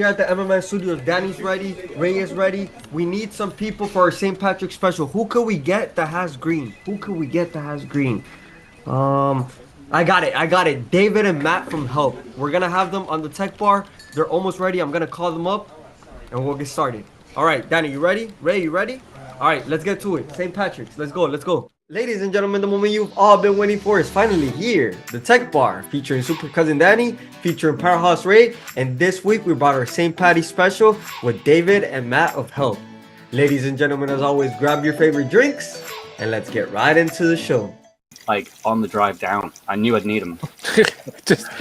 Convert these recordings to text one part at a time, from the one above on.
here at the MMA Studios. Danny's ready. Ray is ready. We need some people for our St. Patrick's special. Who could we get that has green? Who could we get that has green? I got it. I got it. David and Matt from Help. We're gonna have them on the tech bar. They're almost ready. I'm gonna call them up, and we'll get started. All right, Danny, you ready? Ray, you ready? All right, let's get to it. St. Patrick's. Let's go. Let's go. Ladies and gentlemen, the moment you've all been waiting for is finally here. The Tech Bar, featuring Super Cousin Danny, featuring Powerhouse Ray, and this week we brought our St. Patty's special with David and Matt of Help. Ladies and gentlemen, as always, grab your favorite drinks, and let's get right into the show. Like on the drive down, I knew I'd need them.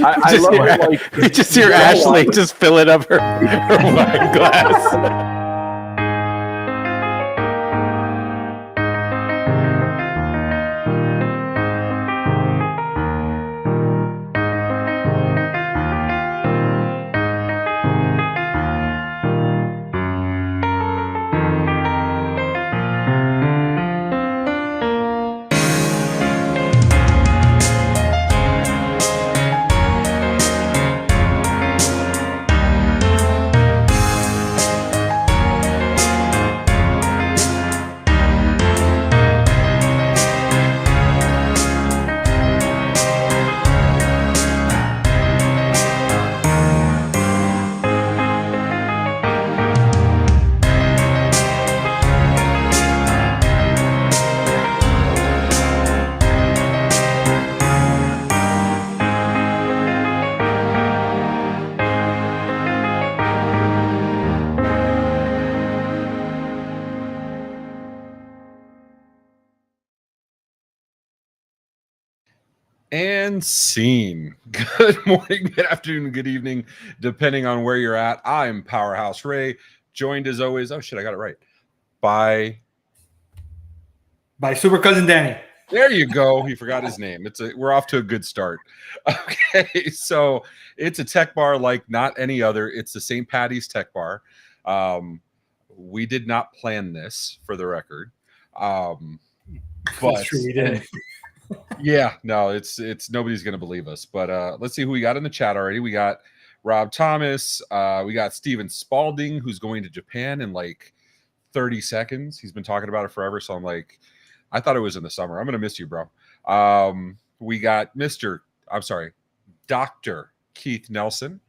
I love it. Like, just hear Ashley just filling up her wine glass. And scene. Good morning, good afternoon, good evening, depending on where you're at. I'm Powerhouse Ray, joined as always. Oh shit, I got it right. By Super Cousin Danny. There you go. He forgot his name. We're off to a good start. Okay, so it's a tech bar like not any other. It's the St. Patty's Tech Bar. We did not plan this, for the record. But That's true, we did. Yeah, no, it's nobody's gonna believe us. But let's see who we got in the chat already. We got Rob Thomas, we got Steven Spalding, who's going to Japan in like 30 seconds. He's been talking about it forever, so I'm like, I thought it was in the summer. I'm gonna miss you, bro. We got Dr. Keith Nelson.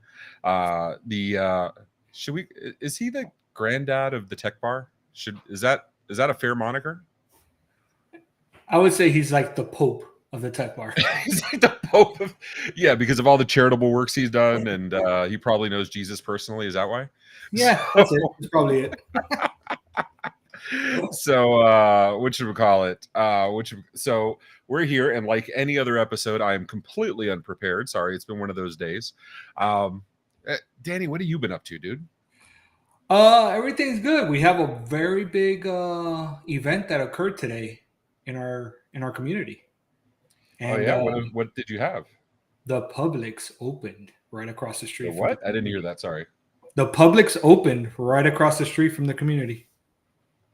Is he the granddad of the tech bar? Is that a fair moniker? I would say he's like the Pope of the tech bar. He's like the Pope of, yeah, because of all the charitable works he's done, and he probably knows Jesus personally. Is that why? Yeah, that's it. That's probably it. So what should we call it? So we're here, and like any other episode, I am completely unprepared. Sorry, it's been one of those days. Danny, what have you been up to, dude? Everything's good. We have a very big event that occurred today in our community. And, oh yeah, what did you have? The Publix opened right across the street. What? I didn't hear that. Sorry. The Publix opened right across the street from the community.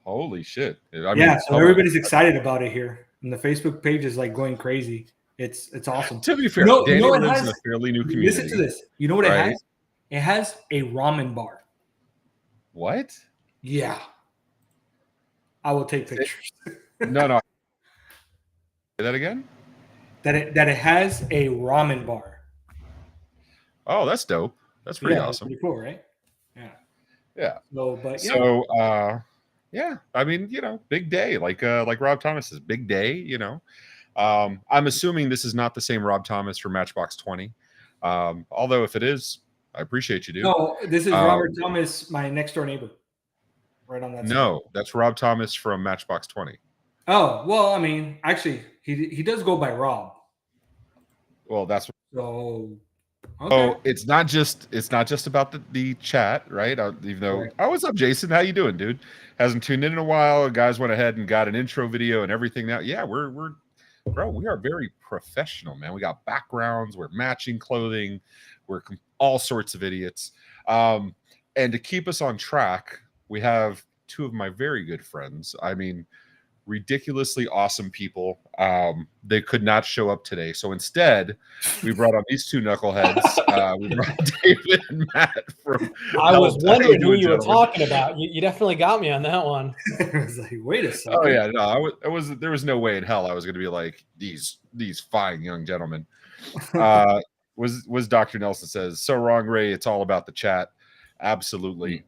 Holy shit! So everybody's excited about it here, and the Facebook page is like going crazy. It's awesome. To be fair, Danny lives in a fairly new community. Listen to this. You know what it has? It has a ramen bar. What? Yeah. I will take pictures. No. Say that again? That it has a ramen bar. Oh, that's dope. That's pretty awesome. Pretty cool, right? Yeah. Yeah. Yeah. I mean, big day, like Rob Thomas's big day, I'm assuming this is not the same Rob Thomas from Matchbox 20. Although if it is, I appreciate you, dude. No, this is Robert Thomas, my next door neighbor. Right on that side. No, that's Rob Thomas from Matchbox 20. Oh, well, I mean, actually, he does go by Rob. Well, that's so. Okay. Oh, it's not just about the chat, right? Even though, oh, what's up, Jason? How you doing, dude? Hasn't tuned in a while. Guys went ahead and got an intro video and everything. Now, yeah, we are very professional, man. We got backgrounds, we're matching clothing, we're all sorts of idiots. And to keep us on track, we have two of my very good friends. I mean, ridiculously awesome people. They could not show up today. So instead, we brought on these two knuckleheads. We brought David and Matt from I was Helpt. How wondering who doing, you were gentlemen? talking about. You definitely got me on that one. I was like, wait a second. Oh yeah, no, there was no way in hell I was going to be like these fine young gentlemen. Was Dr. Nelson says so wrong, Ray? It's all about the chat. Absolutely.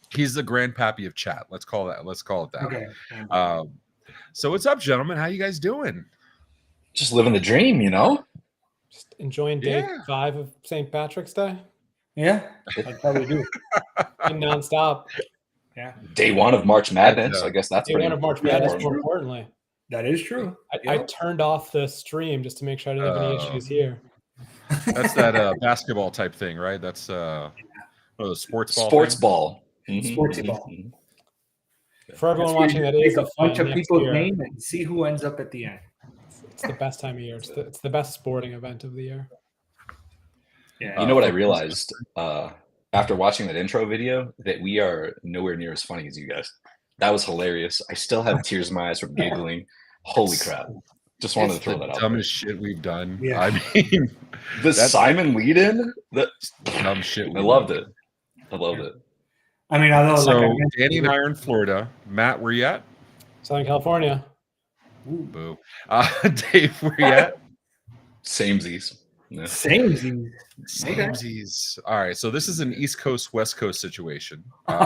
He's the grandpappy of chat. Let's call it that. Okay. So what's up, gentlemen? How you guys doing? Just living the dream, you know? Just enjoying day Yeah. 5 of St. Patrick's Day. Yeah, I probably do. And nonstop. Yeah, Day 1 of March Madness. Yeah. I guess that's Day 1 of March Yeah, Madness, that's more true. importantly. that is true. I turned off the stream just to make sure I didn't have any issues here. That's that basketball type thing, right? That's the sports ball. sports thing? ball. Sports Mhm, ball. mhm. For everyone watching that Pick is a bunch fan of next people's year, name and see who ends up at the end. it's the best time of year. It's the best sporting event of the year. Yeah, You know what I realized after watching that intro video? That we are nowhere near as funny as you guys. That was hilarious. I still have tears in my eyes from giggling. Holy crap. Just wanted to It's throw the that out there. dumbest shit we've done. Yeah. I mean, The that's- Simon lead-in? dumb shit. I loved it. I loved it. I mean, although So like I mentioned, Danny and I are in Florida. Matt, where you at? Southern California. Boo. Dave, where you at? Samesies. Yeah. Samesies. Samesies. All right. So this is an East Coast, West Coast situation. Red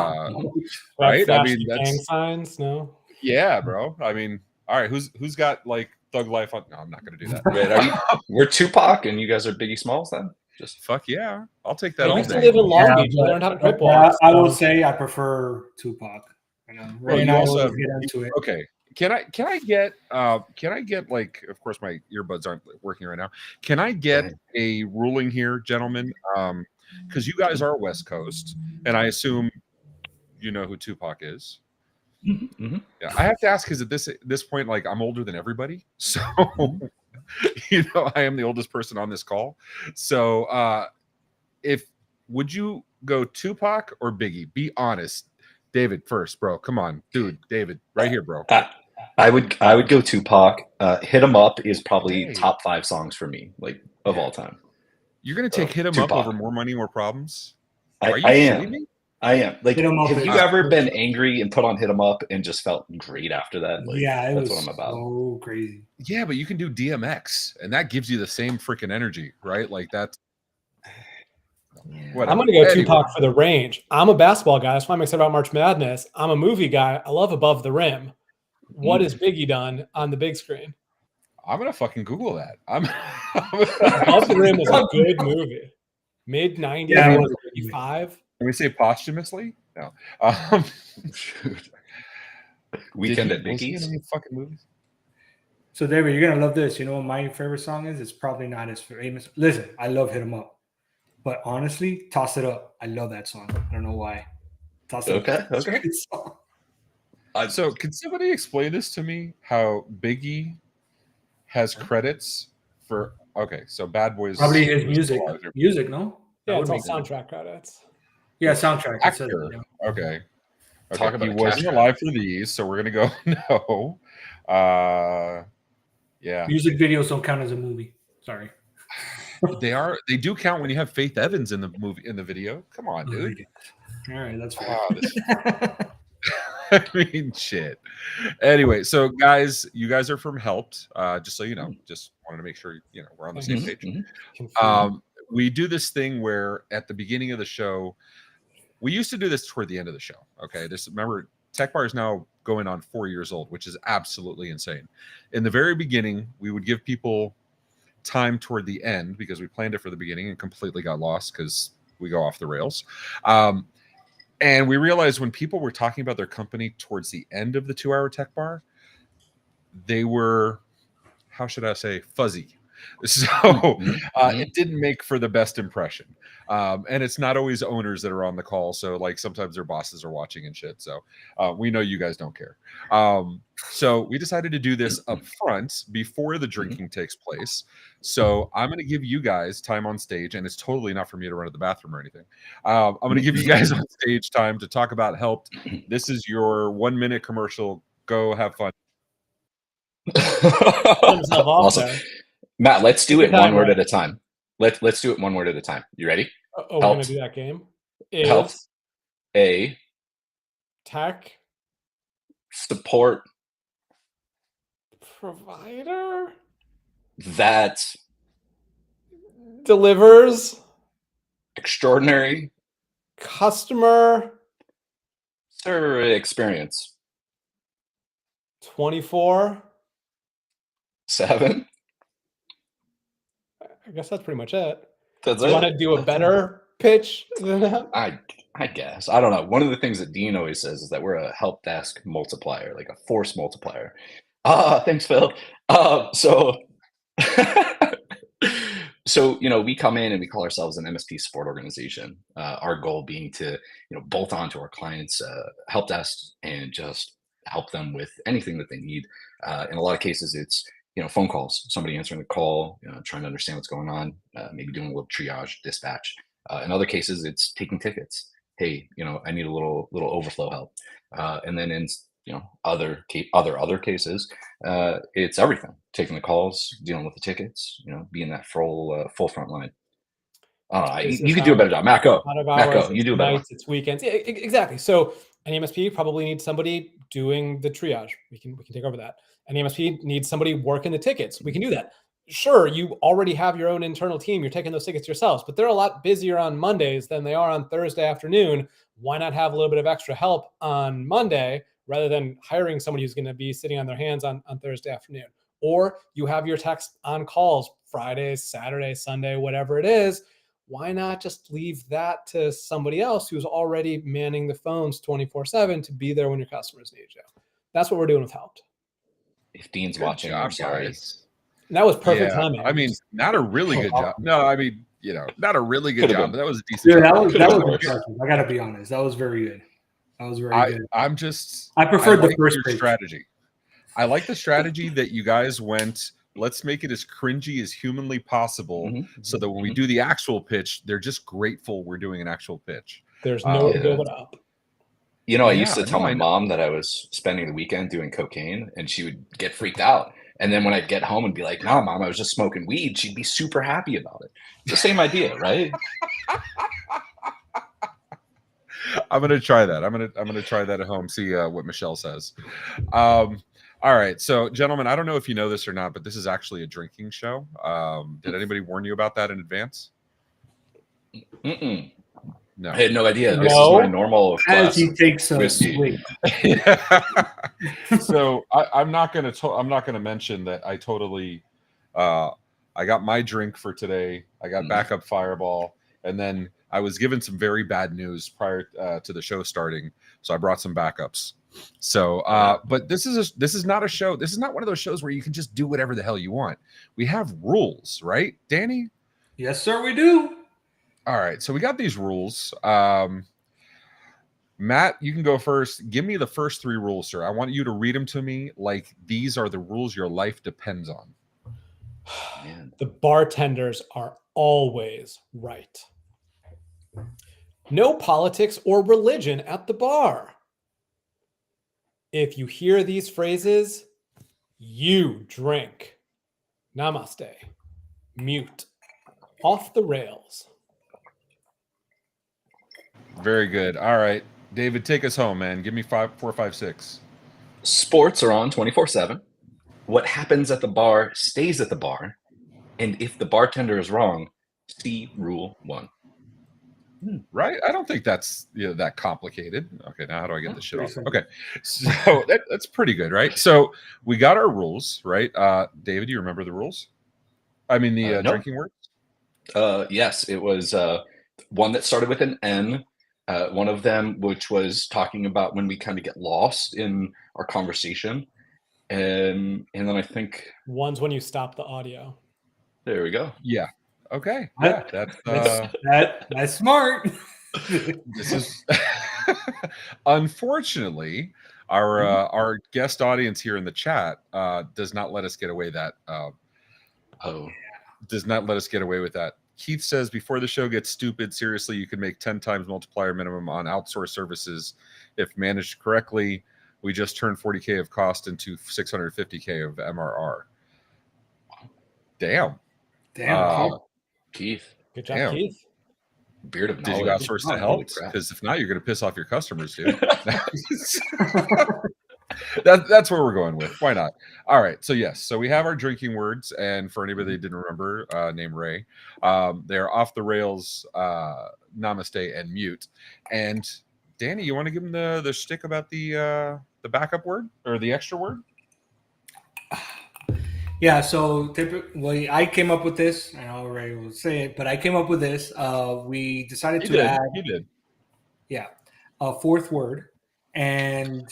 Right? I flash mean, gang that's signs. No. yeah, bro. I mean, all right. Who's got like thug life on? No, I'm not gonna do that. Wait, we're Tupac and you guys are Biggie Smalls then? Just Fuck yeah, I'll take that I all used to day. live in Long Yeah, Beach. I but- learned how to crip Yeah, walk. I will so- say I prefer Tupac. I know. Well, Ray and you I also always have- get into it. Okay. Can I get like, of course my earbuds aren't working right now. Can I get a ruling here, gentlemen? Because you guys are West Coast, and I assume you know who Tupac is. Mhm. Yeah, I have to ask because at this point, like I'm older than everybody, so you know I am the oldest person on this call. So would you go Tupac or Biggie? Be honest. David first, bro. Come on, dude. David, right here, bro. I would go Tupac. Hit 'Em Up is probably Hey. top 5 songs for me, like of all time. You're gonna take Hit 'Em Tupac. Up over More Money, More Problems? I Are you am. shitting me? I am. Like, Hit 'Em Up have is- you ever been angry and put on Hit 'Em Up and just felt great after that? Like, Yeah, it that's was what I'm about. so crazy. Yeah, but you can do DMX, and that gives you the same freaking energy, right? Like that's. Whatever. I'm going to go Anyway. Tupac for the range. I'm a basketball guy. That's why I'm excited about March Madness. I'm a movie guy. I love Above the Rim. What has Biggie done on the big screen? I'm gonna fucking Google that. Above the Rim is a good movie. Mid 90s, Yeah, it yeah, was. 85. Can we say posthumously? No. Shoot. Weekend at was he in Mickey's. any fucking movies? So David, you're gonna love this. You know what my favorite song is? It's probably not as famous. Listen, I love "Hit 'Em Up," but honestly, "Toss It Up." I love that song. I don't know why. Toss It Okay, Up. It's a okay. good song. So, can somebody explain this to me? How Biggie has credits for? Okay, so Bad Boys. Probably his was music. still out there. Music, no? That Yeah, would it's all make sense. soundtrack credits. Yeah, soundtrack. It says Actor. it, yeah. Okay. Talk about he a wasn't cash alive for these, so we're gonna go no. Yeah, Music videos don't count as a movie. Sorry. they do count when you have Faith Evans in the movie in the video. Come on, dude. All right, that's fair. Wow, this I mean, shit. Anyway, so guys, you guys are from Helpt. Just so you know, just wanted to make sure you know we're on the same page. Mhm. We do this thing where at the beginning of the show, we used to do this toward the end of the show. Okay, this remember Tech Bar is now going on 4 years old, which is absolutely insane. In the very beginning, we would give people time toward the end because we planned it for the beginning and completely got lost because we go off the rails. And we realized when people were talking about their company towards the end of the 2-hour Tech Bar, they were, how should I say, fuzzy. So it didn't make for the best impression. And it's not always owners that are on the call. So like sometimes their bosses are watching and shit. So we know you guys don't care. So we decided to do this up front before the drinking takes place. So I'm going to give you guys time on stage, and it's totally not for me to run to the bathroom or anything. I'm going to give you guys on stage time to talk about Helpt. This is your 1 minute commercial. Go have fun. Himself off Awesome. there. Matt, let's do Take it your one time, word Matt. at a time. Let's do it one word at a time. You ready? Oh, we're gonna do that game. Helpt. Is A tech support provider that delivers extraordinary customer experience. 24. 7. I guess that's pretty much it. That's Do you it. want to do a better pitch than that? I guess. I don't know. One of the things that Dean always says is that we're a help desk multiplier, like a force multiplier. Thanks, Phil. So so we come in and we call ourselves an MSP support organization. Our goal being to bolt onto our clients' help desk and just help them with anything that they need. In a lot of cases, it's phone calls, somebody answering the call, trying to understand what's going on, maybe doing a little triage, dispatch. In other cases, it's taking tickets. Hey, I need a little overflow help. And then in other cases, it's everything: taking the calls, dealing with the tickets, being that full front line. I don't know. You could do a better job. Matt, go. Out of Matt, hours, go. You it's do a better nights, it's weekends. Yeah, exactly. So an MSP probably needs somebody doing the triage. We can take over that. An MSP needs somebody working the tickets. We can do that. Sure, you already have your own internal team. You're taking those tickets yourselves, but they're a lot busier on Mondays than they are on Thursday afternoon. Why not have a little bit of extra help on Monday rather than hiring somebody who's going to be sitting on their hands on Thursday afternoon? Or you have your techs on calls Friday, Saturday, Sunday, whatever it is. Why not just leave that to somebody else who's already manning the phones 24/7 to be there when your customers need you? That's what we're doing with Helpt. If Dean's Good watching, job, I'm sorry. guys. And that was perfect Yeah, timing. I mean, not a really good job. No, I mean, not a really good Could've job, been. but that was a decent Dude, job. that was worse. impressive. I gotta be honest. That was very good. That was very good. I preferred the like first your pitch. strategy. I like the strategy that you guys went. Let's make it as cringy as humanly possible, so that when we do the actual pitch, they're just grateful we're doing an actual pitch. There's no way to give it up. I used to tell my mom that I was spending the weekend doing cocaine, and she would get freaked out. And then when I'd get home and be like, "No, Mom, I was just smoking weed," she'd be super happy about it. It's the same idea, right? I'm gonna try that. I'm gonna try that at home. See what Michelle says. All right, so gentlemen, I don't know if you know this or not, but this is actually a drinking show. Did anybody warn you about that in advance? No, I had no idea. No. This is my normal As glass he of takes a whiskey. swig. So I'm not gonna mention that I totally. I got my drink for today. I got backup Fireball, and then I was given some very bad news prior to the show starting, so I brought some backups. So, but this is not a show. This is not one of those shows where you can just do whatever the hell you want. We have rules, right, Danny? Yes, sir, we do. All right, so we got these rules. Matt, you can go first. Give me the first 3 rules, sir. I want you to read them to me like these are the rules your life depends on. Man. The bartenders are always right. No politics or religion at the bar. If you hear these phrases, you drink. Namaste. Mute. Off the rails. Very good. All right, David, take us home, man. Give me 5, 4, 5, 6. Sports are on 24/7. What happens at the bar stays at the bar. And if the bartender is wrong, see rule 1. Right? I don't think that's that complicated. Okay, now how do I get this shit off? Pretty Okay, so that's pretty good, right? So we got our rules, right? David, do you remember the rules? I mean the No. drinking words? Yes, it was one that started with an N. One of them, which was talking about when we kind of get lost in our conversation, and then I think One's when you stop the audio. there we go. Yeah. Okay. Yeah, That's smart. this is unfortunately our guest audience here in the chat does not let us get away does not let us get away with that. Keith says, before the show gets stupid, seriously, you can make 10 times multiplier minimum on outsourced services if managed correctly. We just turned 40K of cost into 650K of MRR. Damn. Damn. Keith, Good job, Damn. Keith. beard of Did you knowledge. outsource to Holy Helpt? crap. Because if not, you're going to piss off your customers, dude. That's where we're going with. Why not? All right. So yes. So we have our drinking words, and for anybody that didn't remember, name Ray. They're off the rails, namaste, and mute. And Danny, you want to give him the shtick about the backup word or the extra word? Yeah, so typically, I came up with this. I know Ray will say it, but I came up with this. We decided to add, You did. yeah, a fourth word, and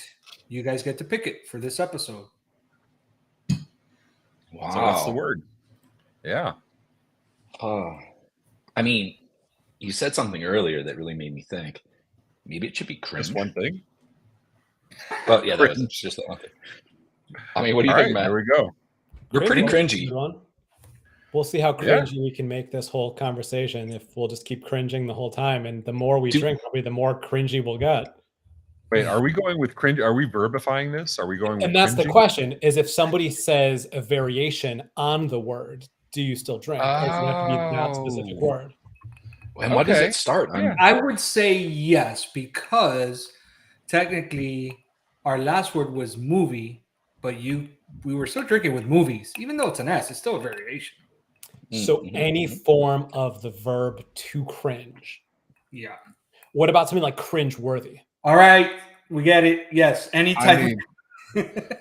you guys get to pick it for this episode. Wow. So what's the word? Yeah. I mean, you said something earlier that really made me think. Maybe it should be cringe. Just one thing. Well, yeah, that was Cringe. just the one thing. I mean, what do you All think, right, Matt? there we go. We're pretty Cringe, cringy. good one. We'll see how Yeah. cringy we can make this whole conversation if we'll just keep cringing the whole time. And the more we Dude. drink, probably the more cringy we'll get. Wait, are we going with cringe? Are we verbifying this? Are we going with And that's the cringy? question: is if somebody says a variation on the word, do you still drink? Or does it have to be that specific Oh. word? And what does Okay. it start? Yeah. I would say yes, because technically our last word was movie, but we were still drinking with movies. Even though it's an S, it's still a variation. So Mhm. any form of the verb to cringe. Yeah. What about something like cringe-worthy? All right. We get it. Yes. Any I type mean,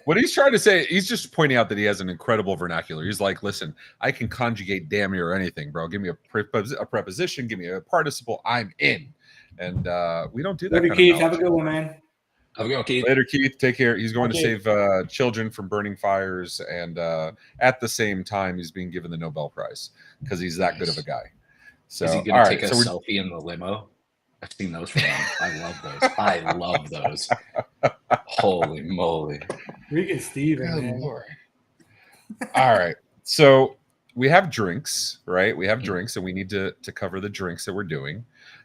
what he's trying to say, he's just pointing out that he has an incredible vernacular. He's like, listen, I can conjugate damn near anything, bro. Give me a preposition, give me a participle, I'm in. And we don't do that. Later, kind Keith. of Have a knowledge. good one, man. Have a good one, Keith. Later, Keith. Take care. He's going Okay. to save children from burning fires, and at the same time, he's being given the Nobel Prize because he's that good of a guy. So, Is he going all to right, take a so we're selfie in the limo? I've seen those from him. I love those. I love those. Holy moly. Freaking Steven, Good man. Lord. all right. So we have drinks, right? We have Mhm. drinks, and we need to cover the drinks that we're doing.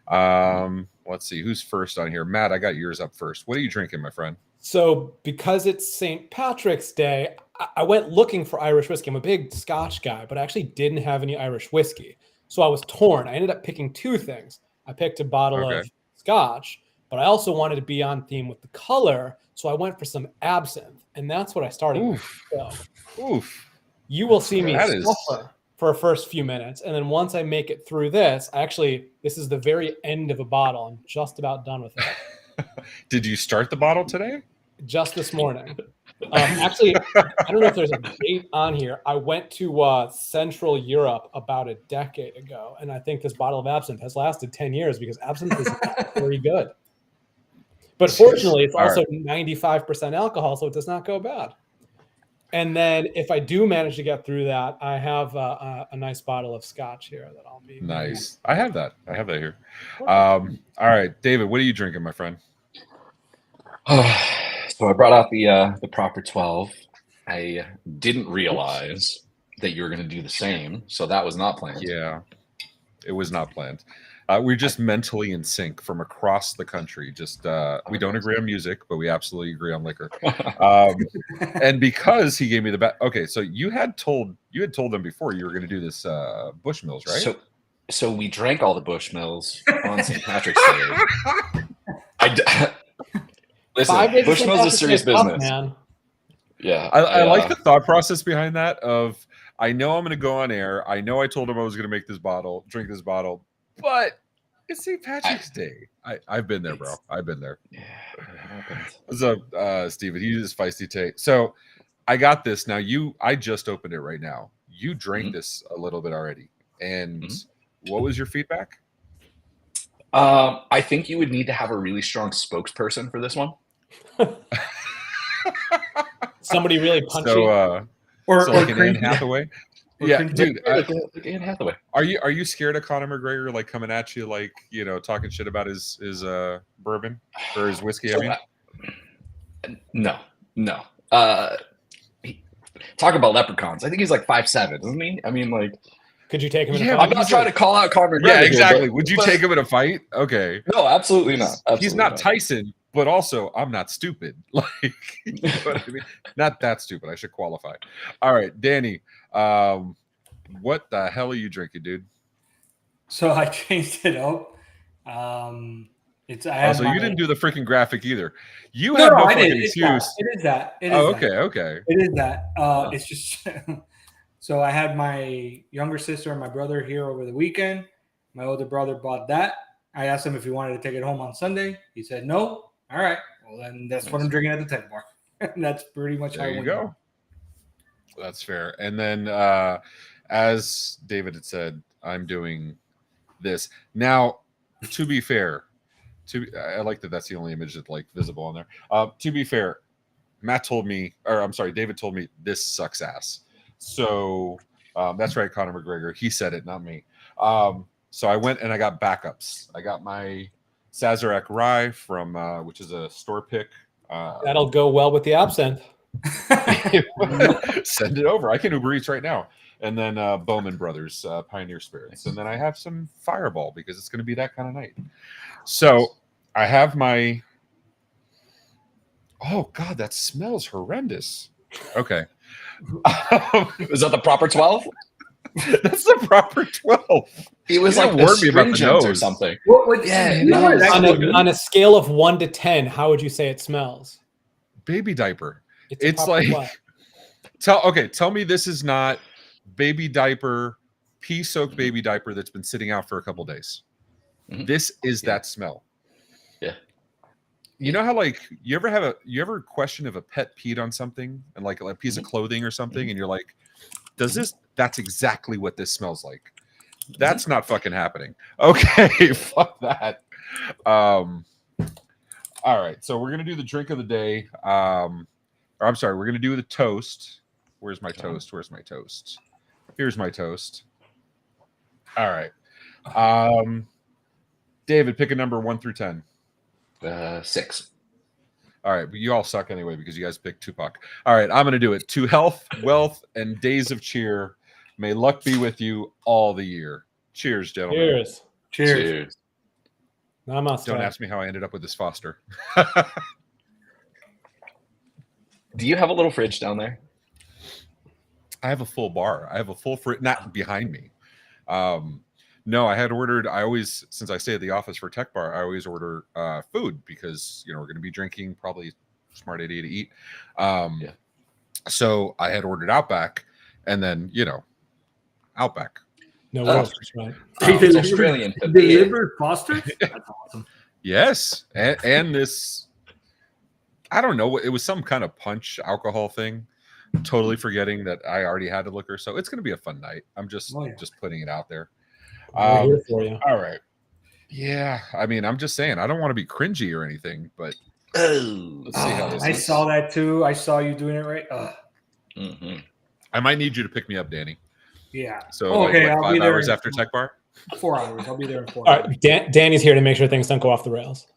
Let's see who's first on here. Matt, I got yours up first. What are you drinking, my friend? So because it's St. Patrick's Day, I went looking for Irish whiskey. I'm a big Scotch guy, but I actually didn't have any Irish whiskey. So I was torn. I ended up picking two things. I picked a bottle Okay. of Scotch, but I also wanted to be on theme with the color. So I went for some absinthe, and that's what I started with. Oof. So Oof. you will see me That is- suffer for a first few minutes. And then once I make it through this, this is the very end of a bottle. I'm just about done with it. Did you start the bottle today? Just this morning. Actually, I don't know if there's a date on here. I went to Central Europe about a decade ago, and I think this bottle of absinthe has lasted 10 years because absinthe is not very good. But fortunately, it's All also 95% alcohol, so it does not go bad. And then if I do manage to get through that, I have a nice bottle of Scotch here that I'll be. Nice. I have that here. All right, David, what are you drinking, my friend? So I brought out the proper 12. I didn't realize that you were going to do the same, so that was not planned. Yeah, it was not planned. We're just mentally in sync from across the country. Just we don't agree on music, but we absolutely agree on liquor. And because he gave me the okay, so you had told them before you were going to do this Bushmills, right? So we drank all the Bushmills on St. Patrick's Day. Listen, 5 days of St. Bushmills Patrick's is serious Day, tough, business. man. Yeah, I like the thought process behind that. Of I know I'm going to go on air. I know I told him I was going to drink this bottle, but it's St. Patrick's Day. I've been there, bro. I've been there. Yeah, it happened. What's up, Steven? He is feisty Tate. So I got this now. I just opened it right now. You drank this a little bit already, and what was your feedback? I think you would need to have a really strong spokesperson for this one. Somebody really punchy. So, Or like an Anne crazy. Hathaway. Or Yeah, cringe. dude. Like Anne Hathaway. Are you scared of Conor McGregor like coming at you like talking shit about his bourbon or his whiskey? I mean, No. Talk about leprechauns. I think he's like 5'7", isn't he? I mean, like, Could you take him in Yeah, a but I'm fight? not trying to call out Conor McGregor. Yeah, here, exactly. but- Would you but- take him in a fight? Okay. No, absolutely not. He's Absolutely not Tyson, but also I'm not stupid. Like, you know what I mean? Not that stupid. I should qualify. All right, Danny. What the hell are you drinking, dude? So I changed it up. It's I had So my, you didn't do the freaking graphic either. You no, have no I fucking did. It's that. excuse. It is that. It is Oh, that. okay, okay. It is that. It's just so I had my younger sister and my brother here over the weekend. My older brother bought that. I asked him if he wanted to take it home on Sunday. He said no. All right. Well, then that's what I'm drinking at the tech bar. And that's pretty much how There I you went. go. That's fair. And then, as David had said, I'm doing this now. To be fair, I like that. That's the only image that's like visible on there. To be fair, David told me this sucks ass. So that's right, Conor McGregor. He said it, not me. So I went and I got backups. I got my Sazerac Rye from which is a store pick. That'll go well with the absinthe. Send it over. I can Uber Eats right now. And then Bowman Brothers Pioneer Spirits. And then I have some Fireball because it's going to be that kind of night. So I have my. Oh God, that smells horrendous. Okay. Is that the proper 12? That's the proper 12. It was You like don't warn me about the astringent or nose. something. Yeah. You know what, On a scale of 1 to 10, how would you say it smells? Baby diaper. a It's proper like what? tell me this is not baby diaper, pea soaked baby diaper that's been sitting out for a couple days. Mhm. This is that smell. Yeah. You know how like you ever question if a pet peed on something and like a piece of clothing or something and you're like, that's exactly what this smells like. That's not fucking happening. Okay, fuck that. All right, so we're gonna do the drink of the day. Or I'm sorry, we're gonna do the toast. Where's my toast? Where's my toast? Here's my toast. All right. David, pick a number 1 through 10. 6. All right, but you all suck anyway because you guys picked Tupac. All right, I'm gonna do it. To health, wealth, and days of cheer. May luck be with you all the year. Cheers, gentlemen. Cheers. Cheers. Namaste. Don't ask me how I ended up with this Foster. Do you have a little fridge down there? I have a full bar. I have a full fridge, not behind me. No, I had ordered. I always, since I stay at the office for Tech Bar, I always order food because we're going to be drinking. Probably smart idea to eat. Yeah. So I had ordered Outback, and then Outback. No, Oh. roasters, right? It's Australian. Delivered Foster? That's awesome. Yes, and this. I don't know. It was some kind of punch alcohol thing. Totally forgetting that I already had the liquor, so it's going to be a fun night. I'm just putting it out there. We're here for you. All right. Yeah, I mean, I'm just saying, I don't want to be cringy or anything, but let's see how this I is. saw that too. I saw you doing it right. Mhm. I might need you to pick me up, Danny. Yeah. So, Okay, I'll 5 be there hours in- after Tech Bar. 4 hours. I'll be there in 4 All hours. right, Danny's here to make sure things don't go off the rails.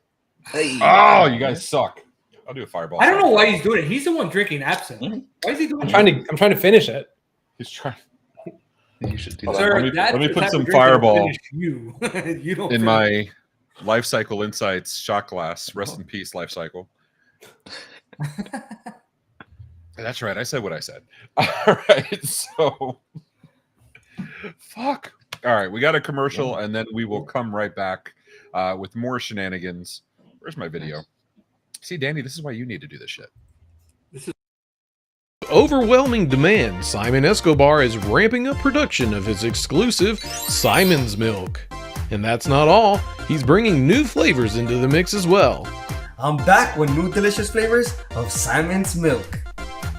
Hey. Oh, you guys suck. I'll do a fireball. I don't know why he's doing it. He's the one drinking absinthe. Why is he doing I'm it? trying to finish it. He's trying You should do Hold that. on, Sir, let me that's the put type of some drink that'll Fireball finish You. You don't in finish. my Life Cycle Insights shot glass. Rest in peace, Life Cycle. That's right. I said what I said. All right. So, fuck. All right. We got a commercial, and then we will come right back with more shenanigans. Where's my video? See, Danny, this is why you need to do this shit. Overwhelming demand, Simon Escobar is ramping up production of his exclusive Simon's Milk. And that's not all, he's bringing new flavors into the mix as well. I'm back with new delicious flavors of Simon's Milk.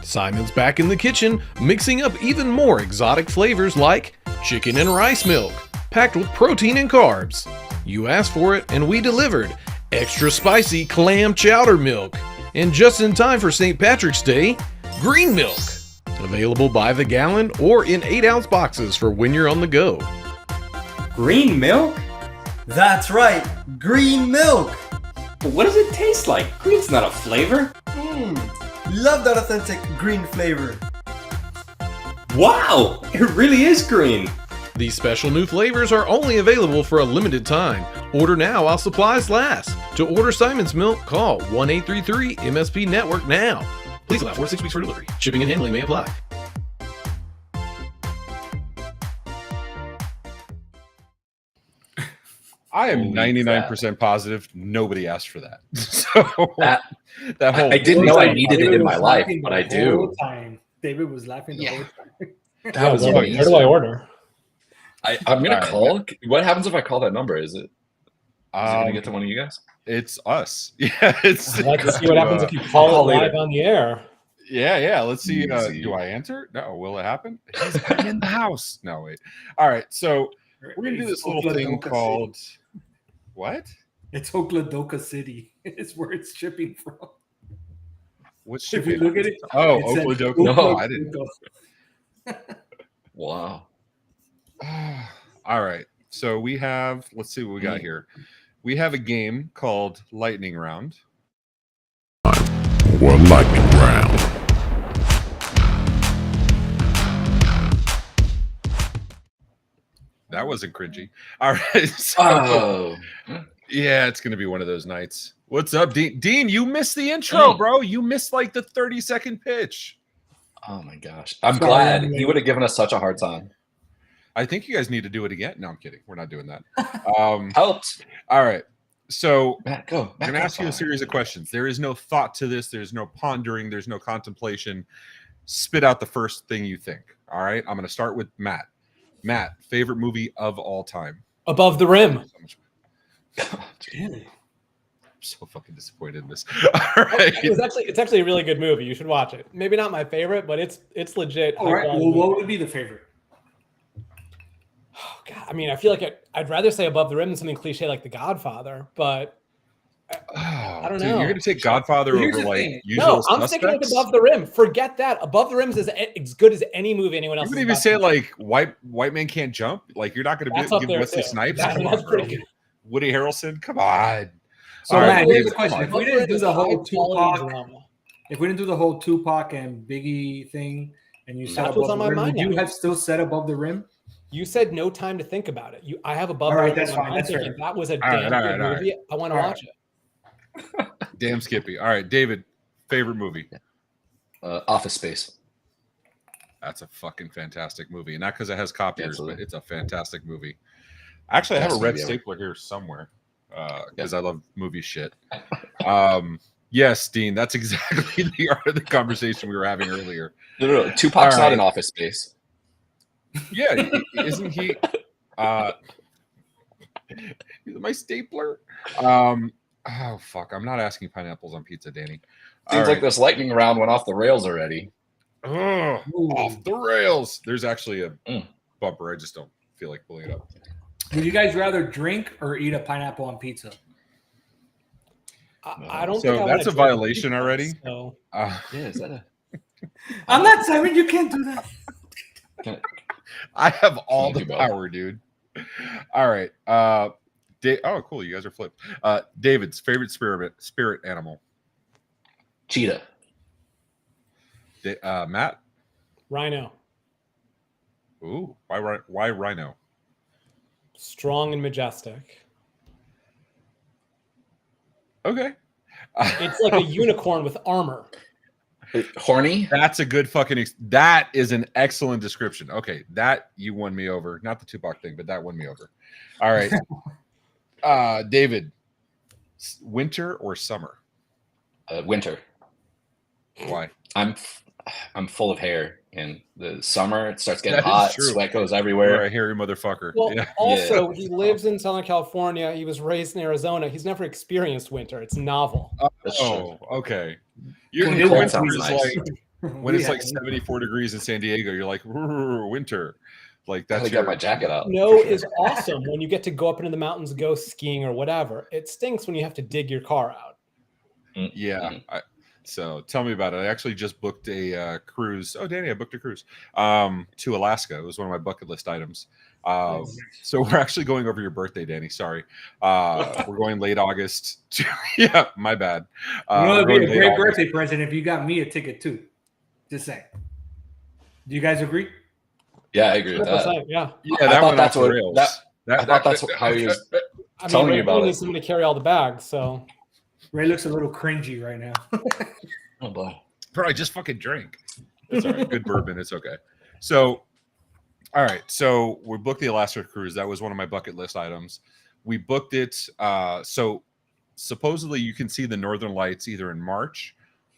Simon's back in the kitchen, mixing up even more exotic flavors like chicken and rice milk, packed with protein and carbs. You asked for it and we delivered. Extra spicy clam chowder milk. And just in time for St. Patrick's Day, green milk. Available by the gallon or in 8-ounce boxes for when you're on the go. Green milk? That's right, green milk. What does it taste like? Green's not a flavor. Love that authentic green flavor. Wow, it really is green. These special new flavors are only available for a limited time. Order now while supplies last. To order Simon's Milk, call 1-833-MSP-NETWORK now. Please allow 4 to 6 weeks for delivery. Shipping and handling may apply. I am Holy 99% positive nobody asked for that. So that whole I didn't know I needed it David in my was life, laughing but the I do. whole time. David was laughing the whole time. That was where amazing. do I order? I'm gonna All right. call. What happens if I call that number? Is it gonna get to Um, one of you guys? it's us. Yeah, it's Let's see what happens if you call call it live later. on the air. yeah. Let's see. Easy. Do I answer? No. Will it happen? I'm in the house. No, wait. All right. So we're gonna do this little thing Okladoka called City. what? It's Okladoka City. It's where it's shipping from. What's If you shipping? look at it, Oh, it says Okladoka. No, I didn't. Wow. All right. So we have. Let's see what we got here. We have a game called Lightning Round. One lightning round. That wasn't cringy. All right. So, Oh, yeah, it's gonna be one of those nights. What's up, Dean? Dean, you missed the intro, bro. You missed like the 30-second pitch. oh my gosh! I'm Sorry, glad I'm he would have given us such a hard time. I think you guys need to do it again. No, I'm kidding. We're not doing that. Helped. All right. So Matt, go. I'm Matt, gonna go. ask you a series of questions. There is no thought to this. There's no pondering. There's no contemplation. Spit out the first thing you think. All right. I'm gonna start with Matt. Matt, favorite movie of all time. Above the rim. I'm so fucking disappointed in this. All right. It's actually a really good movie. You should watch it. Maybe not my favorite, but it's legit. All right. Well, what would be the favorite? Oh, God, I mean, I feel like I'd rather say Above the Rim than something cliche like The Godfather, but I don't Dude, know. you're gonna take Godfather Here's over the like thing. Usual no, I'm Suspects? sticking with Above the Rim. Forget that. Above the Rim is as good as any movie anyone You else. would is even about say to like white man can't jump. Like you're not gonna That's up give there Wesley too. Snipes. That's Come on, pretty bro. good. Woody Harrelson. Come on. So, All Matt, right, here's the David, question: come if on. we didn't do the whole High-quality Tupac, drama. if we didn't do the whole Tupac and Biggie thing, and you said That's what's Above on the my Rim, mind would you now. have still said Above the Rim? You said no time to think about it. I have Above All the right, Rim. that's in my fine. mind That's thinking fair. that was a All right, damn all good right, all right. movie. I want to All watch it. Damn Skippy. All right, David, favorite movie. Office Space. That's a fucking fantastic movie. And not because it has copiers, Absolutely. but it's a fantastic movie. Actually, I have a Best red movie ever. stapler here somewhere. Because I love movie shit. Yes, Dean, that's exactly the art of the conversation we were having earlier. No. Tupac's All not right. in Office Space. Yeah, isn't he? He's my stapler. Oh fuck! I'm not asking pineapples on pizza, Danny. Seems like this lightning round went off the rails already. Ugh, off the rails. There's actually a Mm. bumper. I just don't feel like pulling it up. Would you guys rather drink or eat a pineapple on pizza? I don't So think I that's wanna a drink violation pizza, already? So Yeah, is that a? I'm not Simon. You can't do that. Can I have all Can't the do both. power, dude. All right. Oh, cool. You guys are flipped. David's favorite spirit animal. Cheetah. Matt. Rhino, Ooh, why rhino? strong and majestic. Okay. It's like a unicorn with armor. Horny. That's a good fucking. That is an excellent description. Okay, that you won me over. Not the Tupac thing, but that won me over. All right, David. Winter or summer? Winter. Why? I'm full of hair. In the summer, it starts getting That is hot. true. Sweat goes You're everywhere. a hairy motherfucker. Well, Yeah. also he lives in Southern California. He was raised in Arizona. He's never experienced winter. It's novel. That's true. Oh, okay. You're Well, your cold winter sounds is nice. like when it's like 74 degrees in San Diego. You're like winter. Like I that's got my jacket out. Snow is awesome when you get to go up into the mountains, and go skiing or whatever. It stinks when you have to dig your car out. Yeah. So tell me about it. I actually just booked a cruise. Oh, Danny, I booked a cruise to Alaska. It was one of my bucket list items. So we're actually going over your birthday, Danny. Sorry. We're going late August. Yeah, my bad. You know, we're it'd be going a late great August. birthday present if you got me a ticket too. Just saying. Do you guys agree? Yeah, I agree with that. 100%, yeah. Yeah, I that thought went that's off the what rails. I thought that's how he was I mean, telling Ray me about probably it. needs someone to carry all the bags, so. Ray looks a little cringy right now. Oh boy. Bro, I just fucking drank. It's all right. Good bourbon. It's okay. So, all right. So we booked the Alaska cruise. That was one of my bucket list items. We booked it. So supposedly you can see the Northern Lights either in March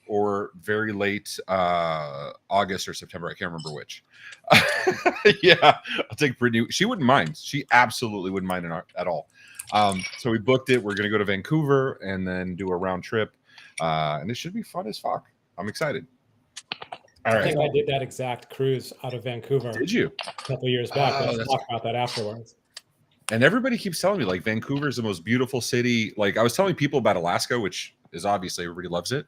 or very late August or September. I can't remember which. Yeah, I'll take Brittany. She wouldn't mind. She absolutely wouldn't mind at all. So we booked it. We're going to go to Vancouver and then do a round trip. And it should be fun as fuck. I'm excited. All I right. think I did that exact cruise out of Vancouver Did you? a couple of years back. Oh, Let's that's- talk about that afterwards. And everybody keeps telling me like Vancouver is the most beautiful city. Like I was telling people about Alaska, which is obviously everybody loves it.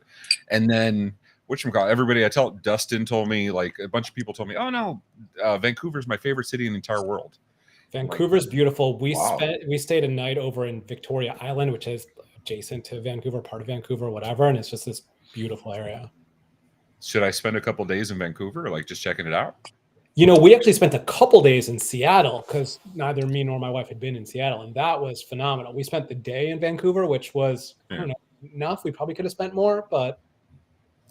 And then whatchamacallit, everybody I tell, Dustin told me, like a bunch of people told me, oh no, Vancouver's my favorite city in the entire world. Vancouver's beautiful. We Wow. stayed a night over in Victoria Island, which is adjacent to Vancouver, part of Vancouver, whatever, and it's just this beautiful area. Should I spend a couple days in Vancouver, like just checking it out? You know, we actually spent a couple days in Seattle because neither me nor my wife had been in Seattle, and that was phenomenal. We spent the day in Vancouver, which was I don't know, enough. We probably could have spent more, but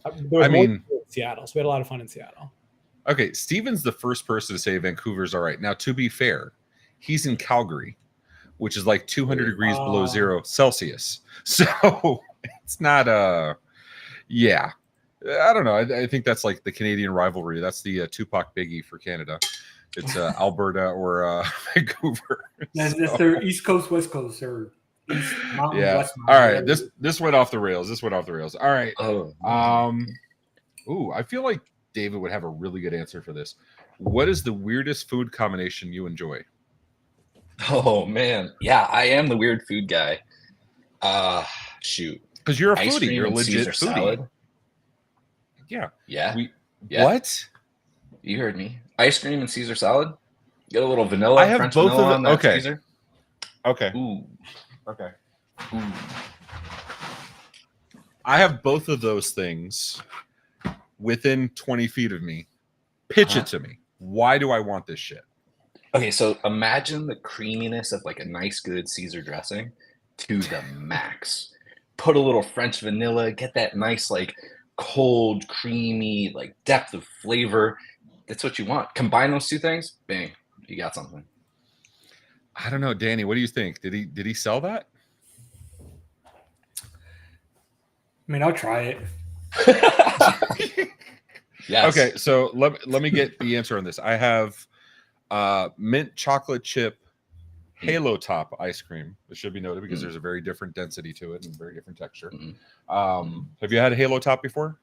there was more to do in Seattle, so we had a lot of fun in Seattle. Okay, Steven's the first person to say Vancouver's all right. Now, to be fair, he's in Calgary, which is like 200 degrees below 0 Celsius. So it's not yeah. I don't know. I think that's like the Canadian rivalry. That's the Tupac Biggie for Canada. It's Alberta or Vancouver. That's their East Coast, West Coast, or East Mountain, Yeah. West All Mountain. right. This went off the rails. All right. Oh. Ooh, I feel like David would have a really good answer for this. What is the weirdest food combination you enjoy? Oh man. Yeah, I am the weird food guy. Shoot. Because you're a Ice foodie. cream You're a and legit Caesar foodie. salad. Yeah. Yeah. Yeah. What? You heard me. Ice cream and Caesar salad. Get a little vanilla. I have French both vanilla of on them. that Okay. Caesar. Okay. Ooh. Okay. Ooh. I have both of those things within 20 feet of me. Pitch it to me. Why do I want this shit? Okay, so imagine the creaminess of like a nice, good Caesar dressing to the max. Put a little French vanilla, get that nice, like cold, creamy, like depth of flavor. That's what you want. Combine those two things, bang, you got something. I don't know, Danny. What do you think? Did he sell that? I mean, I'll try it. Yes. Okay, so let me get the answer on this. I have mint chocolate chip Halo Top ice cream. It should be noted because there's a very different density to it and very different texture. Have you had a Halo Top before?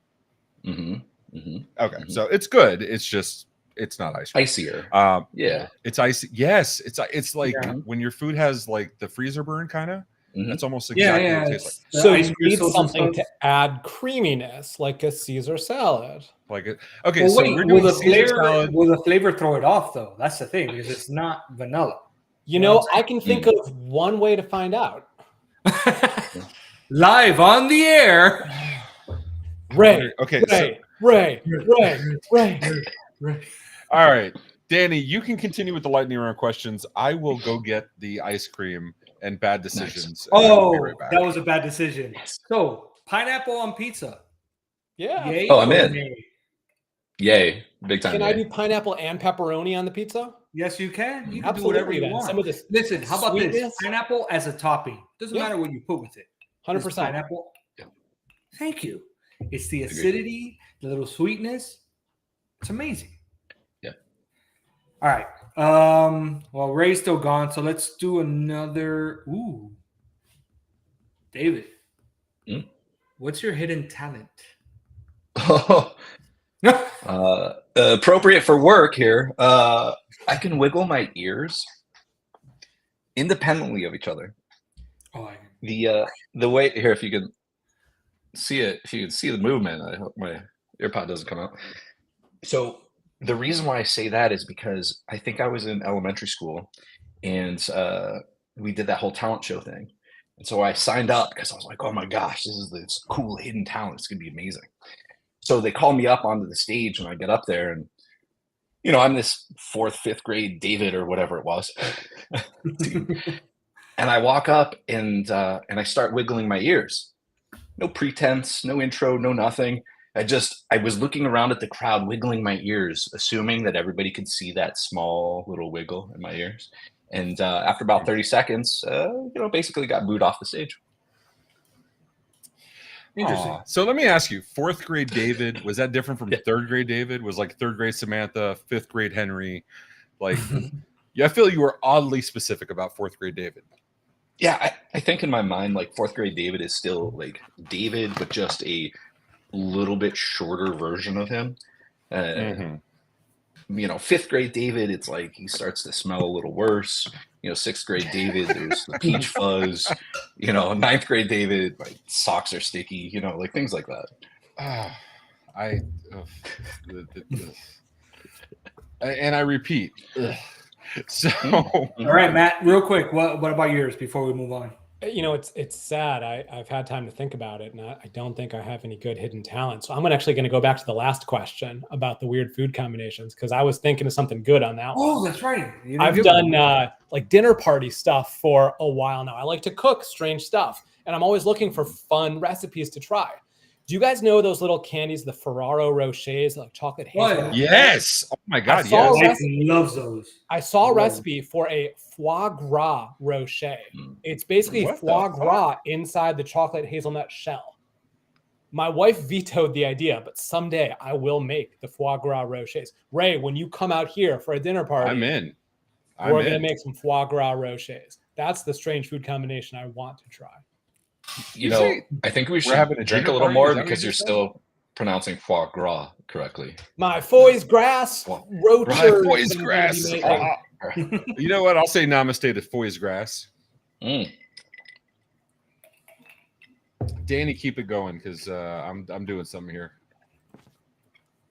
Okay, so it's good. It's just it's not ice cream. Icier. Yeah. It's icy. Yes, it's like when your food has like the freezer burn kind of. That's almost exactly what it tastes like. So you need something to add creaminess, like a Caesar salad. Like it. Okay, Well, so wait, we're doing will the Caesar flavor salad. will the flavor throw it off though? That's the thing because it's not vanilla. You know, I can think of one way to find out. Live on the air. Ray. Okay. Ray. All right, Danny, you can continue with the lightning round questions. I will go get the ice cream and bad decisions. And I'll be right back. That was a bad decision. So pineapple on pizza. Yeah. Yay Oh, I'm or in. nay? Yay. Big time. Can yay. I do pineapple and pepperoni on the pizza? Yes, you can. You can Absolutely, do whatever you then. want. Some of this Listen, how about this? sweetness. Pineapple as a topping. Doesn't matter what you put with it. 100%. It's pineapple. Yeah. Thank you. It's the acidity, the little sweetness. It's amazing. Yeah. All right. Well, Ray's still gone, so let's do another. Ooh. David. What's your hidden talent? Appropriate for work here. I can wiggle my ears independently of each other. Oh, The way here, if you can see it, if you can see the movement, I hope my earpod doesn't come out. So the reason why I say that is because I think I was in elementary school and we did that whole talent show thing. And so I signed up because I was like, oh my gosh, this is this cool hidden talent. It's going to be amazing. So they call me up onto the stage when I get up there and I'm this 4th, 5th grade David or whatever it was. And I walk up and I start wiggling my ears. No pretense, no intro, no nothing. I was looking around at the crowd, wiggling my ears, assuming that everybody could see that small little wiggle in my ears. And after about 30 seconds, basically got booed off the stage. Interesting. So let me ask you, 4th grade David, was that different from 3rd grade David? Was like 3rd grade Samantha, 5th grade Henry? Like, yeah, I feel you were oddly specific about 4th grade David. Yeah, I think in my mind, like 4th grade David is still like David, but just a little bit shorter version of him. 5th grade David, it's like he starts to smell a little worse. 6th grade David, there's the peach fuzz. 9th grade David, like socks are sticky. Like things like that. And I repeat. So, all right, Matt, real quick, what about yours before we move on? It's sad. I've had time to think about it, and I don't think I have any good hidden talent. So I'm actually going to go back to the last question about the weird food combinations, because I was thinking of something good on that one. Oh, that's right. I've done like dinner party stuff for a while now. I like to cook strange stuff, and I'm always looking for fun recipes to try. Do you guys know those little candies, the Ferraro Rochers, like chocolate hazelnut? Yes. Oh my God. Yes. Loves those. I saw a recipe for a foie gras rocher. It's basically foie gras inside the chocolate hazelnut shell. My wife vetoed the idea, but someday I will make the foie gras rochers. Ray, when you come out here for a dinner party, I'm in. We're going to make some foie gras rochers. That's the strange food combination I want to try. I think we should drink a little more because you're still pronouncing foie gras correctly. My foie gras rocher. Foie gras. You know what? I'll say namaste to foie gras. Danny, keep it going because I'm doing something here.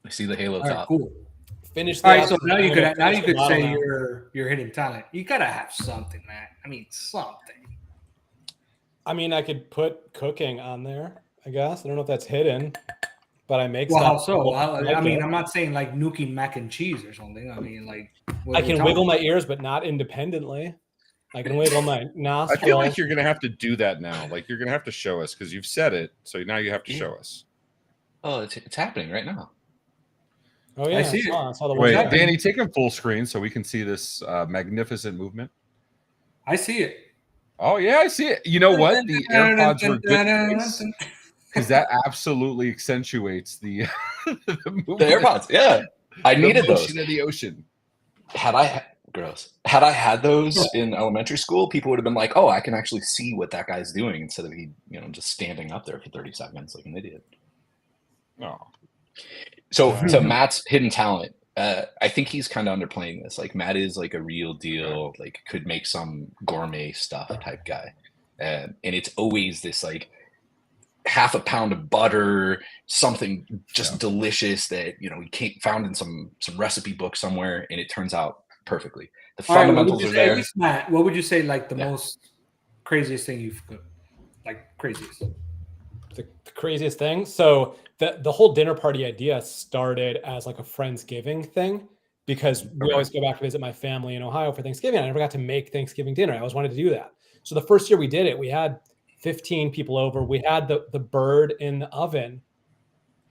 I see the halo All right, top. cool. Finish. All right, so now you could say your hidden talent. You gotta have something, man. I mean, something. I mean, I could put cooking on there, I guess. I don't know if that's hidden, but I make stuff. How so? I mean, I'm not saying like nuking mac and cheese or something. I mean, like I can wiggle my ears, but not independently. I can wiggle my nostrils. I feel like you're going to have to do that now. Like you're going to have to show us because you've said it. So now you have to show us. Oh, it's happening right now. Oh yeah, I see it. I saw the Wait, Danny, take him full screen so we can see this magnificent movement. I see it. Oh yeah, I see it. You know what? The AirPods were good because that absolutely accentuates the movement. The AirPods. Yeah, I needed those. Of the ocean. Had I had those in elementary school, people would have been like, "Oh, I can actually see what that guy's doing," instead of just standing up there for 30 seconds like an idiot. Oh. So to Matt's hidden talent, I think he's kind of underplaying this. Like Matt is like a real deal, like could make some gourmet stuff type guy, and it's always this like half a pound of butter, something just delicious that he found in some recipe book somewhere, and it turns out perfectly. The fundamentals are there. Matt, what would you say like the most craziest thing you've cooked? Like craziest. The craziest thing. So the whole dinner party idea started as like a Friendsgiving thing because we always go back to visit my family in Ohio for Thanksgiving. I never got to make Thanksgiving dinner. I always wanted to do that. So the first year we did it, we had 15 people over. We had the bird in the oven,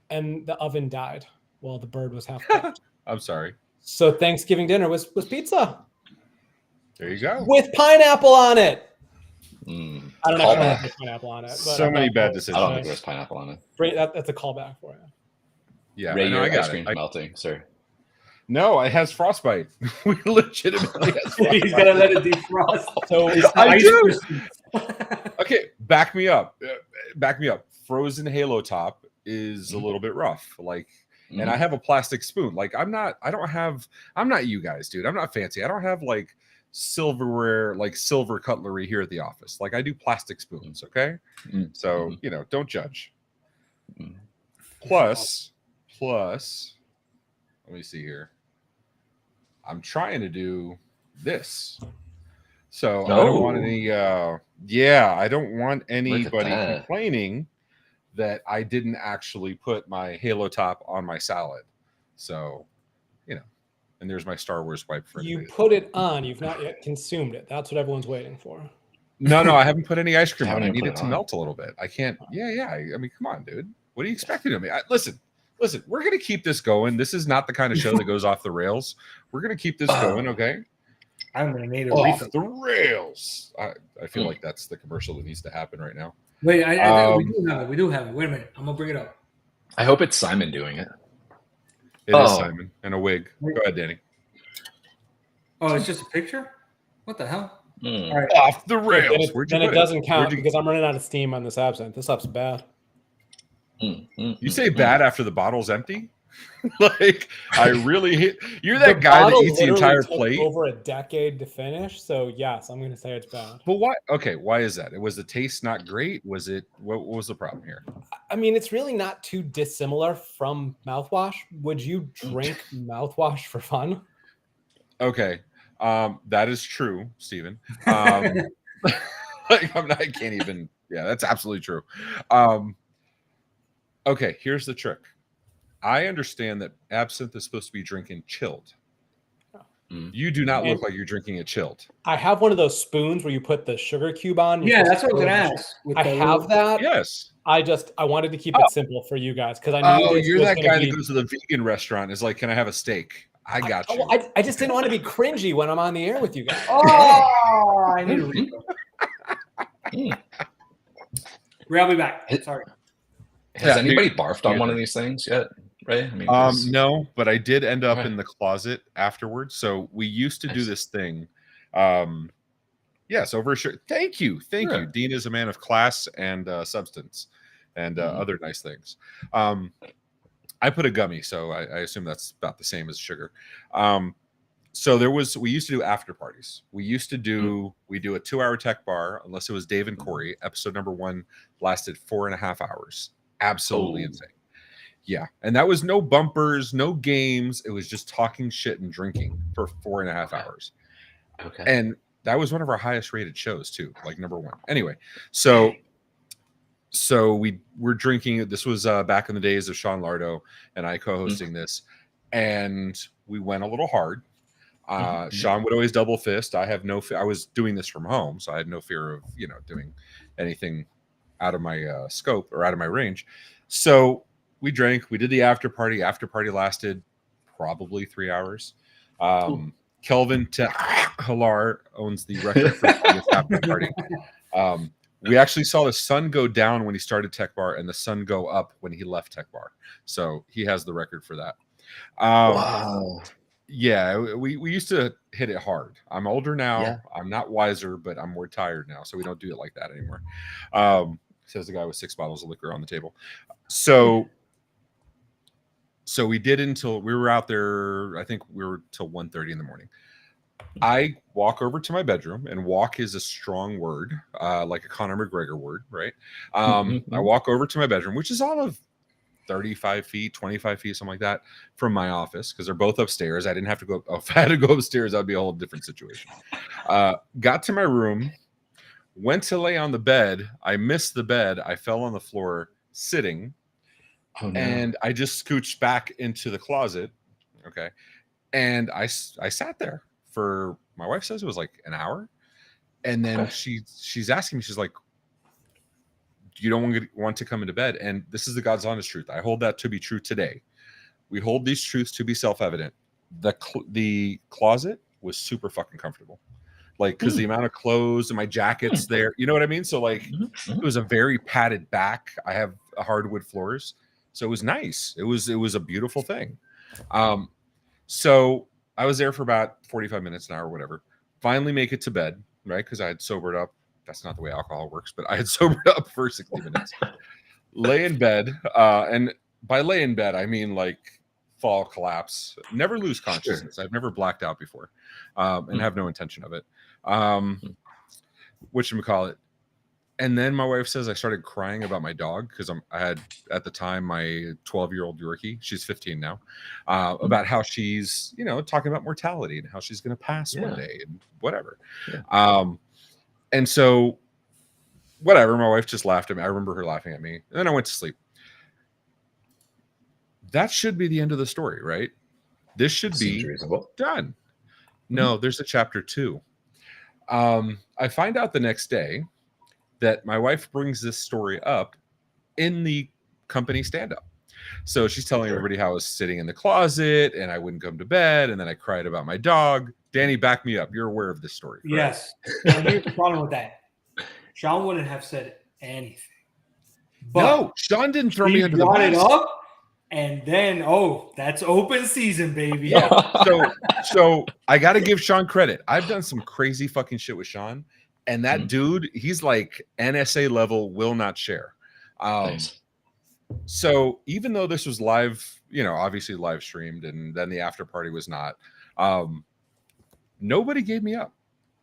and the oven died while the bird was half cooked. I'm sorry. So Thanksgiving dinner was pizza. There you go. With pineapple on it. I don't know if there's pineapple on it. But so many bad decisions. I don't think there's pineapple on it. That's a callback for you. Yeah, Ray, your ice cream's melting, sir. No, it has frostbite. We legitimately has frostbite. He's gonna let it defrost. So I do. Okay, back me up. Frozen Halo Top is a little bit rough. Like, and I have a plastic spoon. Like, I'm not you guys, dude. I'm not fancy. I don't have like silverware, like silver cutlery here at the office. Like I do plastic spoons. Okay. So, don't judge. Plus, let me see here. I'm trying to do this. So I don't want any I don't want anybody complaining that I didn't actually put my Halo Top on my salad. So, And there's my Star Wars wipe for You anybody. put it on. You've not yet consumed it. That's what everyone's waiting for. No, I haven't put any ice cream I on. haven't I even need put it it to on. melt a little bit. I can't. Yeah. I mean, come on, dude. What are you expecting of me? Listen. We're gonna keep this going. This is not the kind of show that goes off the rails. We're gonna keep this going. Okay. I'm gonna need a Off refill. the rails. I feel like that's the commercial that needs to happen right now. Wait, I think we do have it. We do have it. Wait a minute. I'm gonna bring it up. I hope it's Simon doing it. It is Simon and a wig. Go ahead, Danny. Oh, it's just a picture? What the hell? Mm. All right. Off the rails. Then it doesn't count because I'm running out of steam on this absinthe. This up's bad. You say bad after the bottle's empty? Like, I really hit. You're that guy that etes the entire plate. Over a decade to finish. So yes, I'm going to say it's bad. But why? Okay, why is that? Was the taste not great? Was it? What was the problem here? I mean, it's really not too dissimilar from mouthwash. Would you drink mouthwash for fun? Okay, that is true, Steven. Like, I can't even. Yeah, that's absolutely true. Okay, here's the trick. I understand that absinthe is supposed to be drinking chilled. You do not look like you're drinking it chilled. I have one of those spoons where you put the sugar cube on. Yeah, that's what I was gonna ask. I have that. Yes. I wanted to keep it simple for you guys because I knew. Oh, you're that guy that goes to the vegan restaurant. Is like, can I have a steak? I got you. I just didn't want to be cringy when I'm on the air with you guys. Oh, I need a refill. I'll be back. Sorry. Has anybody barfed on one of these things yet? Right? I mean, no, but I did end up in the closet afterwards. So we used to do this thing. Yes, over a shirt. Thank you. Dean is a man of class and substance and other nice things. I put a gummy, so I assume that's about the same as sugar. So we used to do after parties. We used to do a 2-hour tech bar, unless it was Dave and Corey. Episode number 1 lasted 4.5 hours. Absolutely insane. Yeah. And that was no bumpers, no games. It was just talking shit and drinking for 4.5 hours. Okay. And that was one of our highest rated shows too, like number 1. Anyway, so we were drinking. This was back in the days of Sean Lardo and I co-hosting this, and we went a little hard. Sean would always double fist. I have no fear. I was doing this from home, so I had no fear of doing anything out of my scope or out of my range. So we drank. We did the after party. After party lasted probably 3 hours. Kelvin Halar owns the record for the after party. We actually saw the sun go down when he started Tech Bar and the sun go up when he left Tech Bar. So he has the record for that. Wow. Yeah, we used to hit it hard. I'm older now. Yeah. I'm not wiser, but I'm more tired now. So we don't do it like that anymore. Says the guy with 6 bottles of liquor on the table. So we did until we were out there. I think we were till 1:30 in the morning. I walk over to my bedroom, and walk is a strong word, like a Conor McGregor word, right? I walk over to my bedroom, which is all of 35 feet, 25 feet, something like that from my office, because they're both upstairs. I didn't have to go. Oh, if I had to go upstairs, that'd be a whole different situation. Got to my room, went to lay on the bed. I missed the bed. I fell on the floor sitting. Oh, no. And I just scooched back into the closet. Okay. And I sat there for, my wife says it was like an hour. And then she's asking me, she's like, you don't want to come into bed. And this is the God's honest truth. I hold that to be true today. We hold these truths to be self-evident. The closet was super fucking comfortable. Like, because the amount of clothes and my jackets there, you know what I mean? So like, it was a very padded back. I have hardwood floors. So it was nice. It was a beautiful thing. So I was there for about 45 minutes, an hour, whatever. Finally make it to bed, right? Because I had sobered up. That's not the way alcohol works, but I had sobered up for 60 minutes. Lay in bed. And by lay in bed, I mean like fall, collapse, never lose consciousness. I've never blacked out before, and have no intention of it. Whatchamacallit. And then my wife says I started crying about my dog because I had at the time my 12-year-old Yorkie. She's 15 now. About how she's talking about mortality and how she's going to pass one day and whatever. And so whatever. My wife just laughed at me. I remember her laughing at me. And then I went to sleep. That should be the end of the story, right? This should Seems be reasonable. done. No, there's a chapter 2. I find out the next day that my wife brings this story up in the company stand-up. So she's telling everybody how I was sitting in the closet and I wouldn't come to bed, and then I cried about my dog. Danny, back me up. You're aware of this story, correct? Yes. And here's the problem with that. Sean wouldn't have said anything. But No, Sean didn't throw me he under the brought it bus. up, and then that's open season, baby. Yeah. So I got to give Sean credit. I've done some crazy fucking shit with Sean, and that dude, he's like NSA level, will not share. Nice. So even though this was live, obviously live streamed, and then the after party was not, nobody gave me up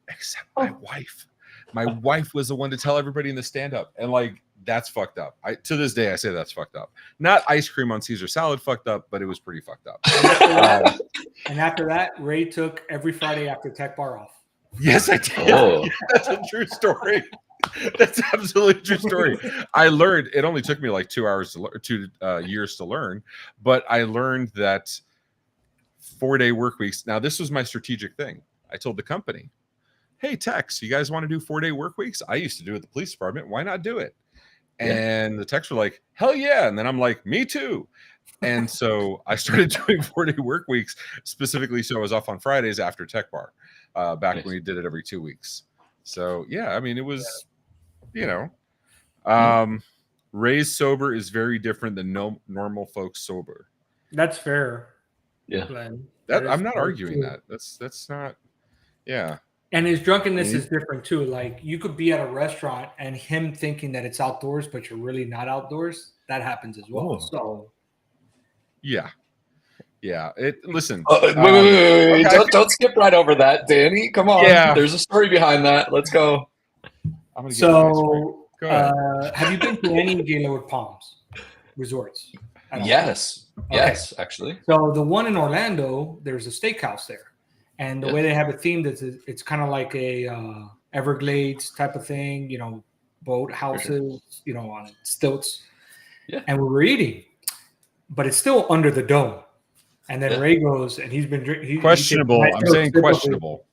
except my wife. My wife was the one to tell everybody in the stand-up, and like, that's fucked up. To this day, I say that's fucked up. Not ice cream on Caesar salad fucked up, but it was pretty fucked up. And after that, Ray took every Friday after Tech Bar off. Yes, I did. Oh. Yeah, that's a true story. That's absolutely a true story. I learned, it only took me like 2 hours to learn, 2 years to learn, but I learned that 4-day work weeks. Now, this was my strategic thing. I told the company, hey, techs, you guys want to do 4-day work weeks? I used to do it at the police department. Why not do it? And the techs were like, hell yeah. And then I'm like, me too. And so I started doing 4-day work weeks specifically so I was off on Fridays after Tech Bar, back when we did it every 2 weeks. So, yeah, I mean, it was, Ray's sober is very different than normal folks sober. That's fair. Yeah. Glenn. I'm not arguing that. That's not, yeah. And his drunkenness is different too. Like, you could be at a restaurant and him thinking that it's outdoors, but you're really not outdoors. That happens as well. Oh. So, yeah. Listen. Wait. Don't skip right over that, Danny. Come on. Yeah. There's a story behind that. Let's go. I'm gonna so Go ahead. have you been to any Gaylord Palms resorts? Yes. Okay. Yes, actually. So the one in Orlando, there's a steakhouse there. And the way they have it themed is it's kind of like a Everglades type of thing, boat houses, on stilts. Yeah. And we were eating, but it's still under the dome. And then Ray goes, and he's been drinking. Questionable. I'm saying questionable.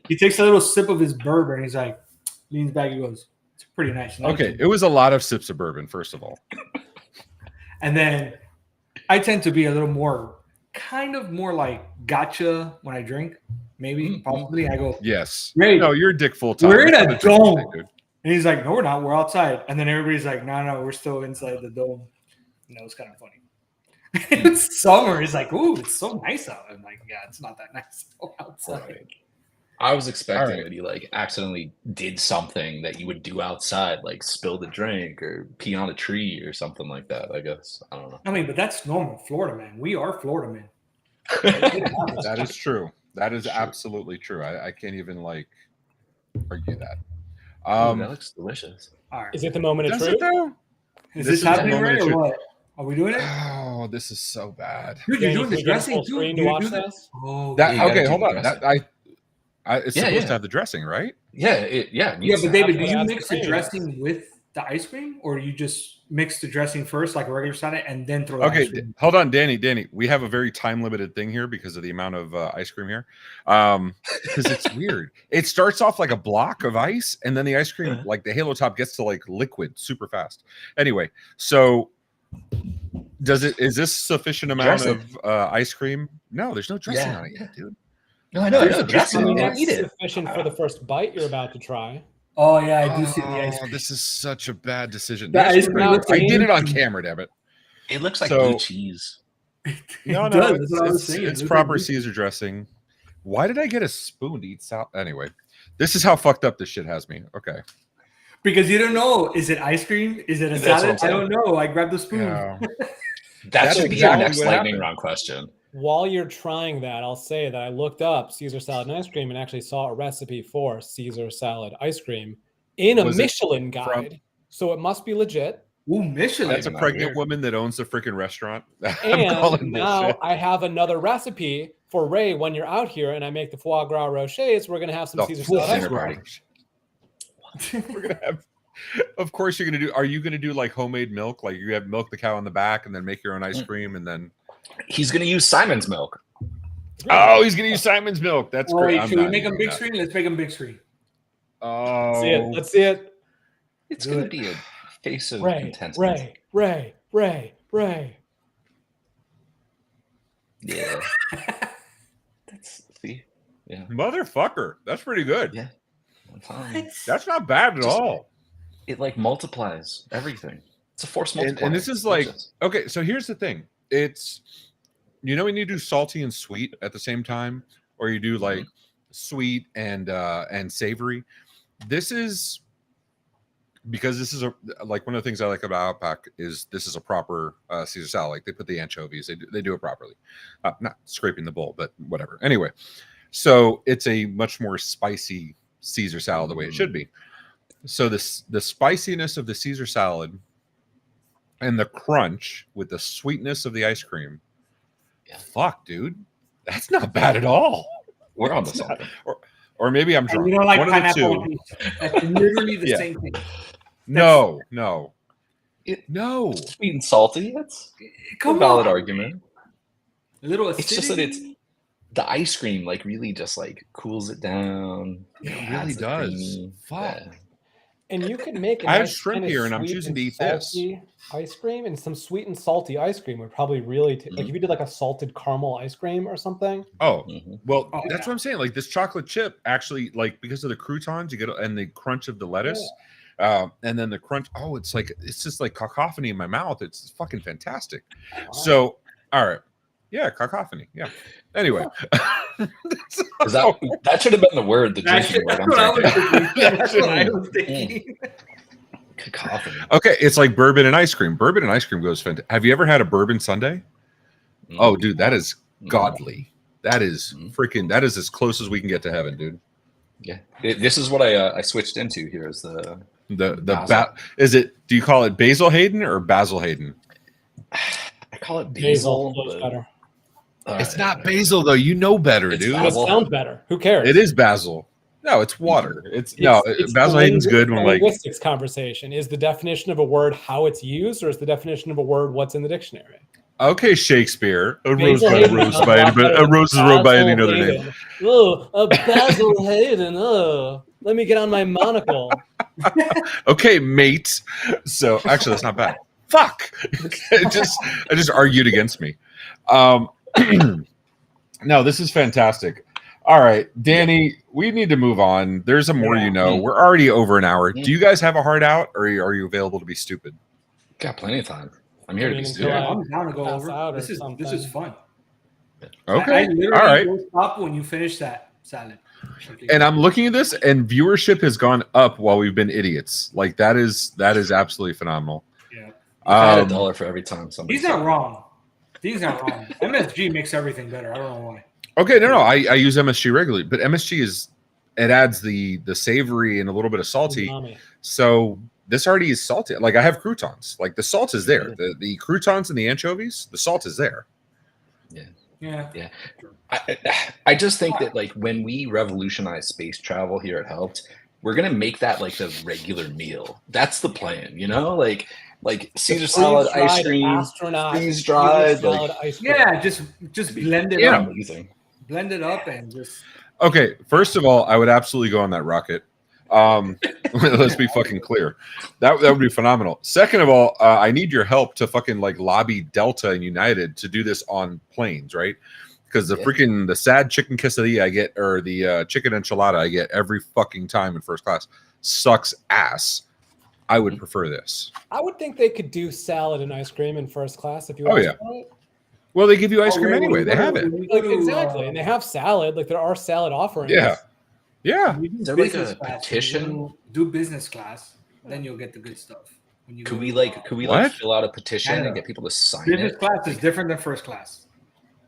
He takes a little sip of his bourbon. He's like, leans back. He goes, it's pretty nice. Okay. It was a lot of sips of bourbon, first of all. And then I tend to be a little more like gotcha when I drink. Maybe, possibly. I go, yes. Ray, no, you're a dick full time. We're in a dome. Dude. And he's like, no, we're not. We're outside. And then everybody's like, no, we're still inside the dome. It's kind of funny. It's summer. He's like, ooh, it's so nice out. I'm like, yeah, it's not that nice outside. Right. I was expecting that he like accidentally did something that you would do outside, like spill the drink or pee on a tree or something like that. I guess I don't know. I mean, but that's normal, Florida man. We are Florida men. That is true. That is absolutely true. I can't even like argue that. That looks delicious. All right. Is it the moment of Does truth? it though? Is This this is happening the moment right of or truth. what? Are we doing it? Oh, this is so bad. Dude, you're Danny, doing can the we get a dressing full too? screen to You watch do the- this? Oh, That you gotta okay? do Hold the on. dressing. It's supposed to have the dressing, right? Yeah, it yeah, needs but to David, have do that. you That's mix the the cream. dressing with the ice cream, or you just mix the dressing first, like a regular salad, and then throw the Okay, ice cream? hold on, Danny. We have a very time limited thing here because of the amount of ice cream here. Because it's weird. It starts off like a block of ice, and then the ice cream, like the Halo Top, gets to like liquid super fast. Anyway, so is this sufficient amount of ice cream? No, there's no dressing on it yet, dude. No, I know. There's I know. a Dressing. I mean, Then that's eat it. sufficient for the first bite you're about to try. Oh yeah, I do see the ice cream. This is such a bad decision. That There's ice cream looks I like did it on blue cheese. camera, damn it. It looks like So- blue cheese. No, It does, it's, that's what I was it's, saying. it's It looks proper like blue Caesar dressing. Why did I get a spoon to eat salad? Anyway, this is how fucked up this shit has me. Okay. Because you don't know, is it ice cream? Is it a That's what salad? I'm I saying. don't know. I grabbed the spoon. Yeah. That That's should be exactly our next what lightning happened. round question. While you're trying that, I'll say that I looked up Caesar salad and ice cream and actually saw a recipe for Caesar salad ice cream in a Was it Michelin guide. So it must be legit. Ooh, Michelin. That's a Not pregnant weird. woman that owns a freaking restaurant. I'm And calling now bullshit. I have another recipe for Ray when you're out here and I make the foie gras rochets. We're going to have some The Caesar full salad ice dinner cream. party. We're gonna have. Of course, you're gonna do. Are you gonna do like homemade milk? Like you have milk the cow on the back, and then make your own ice cream, and then He's going to use Simon's milk. Oh, he's gonna use Simon's milk. That's great. Wait, should we make him big screen? Let's make him big screen. Oh, See it. Let's see it. It's going to be a face of Ray, contentment. Ray. Yeah. See? Yeah. motherfucker. That's pretty good. Yeah. That's not bad at all. It like multiplies everything. It's a force multiplier. And this is like, okay, so here's the thing. It's, when you do salty and sweet at the same time, or you do like sweet and savory. This is because this is like one of the things I like about Outback is this is a proper Caesar salad. Like they put the anchovies, they do it properly. Not scraping the bowl, but whatever. Anyway, so it's a much more spicy Caesar salad the way it should be. So the spiciness of the Caesar salad and the crunch with the sweetness of the ice cream. Yeah. Fuck, dude. That's not bad at all. We're on the something. Or maybe I'm drunk. You don't like one pineapple? of the two. That's literally the same thing. No. Sweet and salty. That's a valid argument. A little acidity. It's just that it's the ice cream like really just like cools it down. It really does. Fuck. Yeah. And you can make I have shrimp here and I'm choosing to eat this. Ice cream and some sweet and salty ice cream would probably really like if you did like a salted caramel ice cream or something. Oh, well, that's what I'm saying. Like this chocolate chip actually, like because of the croutons, you get and the crunch of the lettuce, and then the crunch. Oh, it's just like cacophony in my mouth. It's fucking fantastic. Wow. So, all right, yeah, cacophony. Yeah. Anyway, that should have been the word. The drinking word. That's what I was thinking. Cacophony. Okay, it's like bourbon and ice cream. Bourbon and ice cream goes fantastic. Have you ever had a bourbon sundae? Oh, dude, that is godly. That is freaking. That is as close as we can get to heaven, dude. Yeah, this is what I switched into here. Is the is it? Do you call it Basil Hayden or Basil Hayden? I call it Basil. Better. It's not basil though. You know better, dude. It sounds better. Who cares? It is basil. No, it's water. It's Basil Hayden's good when like linguistics conversation. Is the definition of a word how it's used, or is the definition of a word what's in the dictionary? Okay, Shakespeare. A rose is wrote by any other name. Oh, a Basil Hayden. Oh, let me get on my monocle. Okay, mate. So actually, that's not bad. Fuck. I just argued against me. No, this is fantastic. All right, Danny, we need to move on. There's a more We're already over an hour. Do you guys have a heart out, or are you available to be stupid? Got plenty of time. I'm here to be stupid. I'm down to go over. This is fun. Okay. I literally all right. Will stop when you finish that salad. And I'm looking at this, and viewership has gone up while we've been idiots. Like that is absolutely phenomenal. Yeah. I had $1 for every time somebody. He's not wrong. These aren't wrong. MSG makes everything better. I don't know why. Okay, no, I use MSG regularly, but MSG it adds the savory and a little bit of salty. So this already is salty. Like I have croutons. Like the salt is there. The croutons and the anchovies, the salt is there. Yeah. I just think that like when we revolutionize space travel here at Helpt, we're gonna make that like the regular meal. That's the plan, like Caesar salad, ice cream, freeze dried, just blend it up. Amazing. Blend it up and just. Okay, first of all, I would absolutely go on that rocket. Let's be fucking clear. That would be phenomenal. Second of all, I need your help to fucking like lobby Delta and United to do this on planes, right? Because the sad chicken quesadilla I get, or the chicken enchilada I get every fucking time in first class sucks ass. I would prefer this. I would think they could do salad and ice cream in first class if you. Oh yeah. Well, they give you ice cream anyway. They have it. Like, exactly, and they have salad. Like there are salad offerings. Yeah. Is there like a petition? Do business class, then you'll get the good stuff. Could we fill out a petition and get people to sign it? Business class is different than first class.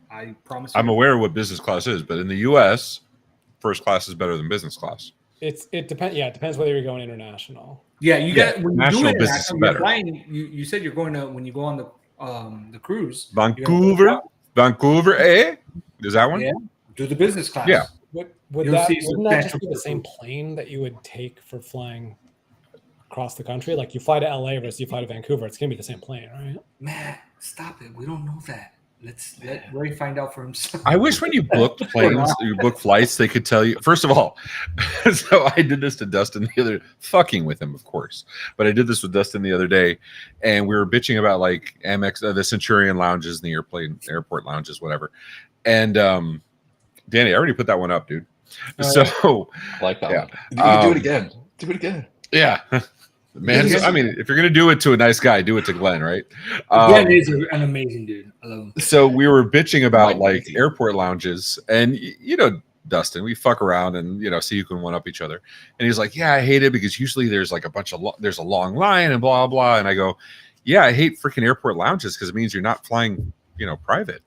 I promise. I'm aware of what business class is, but in the U.S., first class is better than business class. It depends. Yeah, it depends whether you're going international. Yeah, you got when you national do business is better. Flying, you said you're going to when you go on the cruise. Vancouver, eh? Is that one? Yeah. Do the business class. Yeah. Wouldn't that just be the same plane that you would take for flying across the country? Like you fly to LA versus you fly to Vancouver, it's gonna be the same plane, right? Man, stop it. We don't know that. let Ray find out for himself. I wish when you booked planes, you book flights, they could tell you. First of all, so I did this to Dustin the other, fucking with him, of course. But I did this with Dustin the other day, and we were bitching about like Amex, the Centurion lounges, and the airport lounges, whatever. And Danny, I already put that one up, dude. So I like that yeah. one. You can do it again. Do it again. Yeah. Man, I mean, if you're gonna do it to a nice guy, do it to Glenn, right? Glenn is an amazing dude. I love him. So we were bitching about like Amazing. airport lounges, and you know, Dustin, we fuck around and see who can one up each other. And he's like, "Yeah, I hate it because usually there's like there's a long line and blah blah." And I go, "Yeah, I hate freaking airport lounges because it means you're not flying, private."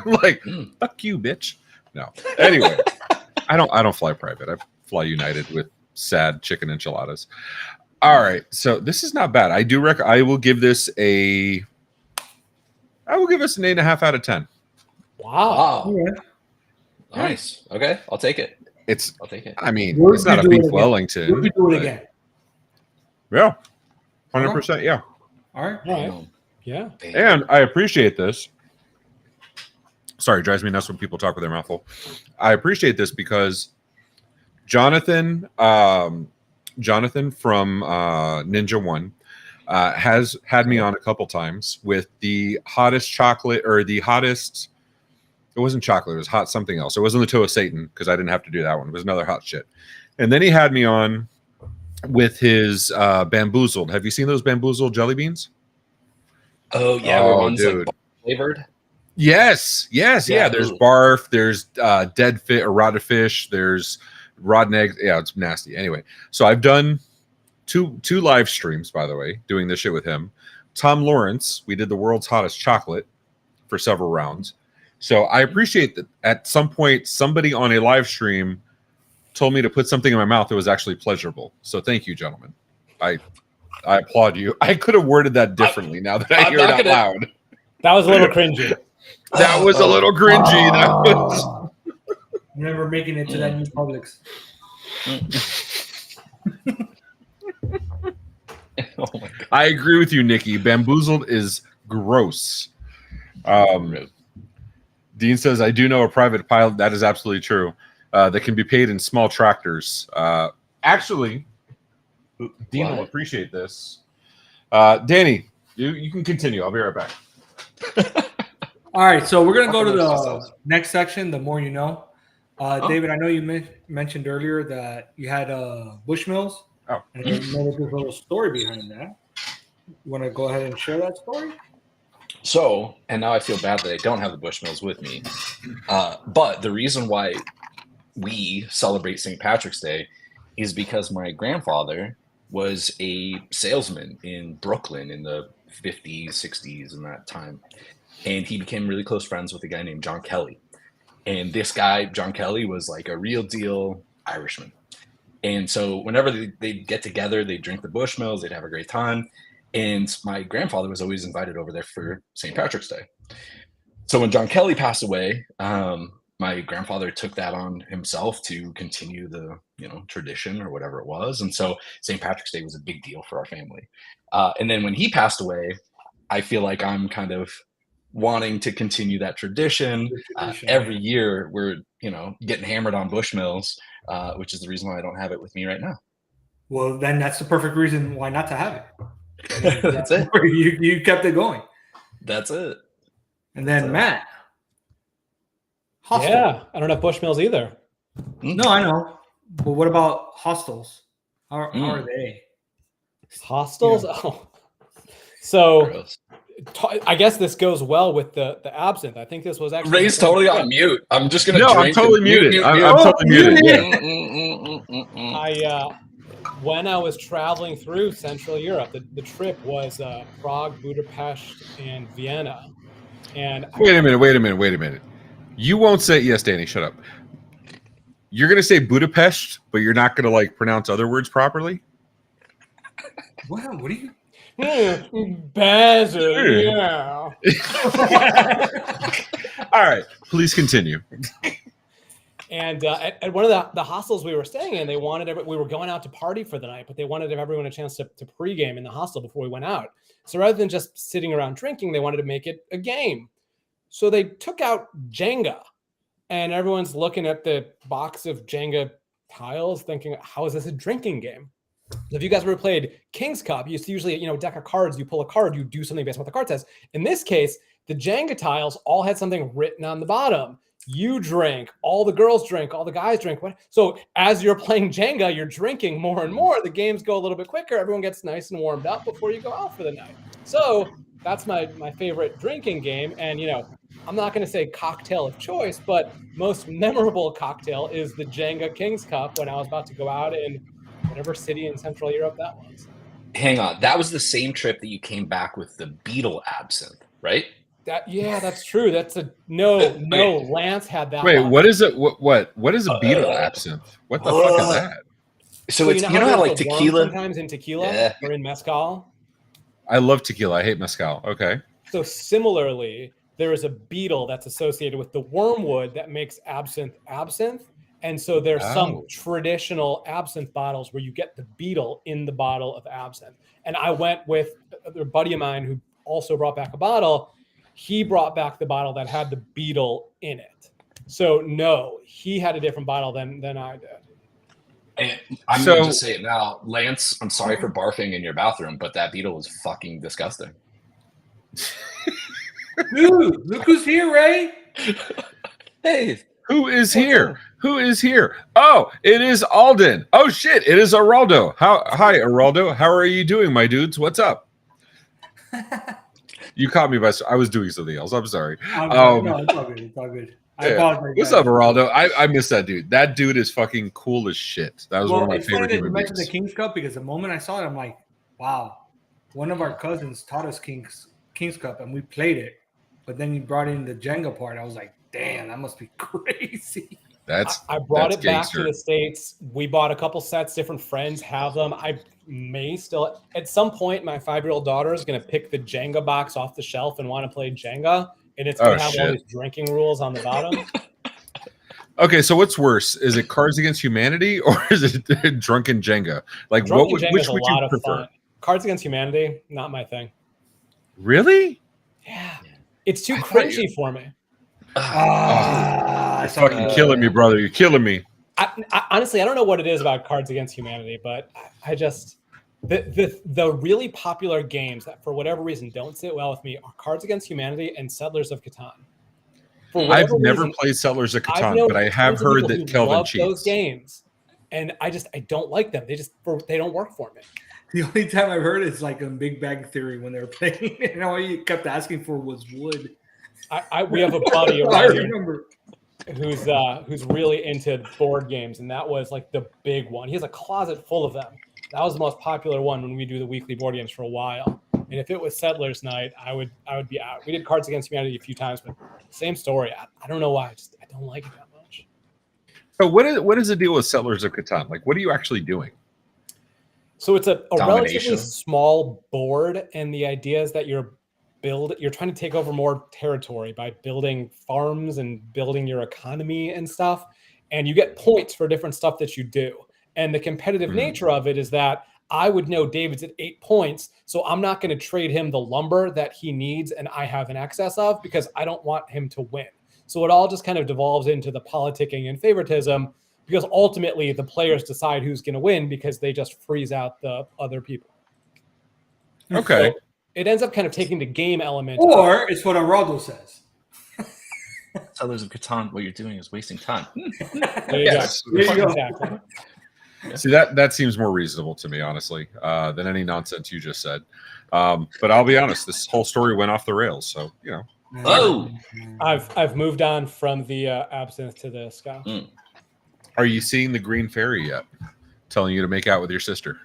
Like, fuck you, bitch. No. Anyway, I don't fly private. I fly United with sad chicken enchiladas. All right, so this is not bad. I will give this an 8.5 out of 10. Wow. Yeah. Nice. Okay, I'll take it. It's, I'll take it. I mean, Would it's you not a do it beef again? Wellington. Would you do it but- again? Yeah, 100%. Yeah, All right. All right. Damn. Yeah. Damn. and I appreciate this. Sorry, it drives me nuts when people talk with their mouth full. I appreciate this because Jonathan from Ninja One has had me on a couple times with the hottest chocolate or the hottest. It wasn't chocolate; it was hot something else. It wasn't the toe of Satan because I didn't have to do that one. It was another hot shit. And then he had me on with his bamboozled. Have you seen those bamboozled jelly beans? Oh yeah, Oh, where one's dude. like flavored. Yes. Yeah. Yeah. There's barf. There's dead fish or rotted fish. There's rotten eggs. Yeah, it's nasty. Anyway, so I've done two live streams, by the way, doing this shit with him. Tom Lawrence, we did the world's hottest chocolate for several rounds. So I appreciate that at some point somebody on a live stream told me to put something in my mouth that was actually pleasurable. So thank you, gentlemen. I applaud you. I could have worded that differently now that I I'm hear it not out gonna- loud. That was a little cringy. That was a little cringy. That was. I'm never making it to that new Publix. Oh my god. I agree with you, Nikki. Bamboozled is gross. Dean says, I do know a private pilot. That is absolutely true. That can be paid in small tractors. Actually, Dean will What? appreciate this. Danny, you can continue. I'll be right back. All right, so we're gonna go to Talk amongst the yourselves. next section. The more you know, David. I know you mentioned earlier that you had Bushmills. Oh. And I know that there's a little story behind that. You want to go ahead and share that story? So, and now I feel bad that I don't have the Bushmills with me. But the reason why we celebrate St. Patrick's Day is because my grandfather was a salesman in Brooklyn in the 50s, 60s, in that time. And he became really close friends with a guy named John Kelly. And this guy, John Kelly, was like a real deal Irishman. And so whenever they'd get together, they'd drink the Bushmills, they'd have a great time. And my grandfather was always invited over there for St. Patrick's Day. So when John Kelly passed away, my grandfather took that on himself to continue the tradition or whatever it was. And so St. Patrick's Day was a big deal for our family. And then when he passed away, I feel like I'm kind of wanting to continue that tradition. Every year we're getting hammered on Bushmills, which is the reason why I don't have it with me right now. Well, then that's the perfect reason why not to have it. That's it. You kept it going. That's it. And then Matt. Hostel. Yeah, I don't have Bushmills either. No, I know. But what about hostels? How are they? Hostels? Oh. So Gross. I guess this goes well with the absinthe. I think this was actually Ray's totally on mute. I'm just gonna. No, I'm drink totally and muted. I'm mute. totally muted. Yeah. When I was traveling through Central Europe, the trip was Prague, Budapest, and Vienna. And Wait a minute. You won't say yes, Danny. Shut up. You're gonna say Budapest, but you're not gonna pronounce other words properly. What are you? Basil, yeah. All right, please continue. And at one of the hostels we were staying in, they wanted we were going out to party for the night, but they wanted to give everyone a chance to pregame in the hostel before we went out. So rather than just sitting around drinking, they wanted to make it a game. So they took out Jenga, and everyone's looking at the box of Jenga tiles thinking, how is this a drinking game? If you guys ever played King's Cup, you usually, deck of cards, you pull a card, you do something based on what the card says. In this case, the Jenga tiles all had something written on the bottom. You drink, all the girls drink, all the guys drink. So as you're playing Jenga, you're drinking more and more. The games go a little bit quicker. Everyone gets nice and warmed up before you go out for the night. So that's my favorite drinking game. And, I'm not going to say cocktail of choice, but most memorable cocktail is the Jenga King's Cup when I was about to go out in whatever city in Central Europe that was. Hang on. That was the same trip that you came back with the beetle absinthe, right? That's true. That's no. Lance had that. Wait, one. what is it? What is a beetle absinthe? What the fuck is that? So it's how like tequila sometimes in tequila or in mezcal. I love tequila. I hate mezcal. Okay. So similarly, there is a beetle that's associated with the wormwood that makes absinthe. And so there's some traditional absinthe bottles where you get the beetle in the bottle of absinthe. And I went with a buddy of mine who also brought back a bottle. He brought back the bottle that had the beetle in it. So no, he had a different bottle than I did. And I'm going to just say it now. Lance, I'm sorry for barfing in your bathroom, but that beetle was fucking disgusting. Dude, look who's here, Ray. Hey. Who is here? Who is here? Oh, it is Alden. Oh, shit. It is Araldo. Hi, Araldo. How are you doing, my dudes? What's up? You caught me I was doing something else. I'm sorry. No, it's all good. It's all good. I apologize. What's up, Araldo? I miss that dude. That dude is fucking cool as shit. That was one of my favorite human beings. The King's Cup, because the moment I saw it, I'm like, wow. One of our cousins taught us King's Cup, and we played it. But then you brought in the Jenga part. I was like, damn, that must be crazy. I brought it back to the States. We bought a couple sets. Different friends have them. I may still, at some point, my 5-year-old daughter is going to pick the Jenga box off the shelf and want to play Jenga. And it's going to have all these drinking rules on the bottom. Okay, so what's worse? Is it Cards Against Humanity or is it Drunken Jenga? Like, which would you prefer? Fun. Cards Against Humanity, not my thing. Really? Yeah. It's too cringy for me. You're fucking killing me, brother. You're killing me. I honestly, I don't know what it is about Cards Against Humanity, but I just the really popular games that for whatever reason don't sit well with me are Cards Against Humanity and Settlers of Catan. I've never played Settlers of Catan, but I have heard that Kelvin cheats. Those games, and I don't like them. They don't work for me. The only time I've heard it's like in Big Bang Theory when they were playing, and all you kept asking for was wood. We have a buddy around here who's really into board games, and that was like the big one. He has a closet full of them. That was the most popular one when we do the weekly board games for a while. And if it was Settlers Night, I would be out. We did Cards Against Humanity a few times, but same story. I don't know why. I don't like it that much. So what is the deal with Settlers of Catan? Like, what are you actually doing? So it's a relatively small board, and the idea is that you're trying to take over more territory by building farms and building your economy and stuff. And you get points for different stuff that you do. And the competitive nature of it is that I would know David's at 8 points, so I'm not going to trade him the lumber that he needs and I have an excess of because I don't want him to win. So it all just kind of devolves into the politicking and favoritism because ultimately the players decide who's going to win because they just freeze out the other people. Okay. So it ends up kind of taking the game element. Or it's what Araldo says. Settlers of Catan, what you're doing is wasting time. There you go. Exactly. See, that seems more reasonable to me, honestly, than any nonsense you just said. But I'll be honest, this whole story went off the rails, so Oh, I've moved on from the absinthe to the scotch. Are you seeing the Green Fairy yet? Telling you to make out with your sister?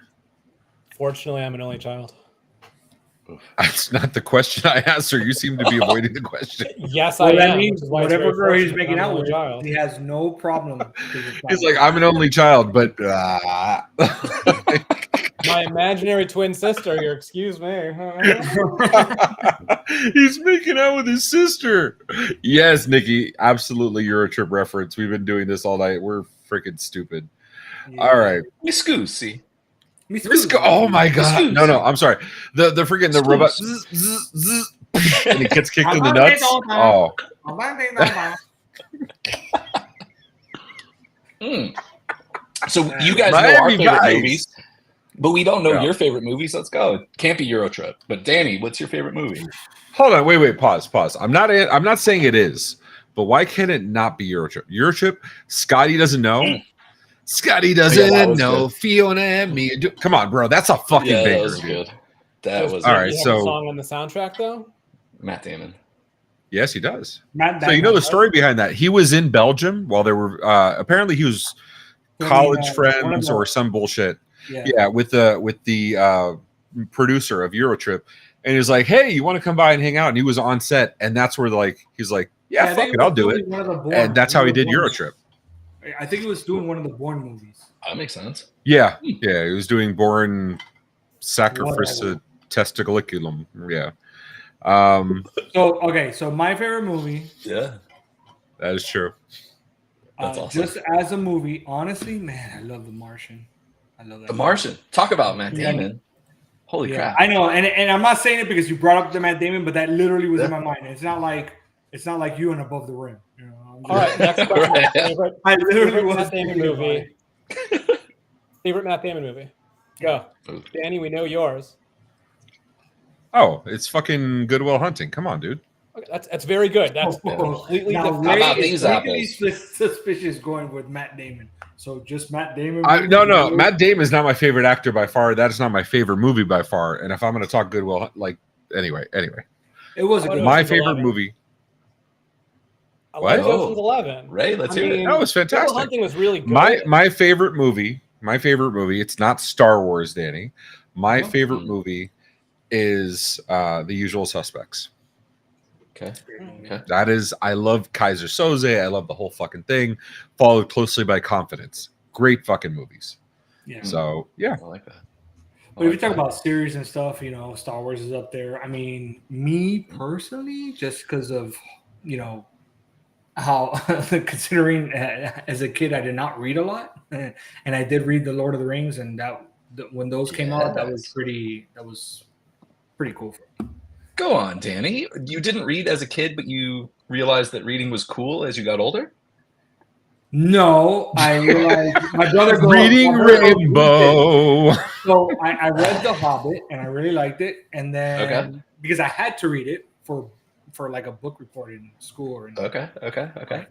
Fortunately, I'm an only child. That's not the question I asked her. You seem to be avoiding the question. Yes, I am. That means whatever girl he's making out with, he has no problem. He's like, I'm an only child, but my imaginary twin sister here. Excuse me. He's making out with his sister. Yes, Nikki, absolutely. Eurotrip reference. We've been doing this all night. We're freaking stupid. Yeah. All right. Miscusi. Oh my god! No, I'm sorry. The freaking the robot. and he gets kicked in the nuts. Oh, So you guys know our favorite movies, but we don't know your favorite movies. Let's go. Can't be Euro Trip. But Danny, what's your favorite movie? hold on, wait, pause. I'm not saying it is, but why can it not be Euro Trip? Euro Trip, Scotty doesn't know. Scotty doesn't know. Good. Fiona and me. Come on, bro. That's a fucking banger. That was good. That was all right. So, song on the soundtrack though. Matt Damon. Yes, he does. So you know the story behind that. He was in Belgium while there were apparently he was college friends or some bullshit. Yeah, with the producer of Eurotrip, and he was like, "Hey, you want to come by and hang out?" And he was on set, and that's where he's like, "Yeah, fuck it, I'll do it." And that's how he did Eurotrip. I think he was doing one of the Bourne movies. That makes sense. Yeah, he was doing Sacrifice of Testiculum. Yeah. So my favorite movie. Yeah, that is true. That's awesome. Just as a movie, honestly, man, I love The Martian. I love that. The Martian. Talk about Matt Damon. Holy crap! I know, and I'm not saying it because you brought up the Matt Damon, but that literally was in my mind. It's not like you and Above the Rim. You know, all right, next question. I literally was Matt Damon movie. Favorite Matt Damon movie. Go, Danny. We know yours. Oh, it's fucking Good Will Hunting. Come on, dude. Okay, that's very good. That's completely different. How about these apples? Suspicious going with Matt Damon. So just Matt Damon. No. Matt Damon is not my favorite actor by far. That is not my favorite movie by far. And if I'm going to talk Good Will, anyway. It was my favorite movie. What? Ocean's 11. Ray, let's hear it. That was fantastic. Good Will Hunting was really good. My favorite movie. It's not Star Wars, Danny. My favorite movie is The Usual Suspects. Okay. That is, I love Kaiser Soze. I love the whole fucking thing. Followed closely by Confidence. Great fucking movies. Yeah. So yeah, I like that. But if you talk about series and stuff, Star Wars is up there. I mean, me personally, just because of how considering as a kid I did not read a lot, and I did read the Lord of the Rings, and when those came out, that was pretty cool for me. Go on, Danny. You didn't read as a kid, but you realized that reading was cool as you got older? No, I realized my brother reading Rainbow. So I read The Hobbit and I really liked it, and then because I had to read it for like a book report in school. Okay.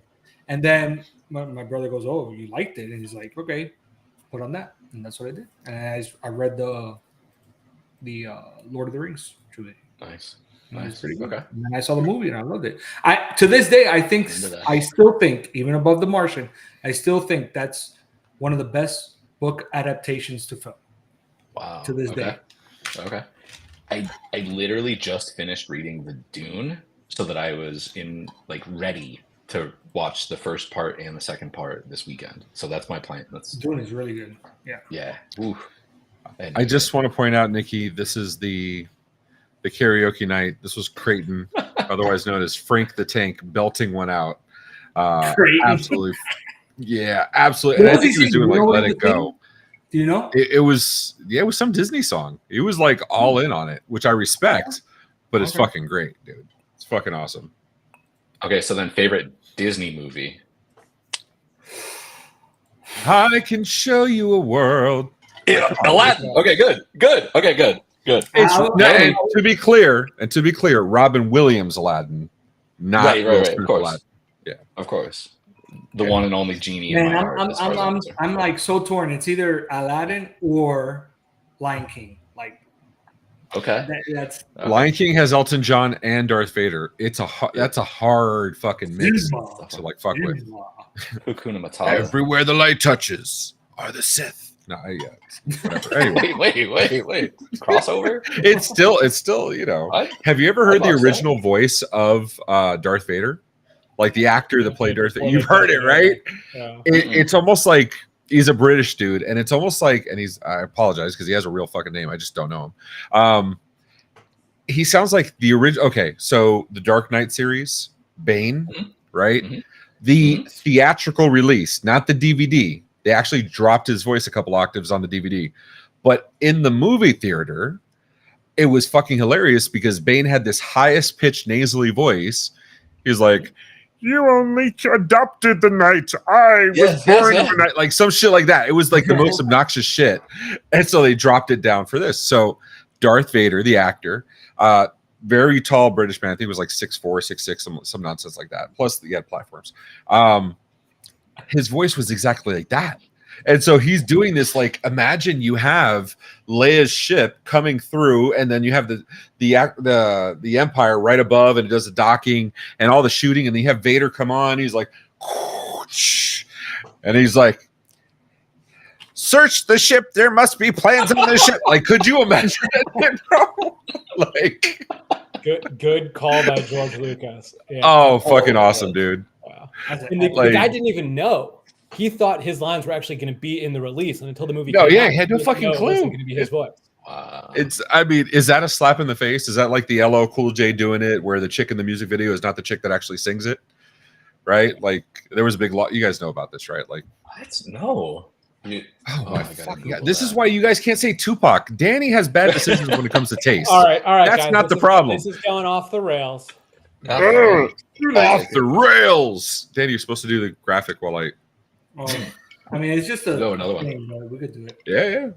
And then my brother goes, "Oh, you liked it?" And he's like, "Okay, put on that," and that's what I did. And I read the Lord of the Rings trilogy. Nice. It's pretty good. Okay. And then I saw the movie and I loved it. To this day, I still think, even above The Martian, I still think that's one of the best book adaptations to film. Wow. To this day. Okay. I literally just finished reading The Dune so that I was ready to watch the first part and the second part this weekend. So that's my plan. Dune is really good. Yeah. Yeah. Ooh. I just want to point out, Nikki, this is the karaoke night. This was Creighton, otherwise known as Frank the Tank, belting one out. Absolutely. Yeah, absolutely. And I think he was doing Let It Go. Do you know? It was some Disney song. He was all in on it, which I respect, but it's fucking great, dude. It's fucking awesome. Okay, so then favorite Disney movie. I can show you a world. Yeah, Aladdin. Okay, good. Okay, good. And to be clear, Robin Williams Aladdin, not right. Of course. Aladdin. Yeah, of course. The one and only genie. Man, in my heart, I'm so torn. It's either Aladdin or Lion King. Okay. That's Lion King has Elton John and Darth Vader. That's a hard fucking mix to fuck with. Hakuna Matata. Everywhere the light touches are the Sith. No, whatever. Anyway. Wait. Crossover? It's still, What? Have you ever heard the original voice of Darth Vader? Like the actor that played Darth Vader. You've heard it, right? Yeah. It's almost like he's a British dude, and it's almost like, and I apologize because he has a real fucking name. I just don't know him. He sounds like the original. Okay, so the Dark Knight series, Bane, right? Mm-hmm. The theatrical release, not the DVD. They actually dropped his voice a couple octaves on the DVD. But in the movie theater, it was fucking hilarious because Bane had this highest pitched nasally voice. He's like, "You only adopted the night I was born in the night," like some shit like that. It was like the most obnoxious shit, and so they dropped it down for this. So Darth Vader, the actor, very tall British man. I think it was like 6'4", 6'6", some nonsense like that. Plus, he had platforms. His voice was exactly like that. And so he's doing this, like, imagine you have Leia's ship coming through, and then you have the Empire right above, and it does the docking and all the shooting, and then you have Vader come on. He's like, and he's like, "Search the ship. There must be plans on the ship." Like, could you imagine it, bro? Like, good call by George Lucas. Yeah. Oh, fucking awesome, dude. Wow. And the guy didn't even know. He thought his lines were actually going to be in the release, and until the movie came out, he had no fucking clue. It wasn't going to be his voice. Wow. I mean, is that a slap in the face? Is that like the LL Cool J doing it, where the chick in the music video is not the chick that actually sings it, right? Like, there was a big lot. You guys know about this, right? Like, what? No. Oh my fucking God! This is why you guys can't say Tupac. Danny has bad decisions when it comes to taste. All right, That's guys, not the problem. This is going off the rails. Off the rails. Danny, you're supposed to do the graphic while I. I mean, it's just another one. We could do it. Yeah.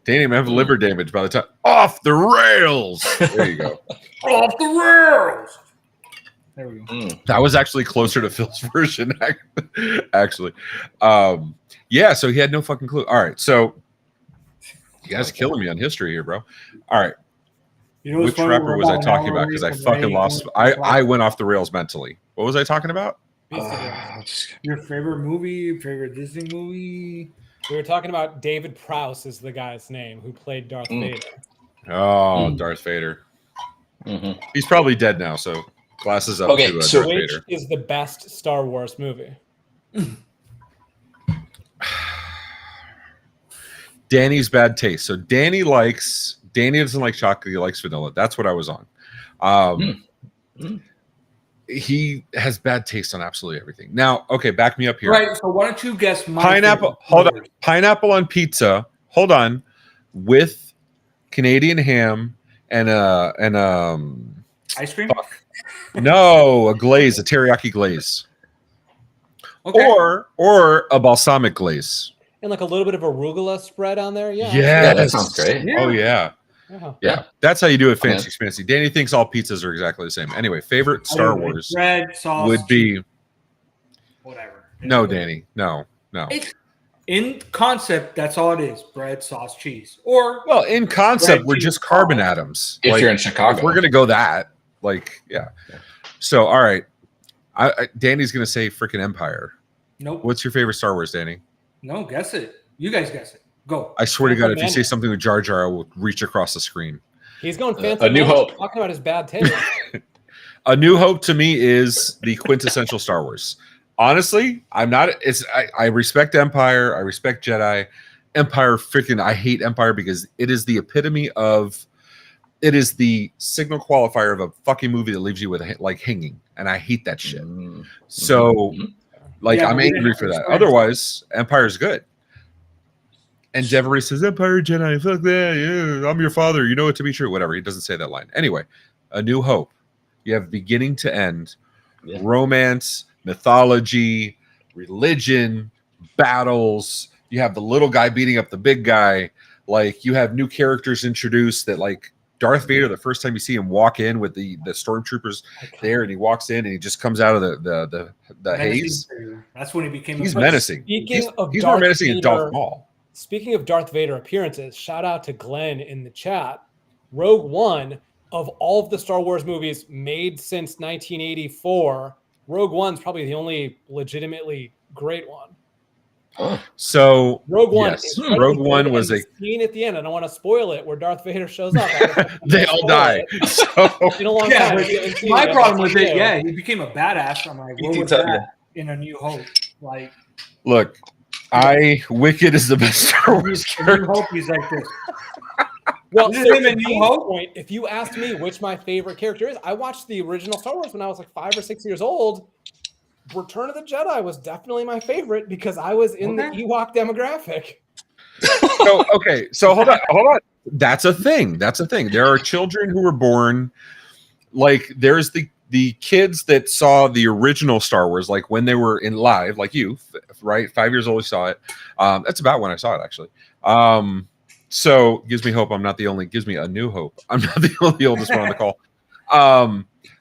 Danny may have liver damage by the time. Off the rails. There you go. Off the rails. There we go. That was actually closer to Phil's version, actually. Yeah, so he had no fucking clue. All right, so you guys are killing me on history here, bro. All right. You know, which rapper was I talking about? Because I fucking lost. I went off the rails mentally. What was I talking about? Your favorite movie, favorite Disney movie? We were talking about David Prowse is the guy's name who played Darth Vader. Oh, Darth Vader. He's probably dead now, so glasses up to Darth Vader. Which is the best Star Wars movie? Danny's bad taste. So Danny doesn't like chocolate. He likes vanilla. That's what I was on. He has bad taste on absolutely everything. Now, okay, back me up here. Right. So why don't you guess my pineapple? Hold on. Pineapple on pizza. Hold on. With Canadian ham and ice cream. No, a glaze, a teriyaki glaze, Okay. or a balsamic glaze. And like a little bit of arugula spread on there. Yeah. Yeah, that sounds great. Oh yeah. Yeah. That's how you do it fancy. Danny thinks all pizzas are exactly the same. Anyway, favorite Star Wars bread, sauce, would be whatever. No, Danny. No. In concept, that's all it is: bread, sauce, cheese. Or well, in concept, bread, we're cheese, just carbon atoms. If you're in Chicago, if we're gonna go that. Like, yeah. So, all right. Danny's gonna say freaking Empire. Nope. What's your favorite Star Wars, Danny? No, guess it. You guys guess it. Go. I swear to God, if you say something with Jar Jar, I will reach across the screen. He's going fancy. A New Hope. Talking about his bad taste. A New Hope to me is the quintessential Star Wars. Honestly, I'm not. I respect Empire. I respect Jedi. Empire, freaking, I hate Empire because it is the epitome of. It is the signal qualifier of a fucking movie that leaves you with like hanging, and I hate that shit. So, like, I'm angry for that. Otherwise, Empire's good. And Devery says, "Empire Jedi, fuck that. Yeah, I'm your father. You know it to be true." Whatever. He doesn't say that line. Anyway, A New Hope. You have beginning to end, romance, mythology, religion, battles. You have the little guy beating up the big guy. Like, you have new characters introduced that, like, Darth Vader, the first time you see him walk in with the stormtroopers there, and he walks in and he just comes out of the haze. That's when he became. He's menacing. Speaking of he's Darth more menacing Vader, than Darth Maul. Speaking of Darth Vader appearances, shout out to Glenn in the chat. Rogue One, of all of the Star Wars movies made since 1984, Rogue One's probably the only legitimately great one. So Rogue One, yes, Rogue One was a scene at the end. I don't want to spoil it, where Darth Vader shows up. They all die. So in a long time. My problem with it, he became a badass. I'm like, what was that in A New Hope? Like, look, Wicked is the best Star Wars character. New Hope, he's like this. Well, so in New Hope? Point, if you asked me which my favorite character is, I watched the original Star Wars when I was like 5 or 6 years old. Return of the Jedi was definitely my favorite because I was in the Ewok demographic. So hold on. That's a thing. That's a thing. There are children who were born like there's the kids that saw the original Star Wars, like when they were in live, like you, right? 5 years old, we saw it. That's about when I saw it, actually. So gives me hope. I'm not the only. Gives me a new hope. I'm not the only oldest one on the call.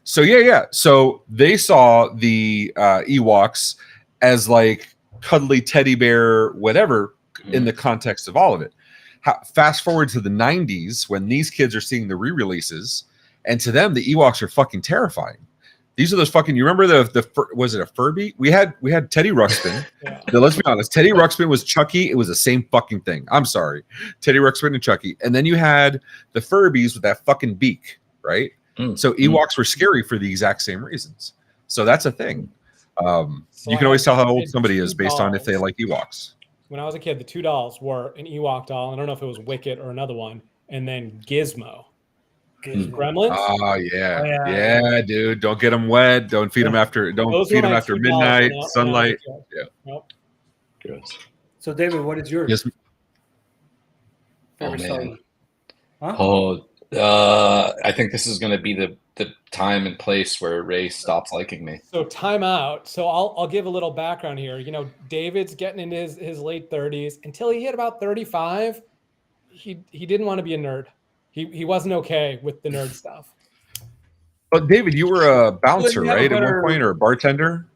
So yeah. So they saw the Ewoks as like cuddly teddy bear, whatever, in the context of all of it. Fast forward to the 90s when these kids are seeing the re-releases, and to them the Ewoks are fucking terrifying. These are those fucking. You remember was it a Furby? We had Teddy Ruxpin. Yeah. Now, let's be honest. Teddy Ruxpin was Chucky. It was the same fucking thing. I'm sorry, Teddy Ruxpin and Chucky. And then you had the Furbies with that fucking beak, right? So Ewoks were scary for the exact same reasons. So that's a thing. You can always tell how old somebody is based on if they like Ewoks. When I was a kid, the two dolls were an Ewok doll. I don't know if it was Wicket or another one, and then Gizmo. Gremlins. Oh yeah, dude. Don't get them wet. Don't feed them after. Don't feed them after midnight. Sunlight. Yeah. Nope. So David, what is yours? Yes. Oh man. Huh? I think this is going to be the time and place where Ray stops liking me. So time out. So I'll give a little background here. You know, David's getting into his late 30s. Until he hit about 35, he didn't want to be a nerd. He wasn't okay with the nerd stuff. But David, you were a bouncer, right? At one point, or a bartender?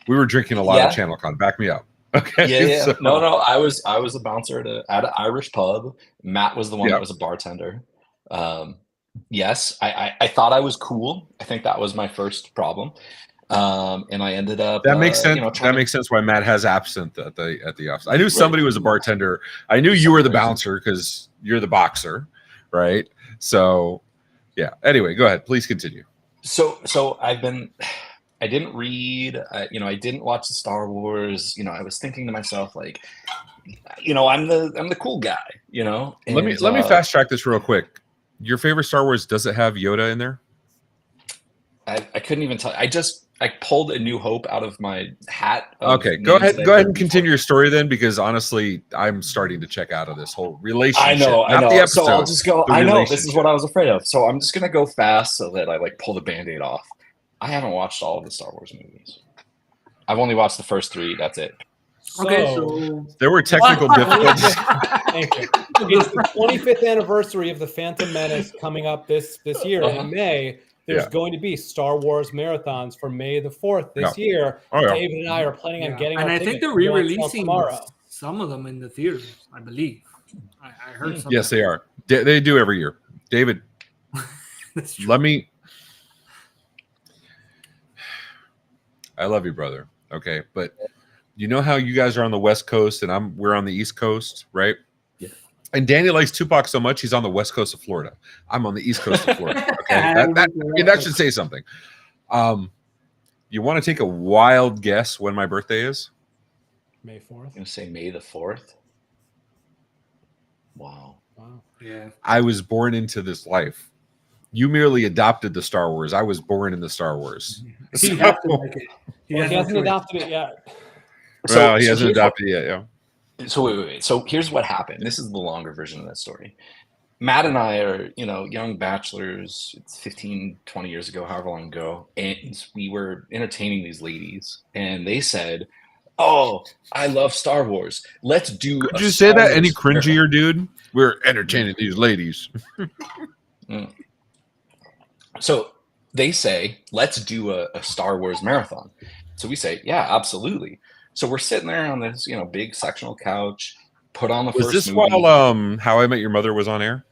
We were drinking a lot of Channel Con. Back me up. Okay. Yeah. So, No. I was a bouncer at an Irish pub. Matt was the one that was a bartender. Yes, I thought I was cool. I think that was my first problem. And I ended up that makes sense. That makes sense why Matt has absinthe at the office. I knew somebody was a bartender. I knew you were the bouncer because you're the boxer, right? So yeah. Anyway, go ahead. Please continue. So I didn't read, I didn't watch the Star Wars. I was thinking to myself, like, I'm the cool guy, And, let me fast track this real quick. Your favorite Star Wars, does it have Yoda in there? I couldn't even tell. I pulled A New Hope out of my hat. Okay, go ahead and continue your story then, because honestly, I'm starting to check out of this whole relationship. I know. The episode, so I'll just go. I know this is what I was afraid of. So I'm just gonna go fast so that I pull the Band-Aid off. I haven't watched all of the Star Wars movies. I've only watched the first 3. That's it. So there were technical difficulties. Thank you. It's the 25th anniversary of the Phantom Menace coming up this year in May. There's going to be Star Wars marathons for May the 4th this year. David and I are planning on getting. And our I think tickets. they're re-releasing some of them in the theaters. I believe. I heard something. Yes, they are. They do every year. David, let me. I love you, brother. Okay, but you know how you guys are on the West Coast and we're on the East Coast, right? Yeah. And Danny likes Tupac so much he's on the West Coast of Florida. I'm on the East Coast of Florida. Okay, that should say something. You want to take a wild guess when my birthday is? May 4th. I'm gonna say May the 4th. Wow. Yeah. I was born into this life. You merely adopted the Star Wars. I was born in the Star Wars. He has to like it. He hasn't adopted it yet. Well, he hasn't adopted it yet. Yeah. So wait. So here's what happened. This is the longer version of that story. Matt and I are, young bachelors. It's 15, 20 years ago, however long ago. And we were entertaining these ladies. And they said, "Oh, I love Star Wars. Let's do." Could you say that any cringier, dude? We're entertaining these ladies. So they say, "Let's do a Star Wars marathon." So we say, "Yeah, absolutely." So we're sitting there on this, big sectional couch. Put on the was first. Was this movie. while How I Met Your Mother was on air?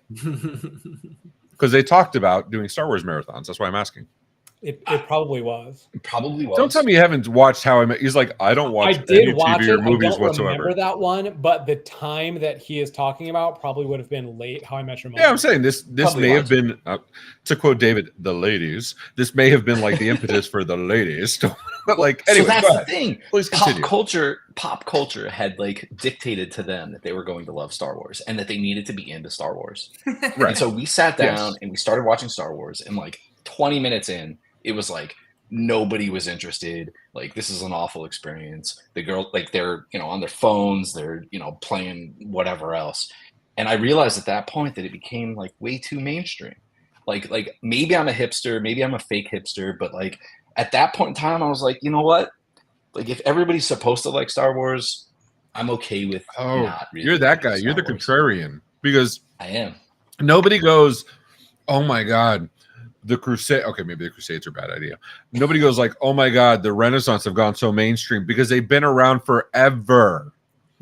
Because they talked about doing Star Wars marathons. That's why I'm asking. It probably was. It probably was. Don't tell me you haven't watched How I Met. He's like, I don't watch any TV or movies whatsoever. I remember that one, but the time that he is talking about probably would have been late How I Met Your Mother. Yeah, I'm saying this may have been, to quote David, the ladies. This may have been like the impetus for the ladies. But anyway, so that's the thing. Please continue. Pop culture had dictated to them that they were going to love Star Wars and that they needed to be into Star Wars. Right. And so we sat down and we started watching Star Wars, and 20 minutes in, it was nobody was interested. This is an awful experience. The girl, they're on their phones, they're playing whatever else. And I realized at that point that it became like way too mainstream. Like maybe I'm a hipster, maybe I'm a fake hipster, but like at that point in time, I was like, you know what? Like if everybody's supposed to like Star Wars, I'm okay with not really. You're that liking guy. You're Star the Wars. contrarian because I am. nobody goes, oh my God, the Crusade. Okay, maybe the Crusades are a bad idea. Nobody goes like, oh my God, the Renaissance have gone so mainstream because they've been around forever.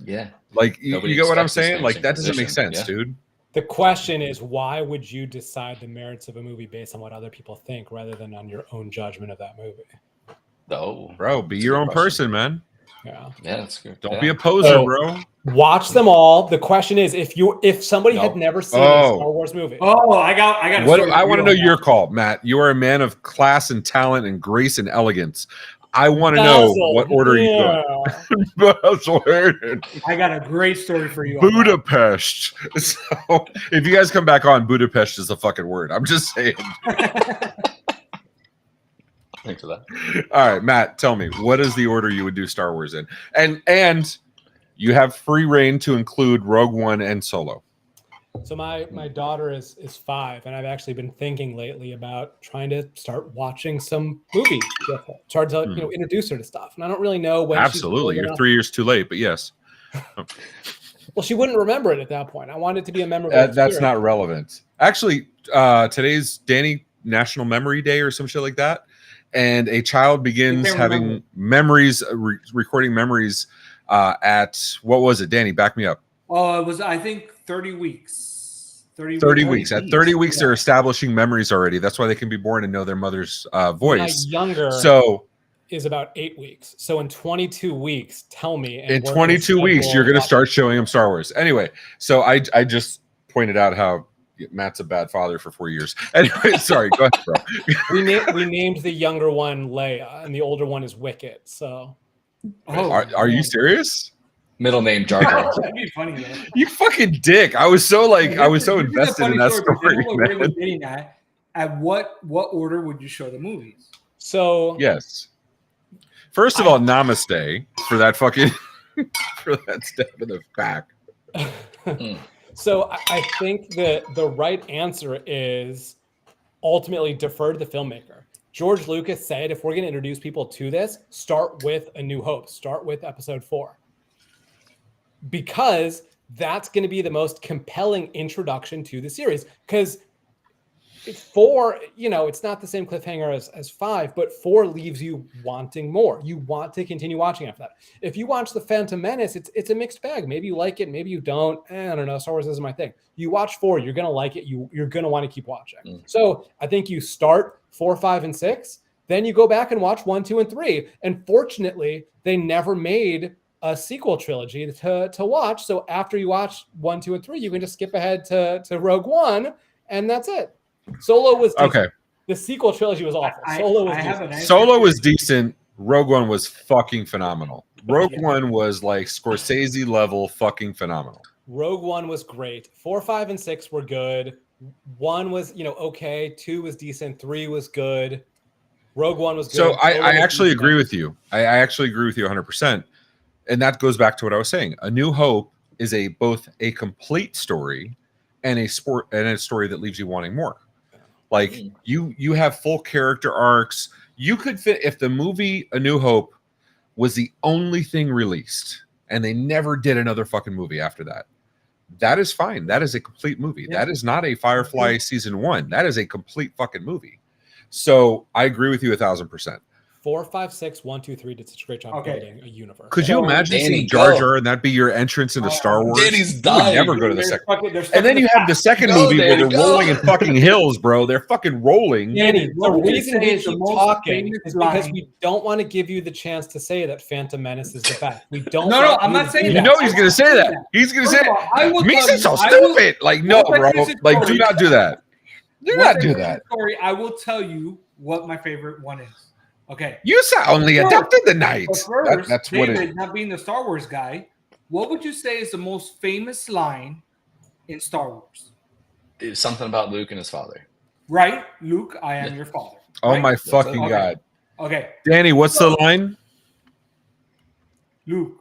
Yeah. Like, you get what I'm saying? Like, that doesn't make sense, yeah. dude. The question is, why would you decide the merits of a movie based on what other people think rather than on your own judgment of that movie? Oh, bro, be your own person, man. Yeah, that's good. Don't be a poser, So, bro. Watch them all. The question is, if somebody had never seen a Star Wars movie. Oh, I got. What I want to know your call, Matt. You are a man of class and talent and grace and elegance. I want to know what order you go. I got a great story for you. Budapest. So if you guys come back on, Budapest is a fucking word. I'm just saying. Thanks for that. All right, Matt, tell me, what is the order you would do Star Wars in? And you have free reign to include Rogue One and Solo. So my daughter is 5, and I've actually been thinking lately about trying to start watching some movies with her. Try to introduce her to stuff. And I don't really know when. Absolutely, you're 3 years too late, but yes. Well, she wouldn't remember it at that point. I want it to be a memorable. That's not relevant. Actually, today's Danny National Memory Day or some shit like that, and a child begins having memories, recording memories. At what was it, Danny? Back me up. Oh, it was, I think, 30 weeks. 30 weeks. At 30 weeks, they're establishing memories already. That's why they can be born and know their mother's voice. My younger is about 8 weeks. So in 22 weeks, tell me. In 22 weeks, you're going to start showing them Star Wars. Anyway, so I just pointed out how Matt's a bad father for 4 years. Anyway, sorry. Go ahead, bro. we named the younger one Leia, and the older one is Wicket. So, are you serious? Middle name Jar Jar. That'd be funny, though. You fucking dick. I was so invested in that story, man. At what order would you show the movies? So yes. First of all, namaste for that fucking for that step in the back. So I think that the right answer is ultimately defer to the filmmaker. George Lucas said, if we're going to introduce people to this, start with A New Hope, start with Episode 4. Because that's going to be the most compelling introduction to the series. Because 4, it's not the same cliffhanger as 5, but 4 leaves you wanting more. You want to continue watching after that. If you watch The Phantom Menace, it's a mixed bag. Maybe you like it, maybe you don't. I don't know. Star Wars isn't my thing. You watch 4, you're going to like it. You're going to want to keep watching. So I think you start 4, 5, and 6. Then you go back and watch 1, 2, and 3. And fortunately, they never made a sequel trilogy to watch. So after you watch 1, 2, and 3, you can just skip ahead to Rogue One, and that's it. Solo was decent. Okay. The sequel trilogy was awful. Solo was decent. Rogue One was fucking phenomenal. Rogue One was like Scorsese level fucking phenomenal. Rogue One was great. 4, 5, and 6 were good. 1 was okay. 2 was decent. 3 was good. Rogue One was good. So I actually agree with you. I actually agree with you 100%. And that goes back to what I was saying. A New Hope is both a complete story and a story that leaves you wanting more. Like you have full character arcs. You could fit if the movie A New Hope was the only thing released and they never did another fucking movie after that. That is fine. That is a complete movie. Yeah. That is not a Firefly season 1. That is a complete fucking movie. So I agree with you 1,000%. 4, 5, 6, 1, 2, 3 did such a great job building a universe. Could you imagine seeing Jar Jar and that be your entrance into Star Wars? Danny's dying. Never go to the second. And then you have the second movie where they're rolling in fucking hills, bro. They're fucking rolling. Danny, the reason we keep talking is because we don't want to give you the chance to say that Phantom Menace is the best. We don't. No, I'm not saying that. You know he's going to say that. He's going to say it. Means so stupid. Like, no, bro. Like, do not do that. Do not do that. I will tell you what my favorite one is. Okay. You only adopted the night. First, that's David, what it is. Not being the Star Wars guy, what would you say is the most famous line in Star Wars? It's something about Luke and his father. Right? Luke, I am your father. Oh right? my fucking God. Okay. Danny, what's the line? Luke.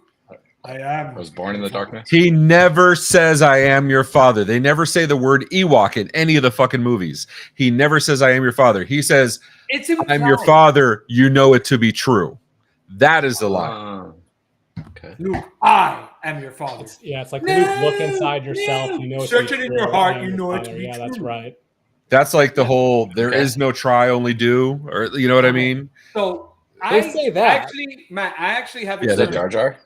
I am. I was born in the darkness. He never says I am your father. They never say the word Ewok in any of the fucking movies. He never says I am your father. He says It's implied. I'm your father. You know it to be true. That is the lie. Okay. Luke, I am your father. It's like Luke, look inside yourself. You know, Search it in your heart. You know it to father. be Yeah, true. that's right. That's like the whole there is no try, only do, or you know what I mean? So They say that. Actually, Matt, I actually have Is that experience. Jar Jar?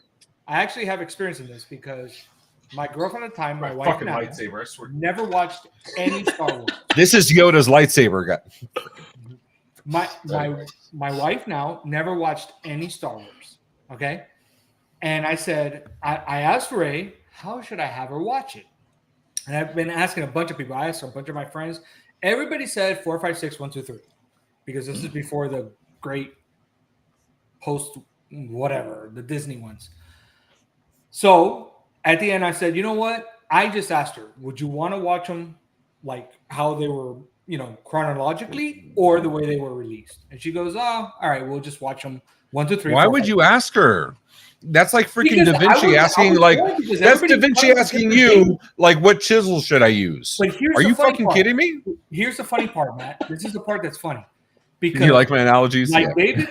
I actually have experience in this because my girlfriend at the time, my wife Fucking now, lightsaber, I swear. never watched any Star Wars. This is Yoda's lightsaber guy. My wife now never watched any Star Wars. Okay. And I said, I asked Ray, how should I have her watch it? And I've been asking a bunch of people. I asked a bunch of my friends. Everybody said 4, 5, 6, 1, 2, 3. Because this is before the great post whatever, the Disney ones. So at the end, I said, you know what? I just asked her, would you want to watch them like how they were, chronologically or the way they were released? And she goes, oh, all right, we'll just watch them 1, 2, 3. Why 4, would 5. you ask her? That's like freaking Because Da Vinci asking, like, that's Da Vinci asking you, like, what chisel should I use? But here's Are the you funny fucking part. kidding me? Here's the funny part, Matt. This is the part that's funny. Because You like my analogies? like Yeah. David,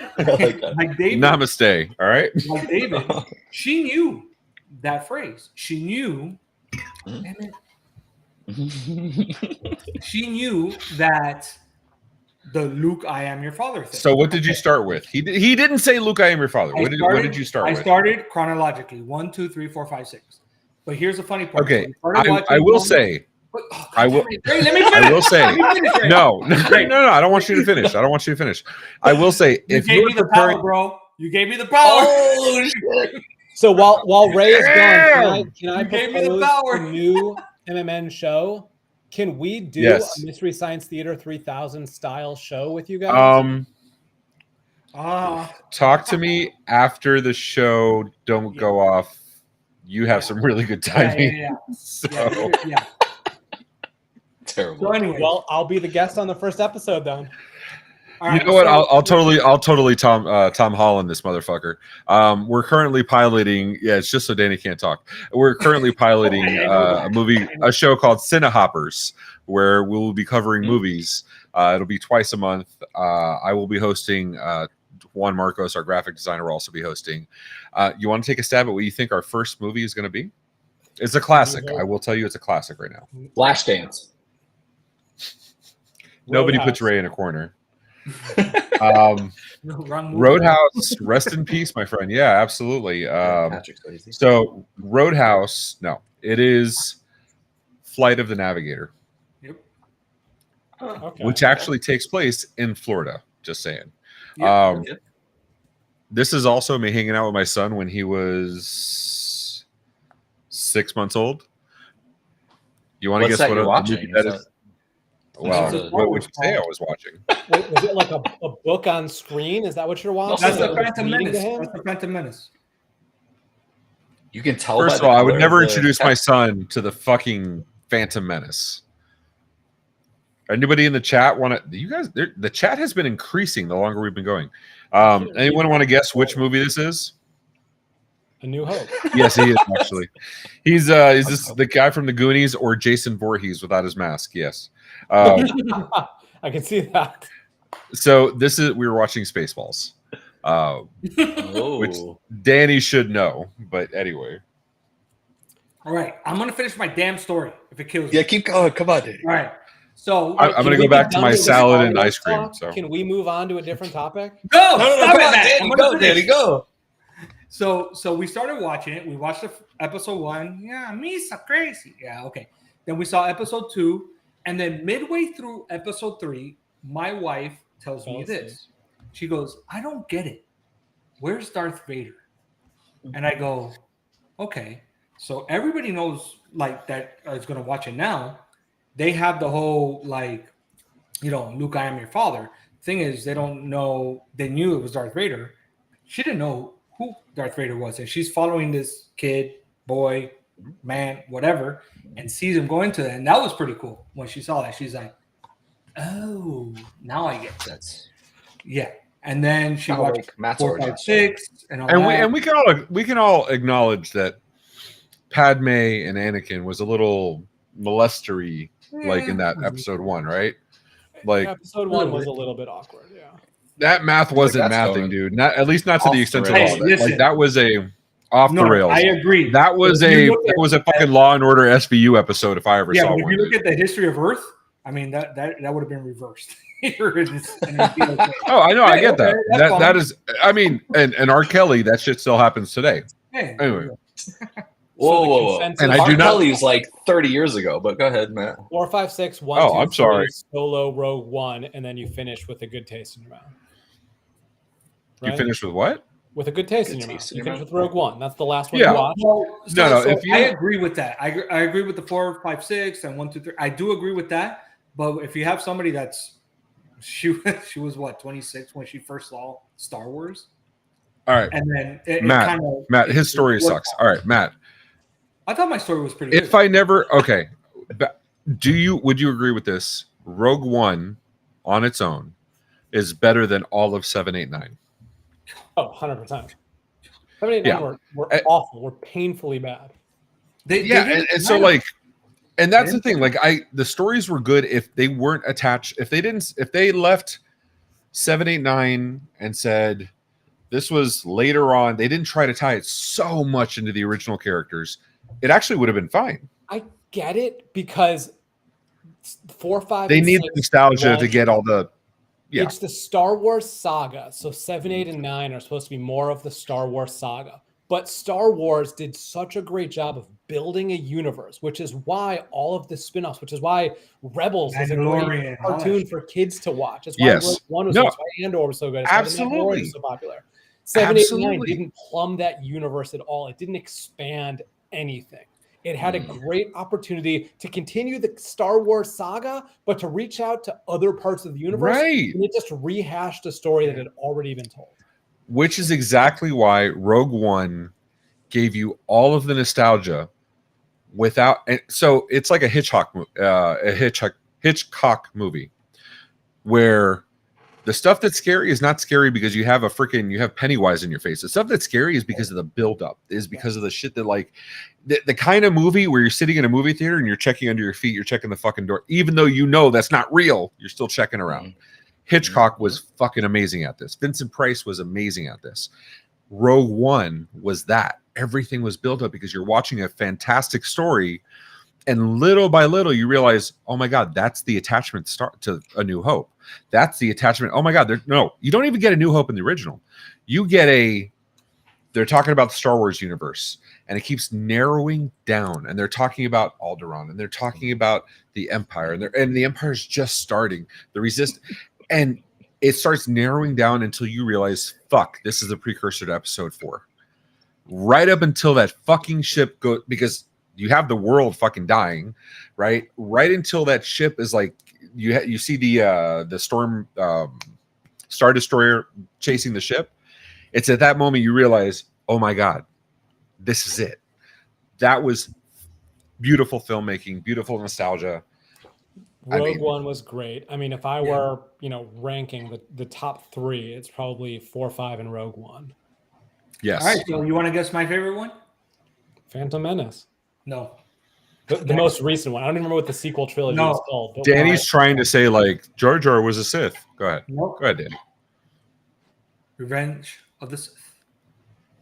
like David, Namaste. All right. like David, she knew that phrase. She knew, damn it. She knew that the Luke, I am your father thing. So what did you start with? He didn't say, Luke, I am your father. What did you start with? I started chronologically 1, 2, 3, 4, 5, 6. But here's the funny part. Okay. So I I will say, I will. Ray, let me finish. I will say, Let me finish, Ray. no. Ray. I don't want you to finish. I don't want you to finish. I will say, You if gave you're me the preparing, power, bro. You gave me the power. Oh shit! So while Ray is gone, can I You gave me the propose power. a new MMN show? Can we do Yes. a Mystery Science Theater 3000 style show with you guys? talk to me after the show. Don't go off. You have some really good timing. Yeah. So. Yeah. Terrible. So anyway, Well, I'll be the guest on the first episode then. all You right, know what? so- I'll totally Tom Holland this motherfucker. We're currently piloting. Yeah, it's just so Danny can't talk. We're currently piloting a show called Cinehoppers, where we'll be covering movies. It'll be twice a month. I will be hosting. Juan Marcos, our graphic designer, will also be hosting. You want to take a stab at what you think our first movie is going to be? It's a classic. I will tell you, it's a classic right now. Flashdance. Nobody Roadhouse. puts Ray in a corner. Wrong movie. Roadhouse, rest in peace, my friend. Yeah, absolutely. Patrick Swayze. So Roadhouse, no, it is Flight of the Navigator, Yep. Okay. which actually takes place in Florida. Just saying. Yep. This is also me hanging out with my son when he was 6 months old. You want to What's guess that what you're the watching? movie that Is is? Well, that- what would you say I was watching? Was it like a book on screen? Is that what you're watching? That's the Like Phantom reading Menace. to him? That's the Phantom Menace. You can tell. First by of all, the I would color never of the introduce my text. son to the fucking Phantom Menace. Anybody in the chat want to? You guys, the chat has been increasing the longer we've been going. Anyone want to guess which movie this is? A New Hope. Yes, he is actually. Is this the guy from the Goonies or Jason Voorhees without his mask? Yes. I can see that. So we were watching Spaceballs, which Danny should know, but anyway. All right, I'm gonna finish my damn story if it kills Yeah, you. keep going. Come on, dude. All right. So I'm going to go back to my salad and ice cream. So Can we move on to a different topic? no, No, stop come it, on, Matt. Danny. I'm gonna Go, finish. Danny, go. So we started watching it. We watched episode 1. Yeah, me so crazy. Yeah, okay. Then we saw episode 2, and then midway through episode 3, my wife tells me this. She goes, "I don't get it. Where's Darth Vader?" And I go, "Okay." So everybody knows like that is going to watch it now. They have the whole like, Luke, I am your father. Thing is, they don't know. They knew it was Darth Vader. She didn't know who Darth Vader was, and she's following this kid, boy, man, whatever, and sees him go into it. And that was pretty cool when she saw that. She's like, "Oh, now I get that." That's Yeah. and then she Kinda watched like Matt's 4, 5, origin story. 6, and all And that. we can all acknowledge that Padme and Anakin was a little molestery, like in that episode 1, right? Like Episode 1 was a little bit awkward. Yeah. that math wasn't that's mathing, going dude. Not at least not to off the the extent of rails. all Hey, that. Like listen. that was a off the No, rails. I agree. That was If you look that at- was a fucking Law and Order SVU episode if I ever Yeah, saw but if one. you look dude. at the history of Earth, I mean that would have been reversed. Here it is, and it'd be okay. Oh, I know, I get that. okay, that's That fine. is, I mean, and R. Kelly, that shit still happens today. Hey, Anyway. Whoa, the whoa, whoa! consensus- And I R. do not- Kelly's like 30 years ago, but go ahead, Matt. 4, 5, 6, 1, Oh, 2, I'm sorry. 3, Solo, Rogue One, and then you finish with a good taste in your mouth. You finished with what? With a good taste in Good your taste mouth. in You your finish mouth. with Rogue One. That's the last one Yeah. you watch. Well, No, if you- I agree with that. I agree with the 4, 5, 6, and 1, 2, 3. I do agree with that. But if you have somebody that's she was what 26 when she first saw Star Wars, All right, and then Matt, his story sucks. All right, Matt. I thought my story was pretty If good. I never, okay, would you agree with this? Rogue One on its own is better than all of 7, 8, 9. Oh, 100%. 7, 8, 9 Yeah. were awful. Were painfully bad. They And didn't so matter. like, and that's They the thing. Like the stories were good if they weren't attached. If they left 7, 8, 9 and said this was later on, they didn't try to tie it so much into the original characters. It actually would have been fine. I get it because 4, 5, They and need 6 nostalgia to was- get all the. Yeah. It's the Star Wars saga. So 7, 8, and 9 are supposed to be more of the Star Wars saga. But Star Wars did such a great job of building a universe, which is why all of the spin-offs, which is why Rebels is a great Mandalorian, all that cartoon shit. for kids to watch. It's why Yes. Rogue One was No. so, it's why Andor was so good. It's why The Absolutely. Mandalorian was so popular. 7, 8, and 9 Absolutely. didn't plumb that universe at all. It didn't expand anything. It had a great opportunity to continue the Star Wars saga, but to reach out to other parts of the universe. Right. And it just rehashed a story that had already been told. Which is exactly why Rogue One gave you all of the nostalgia without. And so it's like a Hitchcock movie where the stuff that's scary is not scary because you have Pennywise in your face. The stuff that's scary is because of the buildup, is because of the shit that like the kind of movie where you're sitting in a movie theater and you're checking under your feet, you're checking the fucking door, even though you know that's not real, you're still checking around. Hitchcock was fucking amazing at this. Vincent Price was amazing at this. Rogue One was that. Everything was built up because you're watching a fantastic story, and little by little you realize, oh my god, that's the attachment start to A New Hope. That's the attachment. Oh my god, you don't even get A New Hope in the original. You get they're talking about the Star Wars universe, and it keeps narrowing down, and they're talking about Alderaan, and they're talking about the Empire, and the Empire's just starting. The and it starts narrowing down until you realize, fuck, this is the precursor to episode 4. Right up until that fucking ship goes, because you have the world fucking dying, right? Right until that ship is like, you see the storm Star Destroyer chasing the ship. It's at that moment you realize, oh my god, this is it. That was beautiful filmmaking, beautiful nostalgia. Rogue One was great. I mean, if I were, ranking the top 3, it's probably 4, 5, and Rogue One. Yes. All right, so you want to guess my favorite one? Phantom Menace. No. The most recent one. I don't even remember what the sequel trilogy No. is called. But Danny's trying to say like Jar Jar was a Sith. Go ahead. Nope. Go ahead, Danny. Revenge of the Sith.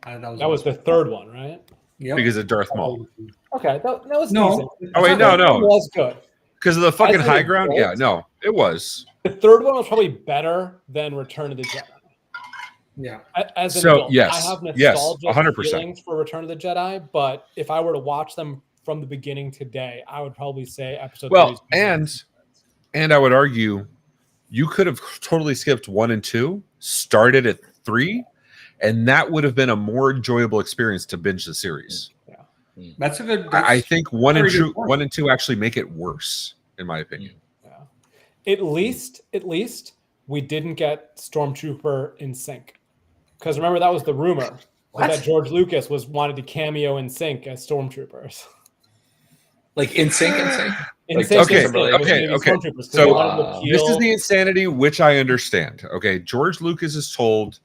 that was the third one, right? Yep. Because of Darth Maul. Okay, that was No. decent. Oh, wait, no. It was good. Because of the fucking think high it ground? was. Yeah, no, it was. The third one was probably better than Return of the Jedi. Yeah. As an So, adult, yes, I have yes, nostalgia 100%. feelings for Return of the Jedi, but if I were to watch them from the beginning today, I would probably say episode 3 Well, is and I would argue you could have totally skipped 1 and 2, started at 3, and that would have been a more enjoyable experience to binge the series. That's a good. I think 1 and very good 2, point. 1 and 2 actually make it worse, in my opinion. At least we didn't get Stormtrooper in sync. Because remember, that was the rumor that George Lucas wanted to cameo in sync as Stormtroopers. Like in sync. In Like, sync, okay, in sync, with Navy okay. stormtroopers, 'cause So, they wanted to this is appeal- the insanity, which I understand. Okay, George Lucas is told,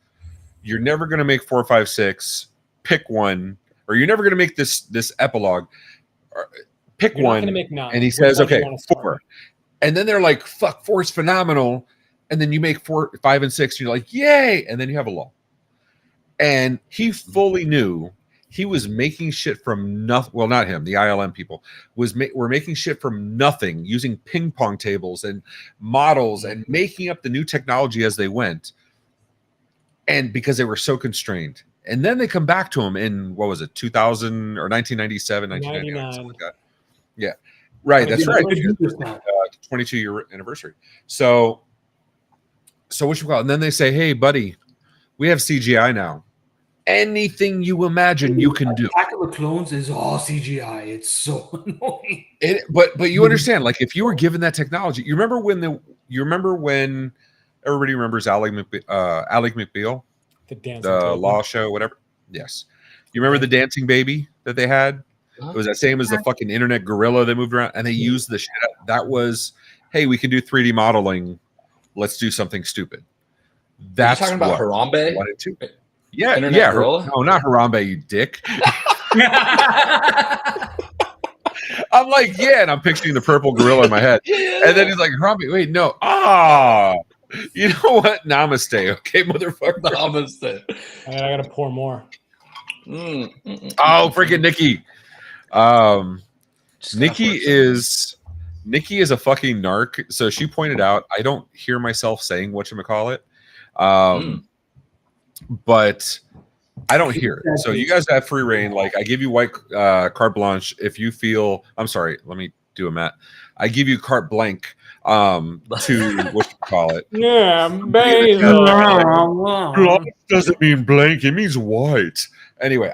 you're never going to make 4, 5, 6. Pick one, or you're never going to make this epilogue. Pick You're not one, gonna make 9. and he Which says, one do you okay, wanna start? 4. And then they're like, fuck, 4's phenomenal. And then you make 4, 5, and 6, and you're like, yay! And then you have a lull. And he fully knew he was making shit from nothing. Well, not him. The ILM people were making shit from nothing, using ping pong tables and models and making up the new technology as they went. And because they were so constrained, and then they come back to him in what was it, 2000 or 1997, 1999, something like that. Yeah, right. That's right. 22-year anniversary. So what you call it? And then they say, "Hey, buddy, we have CGI now. Anything you imagine, you can do." Attack of the Clones is all CGI. It's so annoying. But you understand, like if you were given that technology, you remember when everybody remembers Alec McBeal, the law show, whatever. Yes, you remember the dancing baby that they had? It was that same as the fucking internet gorilla that moved around, and they used the shit. That was, hey, we can do 3D modeling. Let's do something stupid. That's talking about Harambe? 1 and 2. Yeah, Internet yeah. gorilla? No, not Harambe, you dick. I'm like, yeah, and I'm picturing the purple gorilla in my head. And then he's like, Harambe, wait, no. You know what? Namaste, okay, motherfucker. Namaste. I gotta pour more. Oh, freaking Nikki. Nikki is a fucking narc. So she pointed out, I don't hear myself saying whatchamacallit. But I don't hear it. So you guys have free reign. Like I give you white carte blanche if you feel. I'm sorry. Let me do a Matt. I give you carte blanche to whatchamacallit. Yeah, basil. Blanche doesn't mean blank. It means white. Anyway,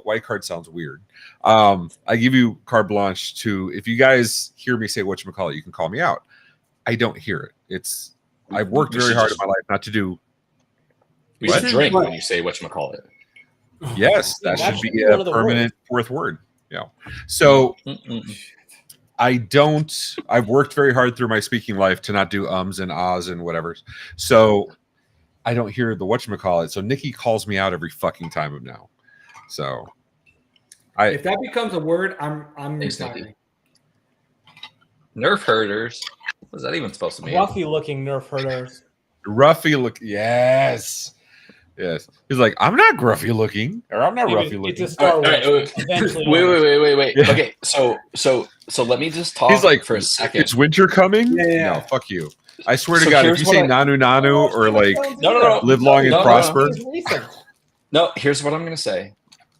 white card sounds weird. I give you carte blanche to, if you guys hear me say whatchamacallit, you can call me out. I don't hear it. I've worked very hard in my life not to do. We should drink when you say whatchamacallit. Yes, that should be a permanent fourth word. Yeah. So I've worked very hard through my speaking life to not do ums and ahs and whatever. So I don't hear the whatchamacallit. So Nikki calls me out every fucking time of now. So if that becomes a word, I'm retiring. Nerf herders. What is that even supposed to mean? Roughy looking Nerf herders. Roughy look. Yes. Yes. He's like, I'm not gruffy looking, or I'm not roughy looking. It's a Star Wars. Wait. Yeah. Okay, so let me just talk. He's like, for a second. It's winter coming. Yeah. No, fuck you. I swear to God, if you say nanu or like no, live long and prosper. No, here's what I'm gonna say.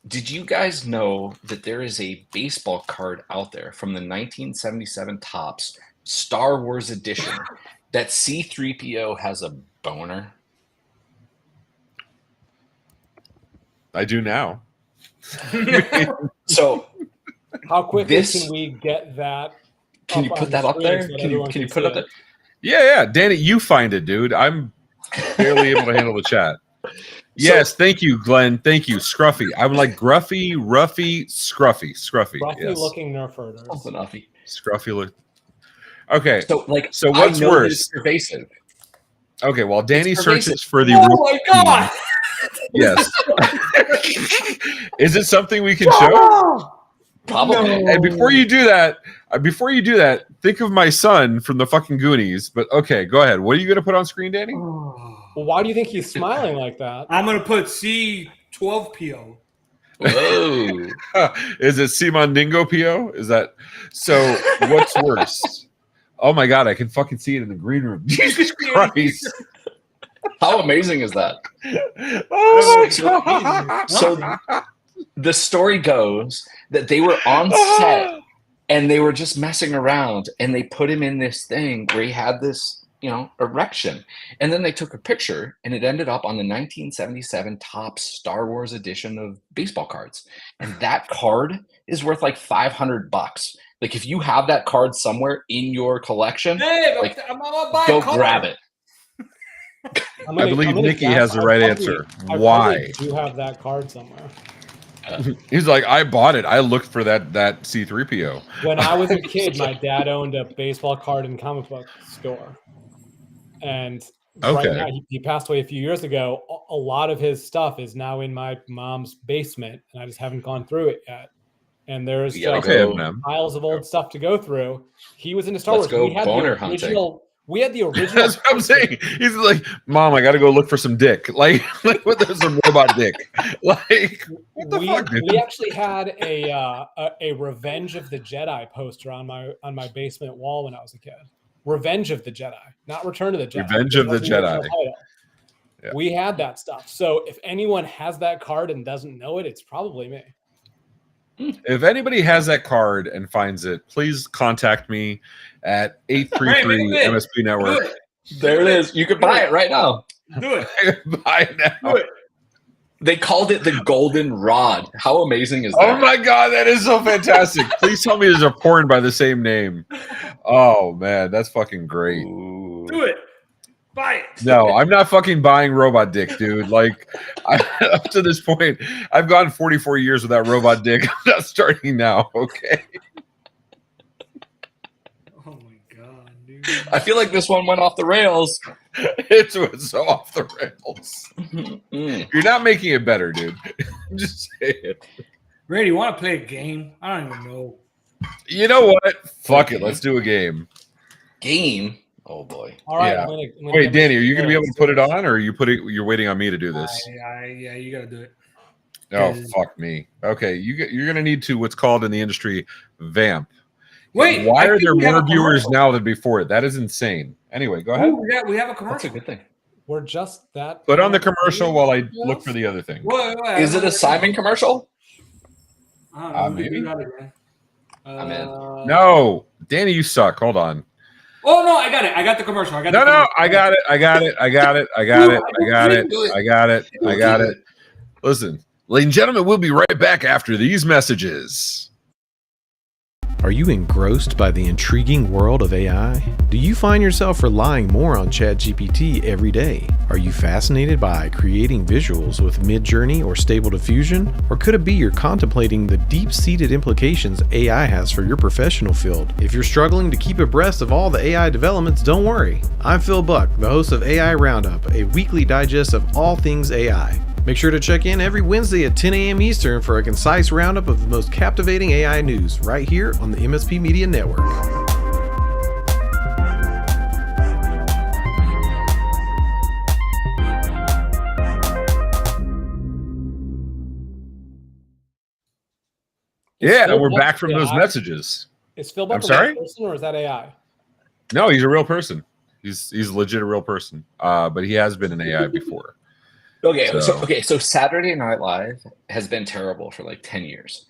Did you guys know that there is a baseball card out there from the 1977 Topps Star Wars edition that C-3PO has a boner? I do now. So how quickly can we get that? Can you put that up there? Can you put it up there? Yeah. Danny, you find it, dude. I'm barely able to handle the chat. Yes, thank you, Glenn. Thank you, Scruffy. I'm like Gruffy, Ruffy, Scruffy. Scruffy looking Nerf herders. Scruffy look. Okay. So what's worse? It's pervasive. Okay, well, Danny searches for the. Oh my God! Yes. Is it something we can show? Probably. And before you do that, think of my son from the fucking Goonies. But okay, go ahead. What are you going to put on screen, Danny? Well, why do you think he's smiling like that? I'm going to put C12PO. Whoa. Is it Simondingo PO? Is that so? What's worse? Oh my God, I can fucking see it in the green room. Jesus Christ. How amazing is that? Oh my God. So the story goes that they were on set and they were just messing around and they put him in this thing where he had this, erection. And then they took a picture and it ended up on the 1977 Topps Star Wars edition of baseball cards. And that card is worth like $500. Like if you have that card somewhere in your collection, go grab it. I believe Nikki has the right answer. Why? You have that card somewhere. He's like, I bought it. I looked for that C3PO. When I was a kid, my dad owned a baseball card and comic book store. And right now, he passed away a few years ago. A lot of his stuff is now in my mom's basement, and I just haven't gone through it yet. And there's just piles of old stuff to go through. He was into Star Wars. We had the original. We had the original. That's what I'm saying. He's like, Mom, I got to go look for some dick. Like there's some robot dick. Like, what the fuck, dude? We actually had a Revenge of the Jedi poster on my basement wall when I was a kid. Revenge of the Jedi, not Return of the Jedi. Revenge of the Jedi. Yeah. We had that stuff. So if anyone has that card and doesn't know it, it's probably me. If anybody has that card and finds it, please contact me at 833 MSP Network. There it is. You can buy it right now. Do it. Buy it now. Do it. They called it the Golden Rod. How amazing is that? Oh my God, that is so fantastic. Please tell me there's a porn by the same name. Oh man, that's fucking great. Ooh. Do it. Buy it. No, I'm not fucking buying robot dick, dude. Like, up to this point, I've gone 44 years without robot dick. I'm not starting now, okay? Oh my God, dude. I feel like this one went off the rails. It was so off the rails. You're not making it better, dude. I'm just saying. Ray, you want to play a game? I don't even know. You know what? Fuck it. Let's do a game. Game? Oh boy! All right. Yeah. Wait, Danny, are you going to be able to put it on, or are you you're waiting on me to do this? Yeah, you got to do it. Oh, fuck me. Okay, you're going to need to what's called in the industry vamp. Wait, why are there more viewers now than before? That is insane. Anyway, go ahead. Ooh, we have a commercial. That's a good thing. We're just that. Put on the commercial while I look for the other thing. Is it a Simon commercial? I don't know. Maybe. I'm in. No, Danny, you suck. Hold on. Oh no, I got it. I got the commercial. I got it. Listen, ladies and gentlemen, we'll be right back after these messages. Are you engrossed by the intriguing world of AI? Do you find yourself relying more on ChatGPT every day? Are you fascinated by creating visuals with Midjourney or Stable Diffusion? Or could it be you're contemplating the deep-seated implications AI has for your professional field? If you're struggling to keep abreast of all the AI developments, don't worry. I'm Phil Buck, the host of AI Roundup, a weekly digest of all things AI. Make sure to check in every Wednesday at 10 a.m. Eastern for a concise roundup of the most captivating AI news right here on the MSP Media Network. Yeah, we're back from those messages. Is Phil Buck a real person or is that AI? No, he's a real person. He's legit a real person. But he has been an AI before. So Saturday Night Live has been terrible for like 10 years.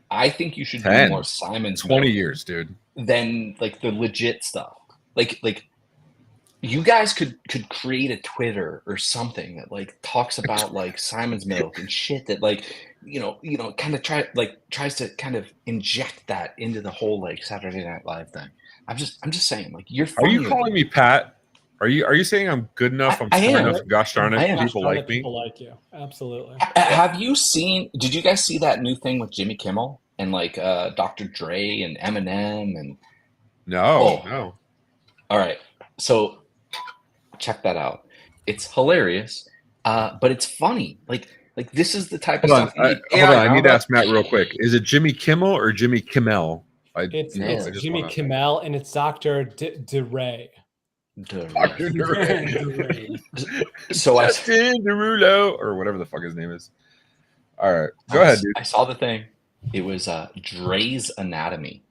I think you should do more Simon's 20 years, dude. Than like the legit stuff. Like you guys could create a Twitter or something that like talks about like Simon's Milk and shit that like kind of tries to kind of inject that into the whole like Saturday Night Live thing. I'm just saying, like, you're funny. Are you calling me Pat? Are you saying I'm good enough? I'm smart enough. Gosh darn it, people like me. People like you, absolutely. Have you seen? Did you guys see that new thing with Jimmy Kimmel and like Dr. Dre and Eminem and? No. All right, so check that out. It's hilarious, but it's funny. Like this is the type of stuff. Hold on, I need to ask Matt real quick. Is it Jimmy Kimmel or Jimmy Kimmel? It's Jimmy Kimmel and it's Dr. DeRay. Dr. DeRay. So Justin Derulo or whatever the fuck his name is. All right, go ahead, dude. I saw the thing. It was Dre's Anatomy,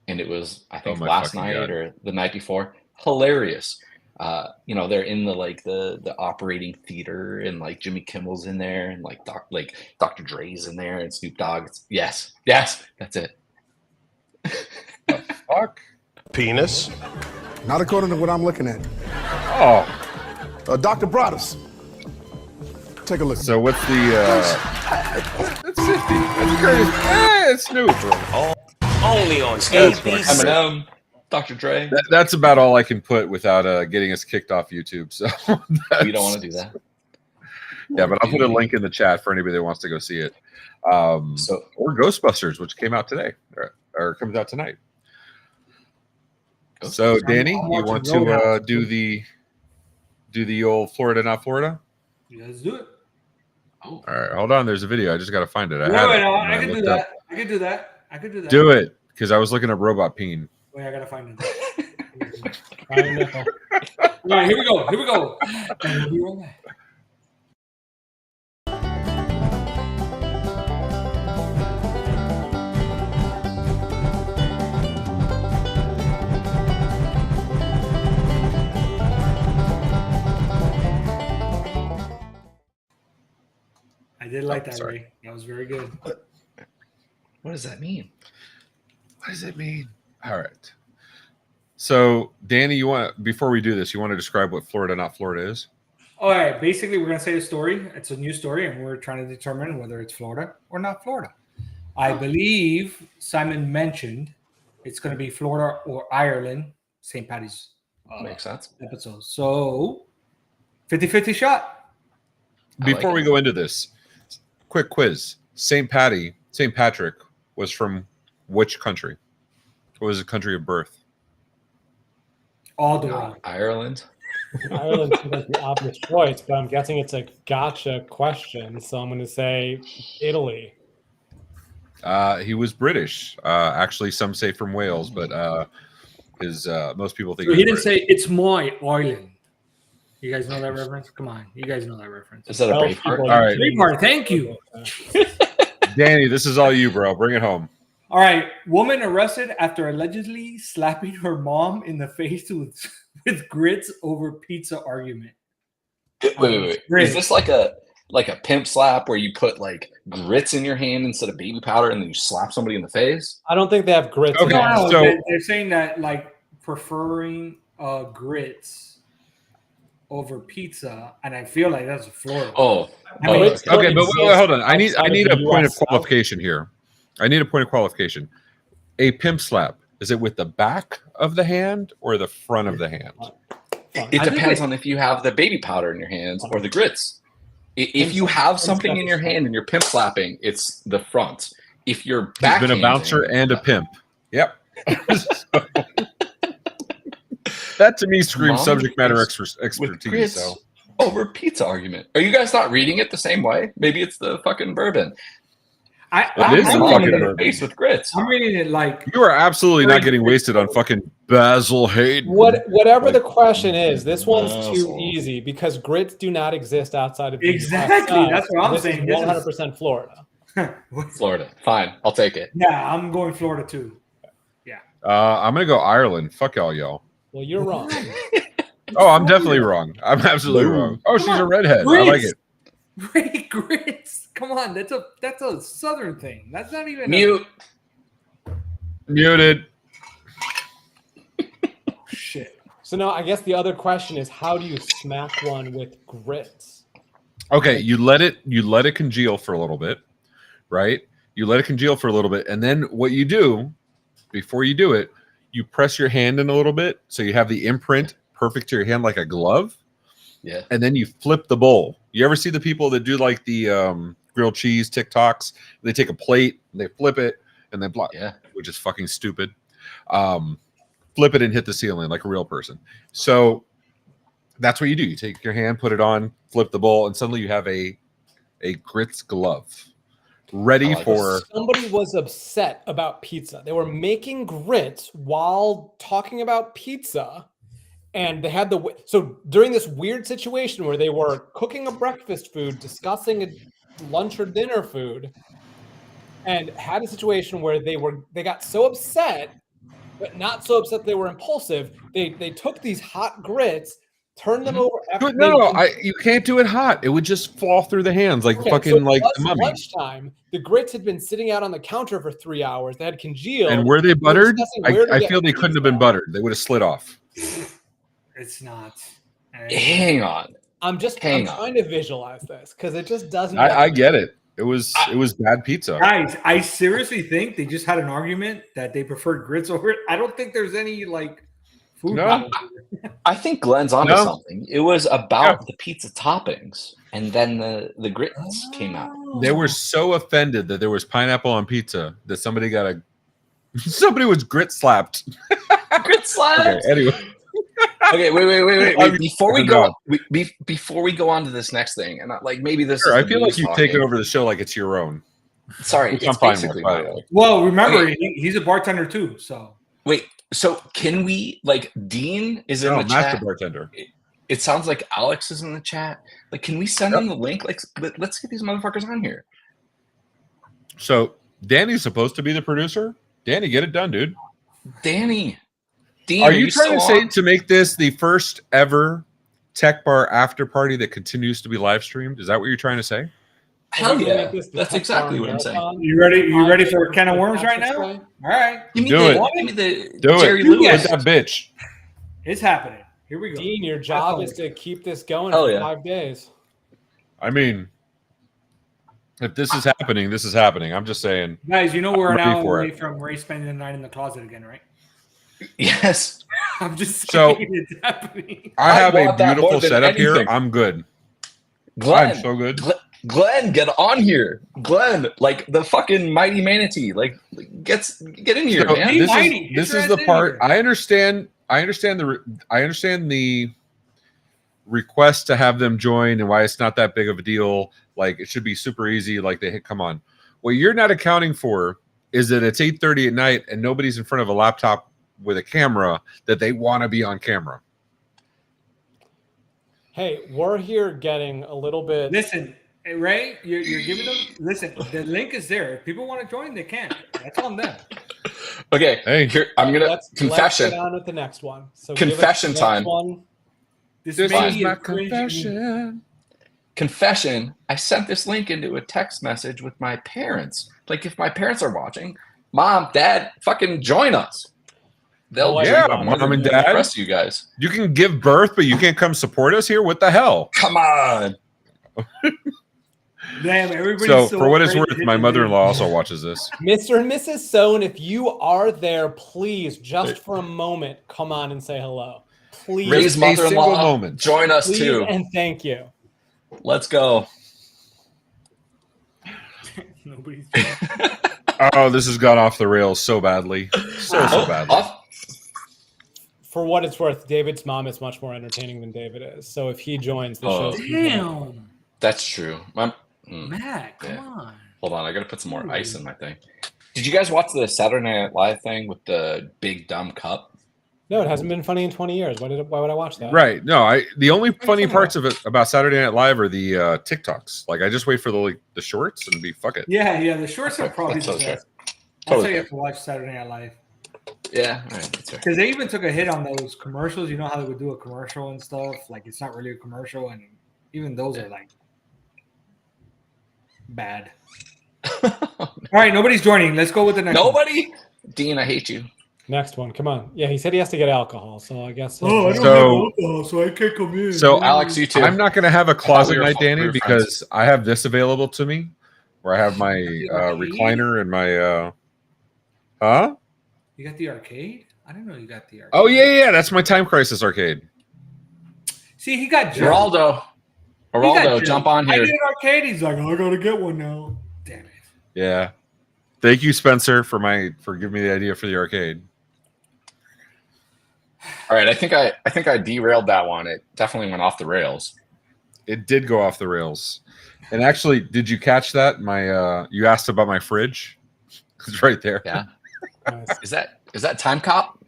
and it was I think last night or the night before. Hilarious. They're in the operating theater, and like Jimmy Kimmel's in there, and like Dr. Dre's in there, and Snoop Dogg. Yes, that's it. Fuck. Penis. Not according to what I'm looking at. Oh. Dr. Broadus. Take a look. So what's the that's 50. That's Curtis. It's Snoop. Only on ABC. Eminem, Dr. Dre. That's about all I can put without getting us kicked off YouTube. So you don't want to do that. Yeah, but I'll put a link in the chat for anybody that wants to go see it. Or Ghostbusters, which came out today or comes out tonight. So, Danny, you want to do the old Florida, not Florida? Let's do it. All right, hold on. There's a video. I just got to find it. I can do that. I can do that. I could do that. Do it, because I was looking up Robot Peen. Wait, I gotta find it. All right, here we go. Here we go. And we'll be right back. I did like that, Ray. That was very good. What does that mean? What does it mean? All right. So, Danny, before we do this, you want to describe what Florida, not Florida is? All right. Basically, we're going to say a story. It's a new story, and we're trying to determine whether it's Florida or not Florida. I believe Simon mentioned it's going to be Florida or Ireland, St. Paddy's Makes sense. episode. So, 50-50 shot. Before we go into this, quick quiz. St. Patrick was from which country? What was his country of birth? All the way. Ireland. Ireland seems like the obvious choice, but I'm guessing it's a gotcha question, so I'm going to say Italy. He was British. Actually, some say from Wales, but most people think So he didn't British. say it's my island. You guys know that reference? Come on, you guys know that reference. Is that a Braveheart? All right. Braveheart, thank you. Danny, this is all you, bro. Bring it home. All right, woman arrested after allegedly slapping her mom in the face with grits over pizza argument. Wait. Is this like a pimp slap where you put like grits in your hand instead of baby powder and then you slap somebody in the face? I don't think they have grits. Okay, in so they're saying that like preferring grits over pizza, and I feel like that's Florida. Okay, but wait, hold on. I need a point of qualification here. I need a point of qualification. A pimp slap, is it with the back of the hand or the front of the hand? It depends on if you have the baby powder in your hands or the grits. If you have something in your hand and you're pimp slapping, it's the front. If you're back, He's been a bouncer and a pimp. Yep. That to me screams subject matter expertise. So over pizza argument. Are you guys not reading it the same way? Maybe it's the fucking bourbon. It is the fucking bourbon. Face with grits. I'm reading it like you are absolutely not getting wasted on fucking Basil Hayden. Whatever the question is, this one's too easy because grits do not exist outside of the exactly. That's what I'm saying. 100% Florida. Florida, fine, I'll take it. Yeah, I'm going Florida too. Yeah. I'm gonna go Ireland. Fuck y'all. Well, you're wrong. Oh, I'm definitely wrong. I'm absolutely wrong. Oh, she's a redhead. Grits. I like it. Great grits. Come on, that's a southern thing. That's not even Muted. Shit. So now I guess the other question is, how do you smack one with grits? Okay, you let it congeal for a little bit, right? You let it congeal for a little bit, and then what you do before you do it, you press your hand in a little bit so you have the imprint perfect to your hand like a glove. Yeah. And then you flip the bowl. You ever see the people that do like the grilled cheese TikToks? They take a plate, and they flip it, and they block. Yeah. Which is fucking stupid. Flip it and hit the ceiling like a real person. So that's what you do. You take your hand, put it on, flip the bowl, and suddenly you have a grits glove ready for. Somebody was upset about pizza. They were making grits while talking about pizza. And they had so during this weird situation where they were cooking a breakfast food, discussing a lunch or dinner food, and had a situation where they got so upset, but not so upset they were impulsive. They took these hot grits, turned them over. After you can't do it hot. It would just fall through the hands like the mummy. Lunchtime, the grits had been sitting out on the counter for 3 hours. They had congealed. And were they buttered? I feel they couldn't have been buttered. They would have slid off. It's not. Hang on. I'm trying to visualize this because it just doesn't. I get it. It was bad pizza. Guys, I seriously think they just had an argument that they preferred grits over it. I don't think there's any like food. No. I think Glenn's onto No. something. It was about the pizza toppings, and then the grits came out. They were so offended that there was pineapple on pizza that somebody was grit slapped. Grit slaps. Okay, anyway. Okay, wait. I mean, Before we I go, don't before we go on to this next thing, and like maybe this. Sure, is I the feel like booze you've talking. taken over the show like it's your own. Sorry, Which it's I'm fine with, basically by my the way. own. Well, remember, Okay. he's a bartender too. So Wait, so can we like Dean is in No, the master chat? bartender. It sounds like Alex is in the chat. Like, can we send them the link? Like, let's get these motherfuckers on here. So Danny's supposed to be the producer. Danny, get it done, dude. Dean, Are you trying to still say on? to make this the first ever tech bar after party that continues to be live streamed? Is that what you're trying to say? Hell We're gonna yeah, make this the that's Tech exactly Bar what I'm saying. Marathon. you ready? You ready for a 5 can of days worms right Patrick's now? Day. All right, Give me Do the, it. Give me the Do Jerry it. Lewis. Get that bitch. it's happening. Here we go. Dean, your job fun. is to keep this going Hell for yeah. 5 days. I mean, if this is happening, this is happening. I'm just saying. Guys, you know we're I'm an ready hour for away it. from Ray spending the night in the closet again, right? Yes, I'm just So- saying it's happening. I have a want that more beautiful than setup here. anything. I'm good. Glenn. I'm so good. Glenn, get on here. Glenn, like the fucking mighty manatee, like get in here, So man. Be this mighty. Get this your is ass the in part here. I understand the request to have them join and why it's not that big of a deal. Like it should be super easy. Like they hit, come on. What you're not accounting for is that it's 8:30 at night and nobody's in front of a laptop with a camera that they want to be on camera. Hey, we're here getting a little bit. Listen, hey, Ray, you're giving them. Listen, the link is there. If people want to join, they can. That's on them. Okay, Hey. here I'm gonna Let's confession. get on with the next one. So give us Confession the next time. One. This This may is be my a cringe- confession. Confession. I sent this link into a text message with my parents. Like if my parents are watching, Mom, Dad, fucking join us. They'll Oh, yeah, join Mom and the Dad. rest of you guys. You can give birth, but you can't come support us here. What the hell? Come on. Damn, everybody's So, so for what it's afraid to worth, hit my the mother-in-law link. also watches this. Mr. and Mrs. Sohn, if you are there, please, just for a moment, come on and say hello. Please, Ray's a single mother-in-law, moment. join us please, too. and thank you. Let's go. Nobody's. Oh, this has gone off the rails so badly. So badly. Off. For what it's worth, David's mom is much more entertaining than David is. So if he joins the Oh. show, Damn, That's true. Matt, come Yeah. on. Hold on, I gotta put some more ice in my thing. Did you guys watch the Saturday Night Live thing with the big dumb cup? no, it hasn't been funny in 20 years. Why would I watch that? Right. No, the only funny parts of it about Saturday Night Live are the TikToks. Like I just wait for the shorts and be fuck it. Yeah, the shorts are probably That's the okay. best. That's Totally why you fair. have to watch Saturday Night Live. Yeah, all right, that's fair. Because they even took a hit on those commercials. You know how they would do a commercial and stuff? Like, it's not really a commercial, and even those are, like, bad. All right, nobody's joining. Let's go with the next one. Nobody? Dean, I hate you. Next one. Come on. Yeah, he said he has to get alcohol. So I guess. Oh, I don't So- have alcohol, so I can't come in. So Alex, you too. I'm not going to have a closet we were night, we Danny, were because I have this available to me, where I have my arcade? recliner and my huh? You got the arcade? I didn't know you got the arcade. Oh yeah, that's my Time Crisis arcade. See, he got jumped. Geraldo. He got Geraldo, jumped. jump on I here. did an arcade. He's like, I gotta get one now. Damn it. Yeah. Thank you, Spencer, for giving me the idea for the arcade. All right, I think I derailed that one. It definitely went off the rails. It did go off the rails. And actually, did you catch that? My you asked about my fridge. It's right there. Yeah. Nice. Is that Time Cop?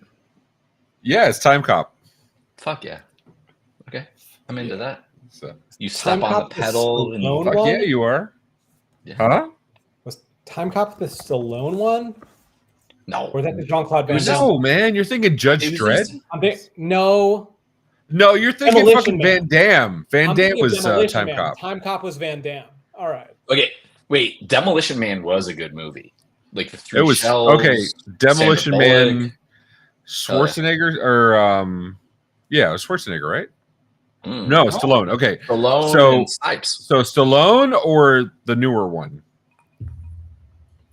Yeah, it's Time Cop. Fuck yeah. Okay, I'm into that. So, You step Time on the Cop is pedal and Stallone fuck one? yeah, you are. Yeah. Huh? Was Time Cop the Stallone one? no. Or was that the Jean-Claude Van was Damme? No, man, you're thinking Judge It was Dredd. just- No. No, you're thinking Demolition fucking Man. Van Damme. Van I'm Damme thinking of was Demolition Time Man. Cop. Time Cop was Van Damme. All right. Okay, wait. Demolition Man was a good movie. Like the three It was shells. okay. Demolition Sandra Bullock. Man, Schwarzenegger, or yeah, it was Schwarzenegger, right? Mm. No, Stallone. Okay, Stallone So- and Snipes. so Stallone or the newer one?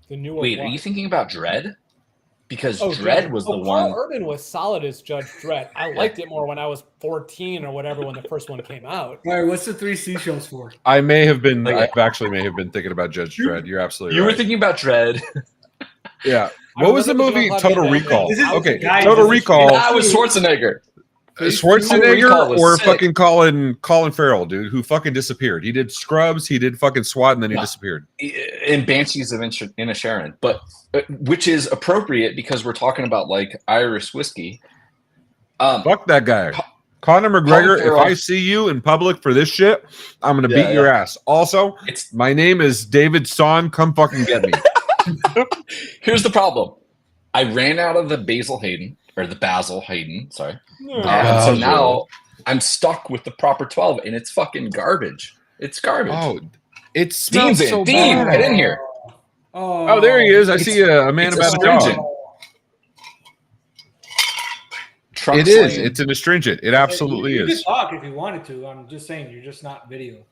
The newer Wait, one. are you thinking about Dread? because Oh, Dredd was the Paul one. Urban was solid as Judge Dredd. I liked it more when I was 14 or whatever when the first one came out. All right, what's the 3 seashells for? I may have been. Okay. I've actually may have been thinking about Judge Dredd. You're absolutely You right. were thinking about Dredd. Yeah. I What was the remember movie? Jean-Claude Total Van Damme. Recall. This is- Okay. guys, Total this is- Recall. That was Schwarzenegger. Total Recall Schwarzenegger was or sick. fucking Colin Farrell, dude, who fucking disappeared. He did Scrubs, he did fucking SWAT, and then he Yeah. disappeared. In Banshees of Inisherin, but which is appropriate because we're talking about like Irish whiskey. Fuck that guy. Conor McGregor, if Farrell. I see you in public for this shit, I'm gonna Yeah, beat your ass. Also, It's my name is David Sohn. Come fucking get me. here's the problem. I ran out of the Basil Hayden or the Basil Hayden, sorry. And so Basil. now I'm stuck with the proper 12 and it's fucking garbage. It's garbage. Oh, it smells Dean's so in. Dean, bad. get in here. Oh, there he is. I see a man it's about a astringent. dog. Trunk It is. slam. It's an astringent. It absolutely you is. could talk if you wanted to. I'm just saying you're just not video.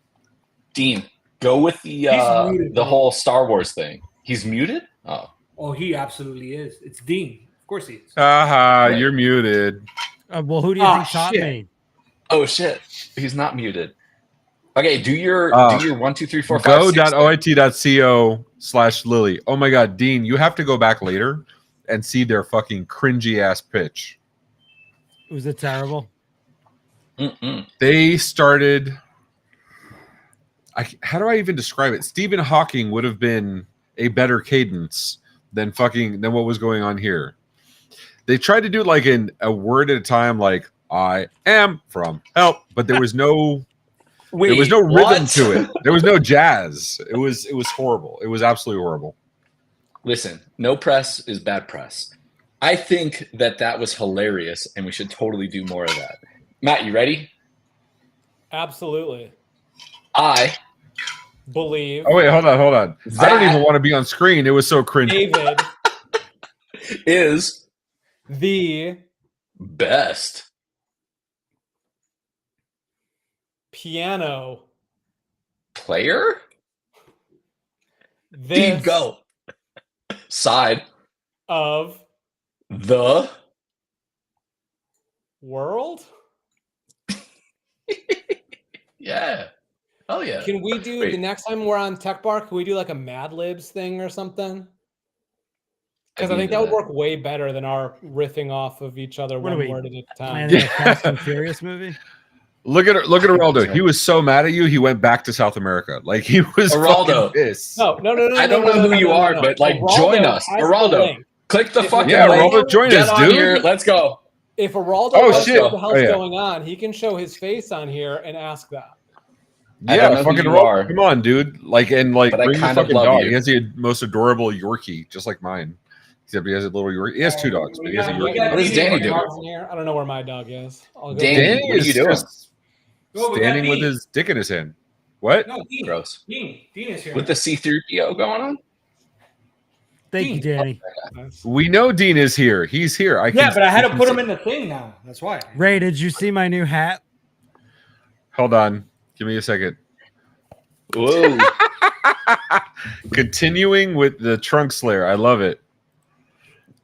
Dean, go with the muted, the bro. whole Star Wars thing. He's muted? Oh. Oh, he absolutely is. It's Dean. Of course he is. Haha, you're muted. Well, who do you Ah, think shot shit. me? Oh shit. He's not muted. Okay, do your 1, 2, 3, 4, 5, 6 thing. Go.oit.co/Lily. Oh my god, Dean, you have to go back later and see their fucking cringy ass pitch. Was it terrible? They started. How do I even describe it? Stephen Hawking would have been a better cadence than what was going on here. They tried to do it like in a word at a time, like I am from help, but there was no Wait, there was no rhythm what? to it. There was no jazz. It was horrible. It was absolutely horrible. Listen, no press is bad press. I think that was hilarious, and we should totally do more of that. Matt, you ready? Absolutely. I Believe Oh wait, hold on. I don't That- even want to be on screen. It was so cringy. David is the best piano player. this Dean, go. Side of the world. yeah. Oh yeah. Can we do Wait. the next time we're on Tech Bar? Can we do like a Mad Libs thing or something? Because I think that would work way better than our riffing off of each other What are one we, word at a time. Planning a Fast and Furious movie? Look at Geraldo. He was so mad at you. He went back to South America. Like he was Geraldo. fucking pissed. No. I don't know who you are, but like join us. has the Geraldo. link. Click the If fucking Yeah, link. Geraldo, join Get us, on dude. here. Let's go. If Geraldo Oh, knows shit. what the hell's Oh, yeah. going on, he can show his face on here and ask that. I don't Yeah, know who fucking you Geraldo. are. Come on, dude. Like But I bring your kind of fucking love dog. you. He has the most adorable Yorkie, just like mine. Except he has a little Yorkie. He has 2 dogs, but he has a Yorkie. What is Danny doing? Dogs in here? I don't know where my dog is. I'll go Danny, Danny what are is you doing? just Oh, we got standing with Dean. his dick in his hand. What? No, Dean. Gross. Dean is here. With the C3PO going on? Thank you, Danny. We know Dean is here. He's here. Yeah, but I had to put him in the thing now. That's why. Ray, did you see my new hat? Hold on. Give me a second. Whoa. Continuing with the trunk slayer. I love it.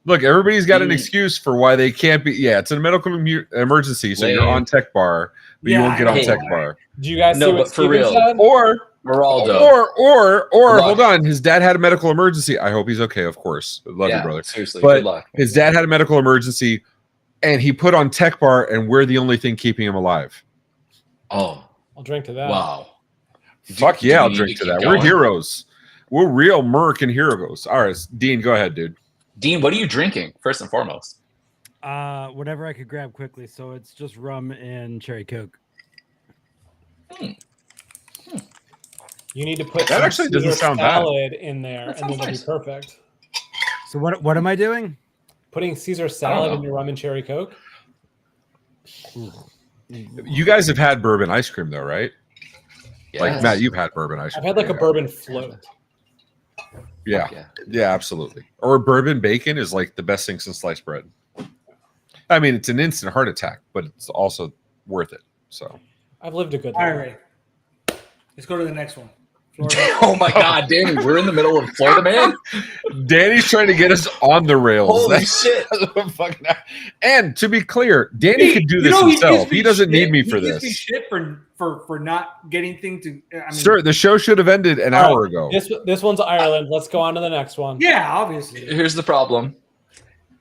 Look, everybody's got an excuse for why they can't be. Yeah, it's a medical emergency, so you're Lame. on Tech Bar, but you Yeah, won't get on hey. Tech Bar. Do you guys No, see what but for Steven real. said? Or Geraldo. or Good luck. hold on. His dad had a medical emergency. I hope he's okay, of course. Love you, brother. Seriously, But good luck. his dad had a medical emergency, and he put on Tech Bar, and we're the only thing keeping him alive. Oh, I'll drink to that. wow. Fuck do yeah, we I'll need drink to to keep that. We're going? heroes. We're real American heroes. All right, Dean, go ahead, dude. Dean, what are you drinking, first and foremost? Whatever I could grab quickly. So it's just rum and cherry coke. You need to put That some actually doesn't Caesar sound bad. salad in there, and then sounds it'll nice. be perfect. So what am I doing? Putting Caesar salad know. in your rum and cherry coke. You guys have had bourbon ice cream, though, right? Like Yes. Matt, you've had bourbon ice I've cream. had like a yeah. bourbon float. Yeah. Yeah. Yeah, absolutely. Or bourbon bacon is like the best thing since sliced bread. I mean, it's an instant heart attack, but it's also worth it. So I've lived a good All life. right, Ray. Let's go to the next one. Florida. Oh my God, Danny, we're in the middle of Florida, man. Danny's trying to get us on the rails. Holy shit. Fucking, and to be clear, Danny could do this himself. He doesn't need me for this. He gives me shit for not getting things to. I mean, Sir, the show should have ended an hour ago. This one's Ireland. Let's go on to the next one. Yeah, obviously. Here's the problem.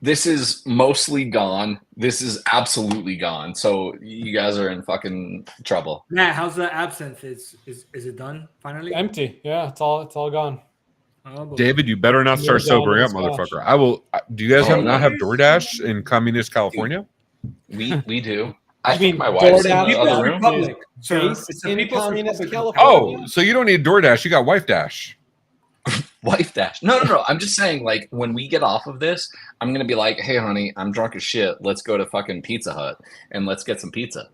This is mostly gone. This is absolutely gone. So you guys are in fucking trouble. Matt, how's the absinthe? Is it done finally? Empty. Yeah, it's all gone. Oh, boy. David, you better not start sobering up, motherfucker. I will. Do you guys not have DoorDash in communist California? We do. I mean think my wife's in DoorDash the other room. Republic. So Based it's the in People's communist Republic. California. Oh, so you don't need DoorDash. You got Wife Dash. Wife dash. No. I'm just saying, like, when we get off of this, I'm gonna be like, hey honey, I'm drunk as shit. Let's go to fucking Pizza Hut and let's get some pizza.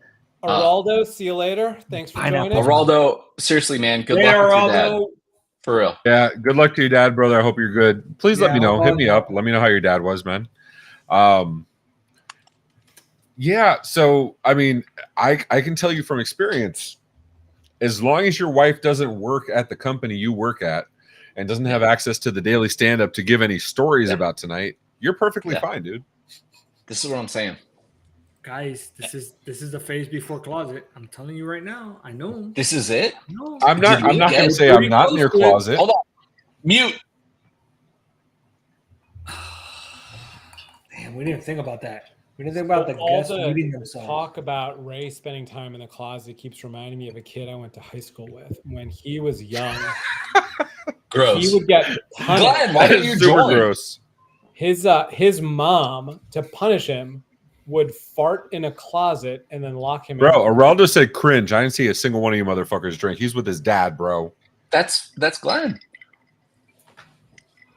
Araldo, see you later. Thanks for joining. Araldo, seriously, man, good Hey, luck with your dad. Araldo. For real. Yeah, good luck to your dad, brother. I hope you're good. Please let me know. Hit me up. Let me know how your dad was, man. Yeah, so I mean, I can tell you from experience, as long as your wife doesn't work at the company you work at and doesn't have access to the daily stand-up to give any stories about tonight, you're perfectly fine, dude. This is what I'm saying. Guys, this is the phase before closet. I'm telling you right now. I know. This is it? No. I'm not going to say I'm not in your closet. Hold on. Mute. Damn, we didn't think about that. We didn't think about the All guests the muting themselves. talk about Ray spending time in the closet keeps reminding me of a kid I went to high school with. When he was young, Gross. he would get punished. Glenn, why didn't you Super join? gross. His mom, to punish him, would fart in a closet and then lock him Bro, in. Araldo said cringe. I didn't see a single one of you motherfuckers drink. He's with his dad, bro. That's Glenn.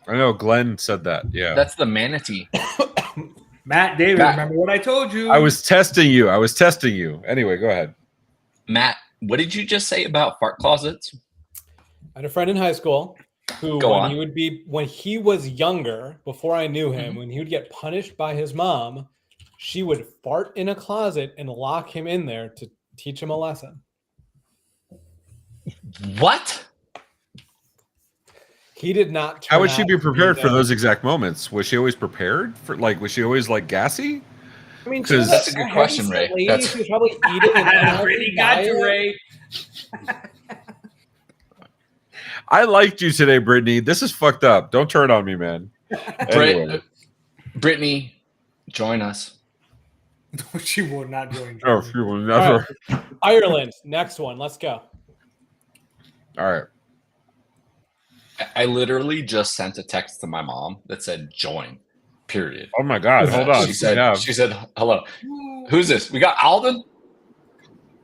I know Glenn said that. Yeah. That's the manatee. Matt, David, Matt. remember what I told you? I was testing you. Anyway, go ahead. Matt, what did you just say about fart closets? I had a friend in high school who, Go when on. when he was younger, before I knew him, Mm-hmm. when he would get punished by his mom, she would fart in a closet and lock him in there to teach him a lesson. What? He did not. How would she turn be out to prepared for the- those exact moments? Was she always prepared for? Like, was she always like gassy? I mean, 'Cause- That's a good question, Ray. Lady, That's- she was probably eating an unhealthy Really got you, diet. Ray. I liked you today, Brittany. This is fucked up. Don't turn on me, man. Anyway. Brittany, join us. She will not join. Oh, phew, never. All right. Ireland, next one. Let's go. All right. I literally just sent a text to my mom that said join. Period. Oh my God. Hold on. She said, Yeah. hello. Who's this? We got Alden?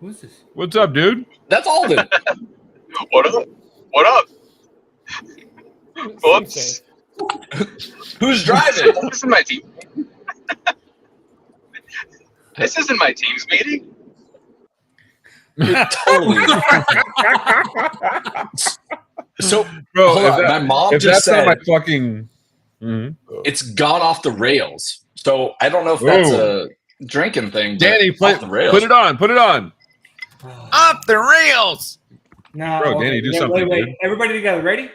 Who's this? What's up, dude? That's Alden. What up? What up? Whoops. Who's driving? This isn't my team. This isn't my team's meeting. Totally. So, Bro, hold if on. that- My mom if just that's not said my fucking. Mhm. it's gone off the rails. So I don't know if that's a drinking thing. But Danny, off the rails. put it on. Put it on. Off the rails. No, Bro, Danny, do something, Wait. dude. Everybody together, ready?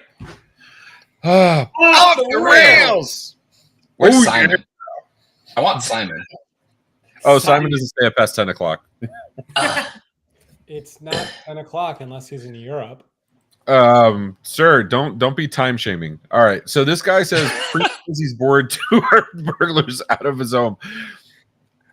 Off the rails. Where's Ooh, Simon? I want Simon. Oh, Simon doesn't stay up past 10 o'clock. It's not 10 o'clock unless he's in Europe. Sir, don't be time shaming. All right. So this guy says he's bored 2 burglars out of his home.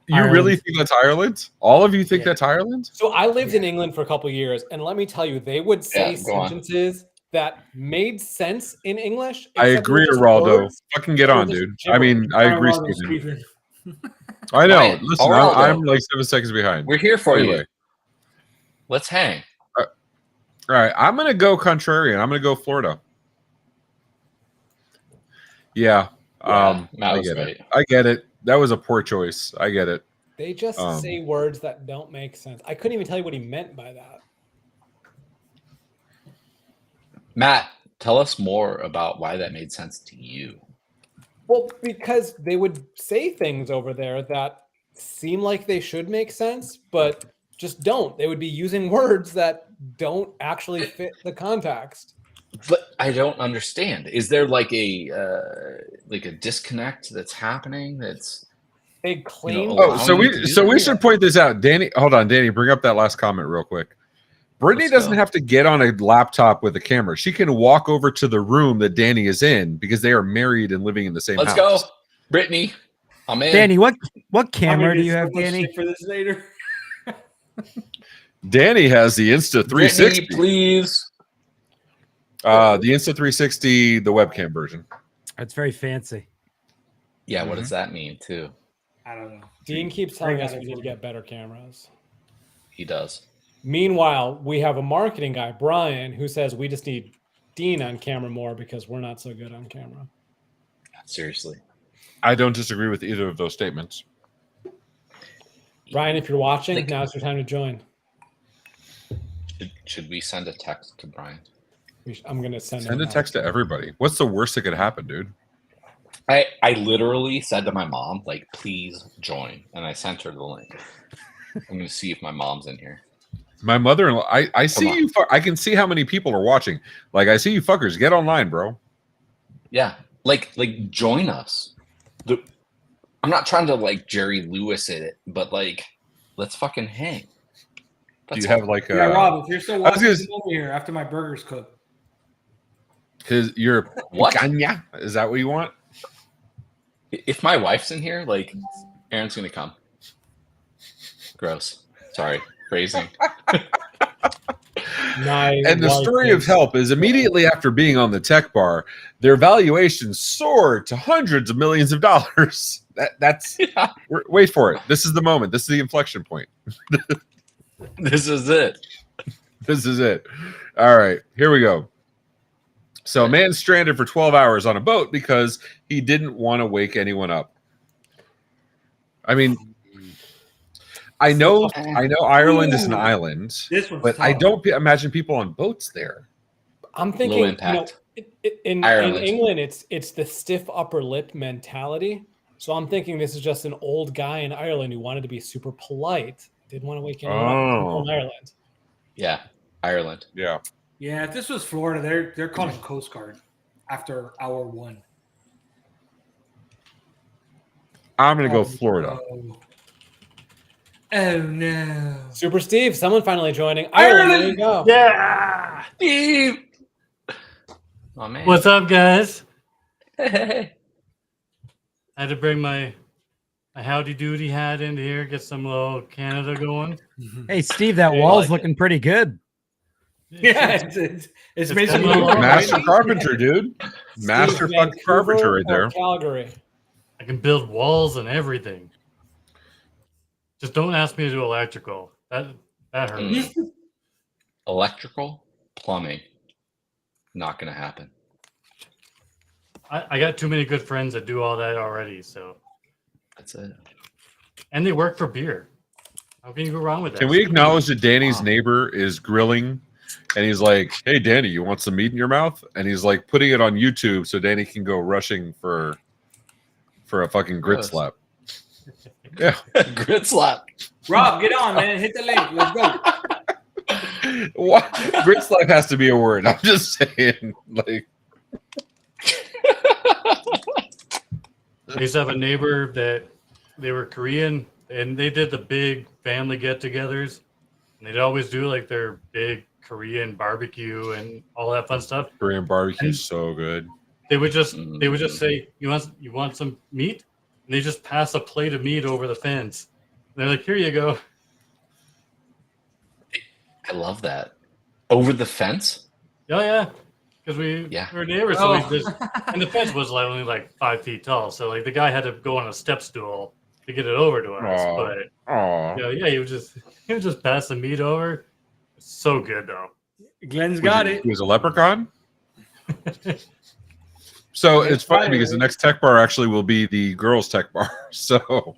You Ireland. really think that's Ireland? All of you think that's Ireland? So I lived in England for a couple of years, and let me tell you, they would say Yeah, go on. sentences that made sense in English. I except they were agree, just Araldo. words. Fucking get They were on, just dude. gibberish. I mean, I agree, Araldo, Stephen. Stephen. I know. Ryan, Listen, Araldo. I'm like 7 seconds behind. We're here for Anyway. you. Let's hang. All right. I'm going to go contrarian. I'm going to go Florida. Yeah. Matt I was get right. it. I get it. That was a poor choice. I get it. They just say words that don't make sense. I couldn't even tell you what he meant by that. Matt, tell us more about why that made sense to you. Well, because they would say things over there that seem like they should make sense, but just don't. They would be using words that don't actually fit the context. But I don't understand. Is there like a disconnect that's happening? That's They claim. Oh, so allowing you to do we that? should point this out. Danny, hold on, Danny, bring up that last comment real quick. Brittany Let's doesn't go. have to get on a laptop with a camera. She can walk over to the room that Danny is in because they are married and living in the same Let's house. go, Brittany. I'm in. Danny, what I'm camera gonna do get you so have, much Danny? shit for this later. Danny has the Insta 360. Brittany, please. The Insta 360, the webcam version. It's very fancy. Yeah, what does that mean too? I don't know. Dean keeps telling us we need to get better cameras. He does. Meanwhile, we have a marketing guy, Brian, who says we just need Dean on camera more because we're not so good on camera. Seriously. I don't disagree with either of those statements. Brian, if you're watching, Like- now's your time to join. Should we send a text to Brian? I'm going to send Send a him text to everybody. What's the worst that could happen, dude? I literally said to my mom, like, please join. And I sent her the link. I'm going to see if my mom's in here. My mother-in-law, I see on. you. I can see how many people are watching. Like, I see you fuckers. Get online, bro. Yeah. Like join us. I'm not trying to like Jerry Lewis it, but like, let's fucking hang. Do you have like Yeah, Rob, if you're still I was watching, gonna- come over here after my burger's cooked. Because you're What? picanha? Is that what you want? If my wife's in here, like, Aaron's gonna come. Gross. Sorry, phrasing. And the story of Help is immediately after being on the tech bar, their valuation soared to hundreds of millions of dollars. That's wait for it. This is the moment. This is the inflection point. This is it. This is it. All right, here we go. So, a man stranded for 12 hours on a boat because he didn't want to wake anyone up. I mean, I know Ireland is an island, This one's but I tough. don't imagine people on boats there. I'm thinking, Low impact. in Ireland. England, it's the stiff upper lip mentality. So I'm thinking this is just an old guy in Ireland who wanted to be super polite, didn't want to wake anyone up. In Ireland. Yeah, Ireland. Yeah. Yeah, if this was Florida, they're calling Coast Guard after hour one. I'm going to go Florida. Oh no. Super Steve, someone finally joining. Ireland, there you go. Yeah. Steve. Oh man. What's up, guys? Hey. I had to bring my howdy doody hat into here, get some little Canada going. Hey, Steve, that Yeah, wall's like looking pretty good. Yeah, it's basically coming along. Master carpenter, dude. Master Steve, fucking carpenter right Vancouver or there. Calgary. I can build walls and everything. Just don't ask me to do electrical. That hurts. Electrical, plumbing, not gonna happen. I got too many good friends that do all that already. So, That's it. and they work for beer. How can you go wrong with that? Can we acknowledge that Danny's neighbor is grilling and he's like, hey, Danny, you want some meat in your mouth? And he's like putting it on YouTube so Danny can go rushing for a fucking grit Gross. slap. Yeah. Grit slap. Rob, get on, man. Hit the link. Let's go. What? Grit slap has to be a word. I'm just saying. Like, I used to have a neighbor that they were Korean and they did the big family get-togethers. And they'd always do like their big Korean barbecue and all that fun stuff. Korean barbecue is so good. They would just say, "You want some meat?" And they just pass a plate of meat over the fence. And they're like, "Here you go." I love that. Over the fence? Oh yeah, because we were neighbors, so we just, and the fence was like only like 5 feet tall. So like the guy had to go on a step stool to get it over to us. Aw. But Aw. yeah, he would just pass the meat over. So good though. Glenn's got it. He was a leprechaun? So it's funny because the next tech bar actually will be the girls' tech bar. So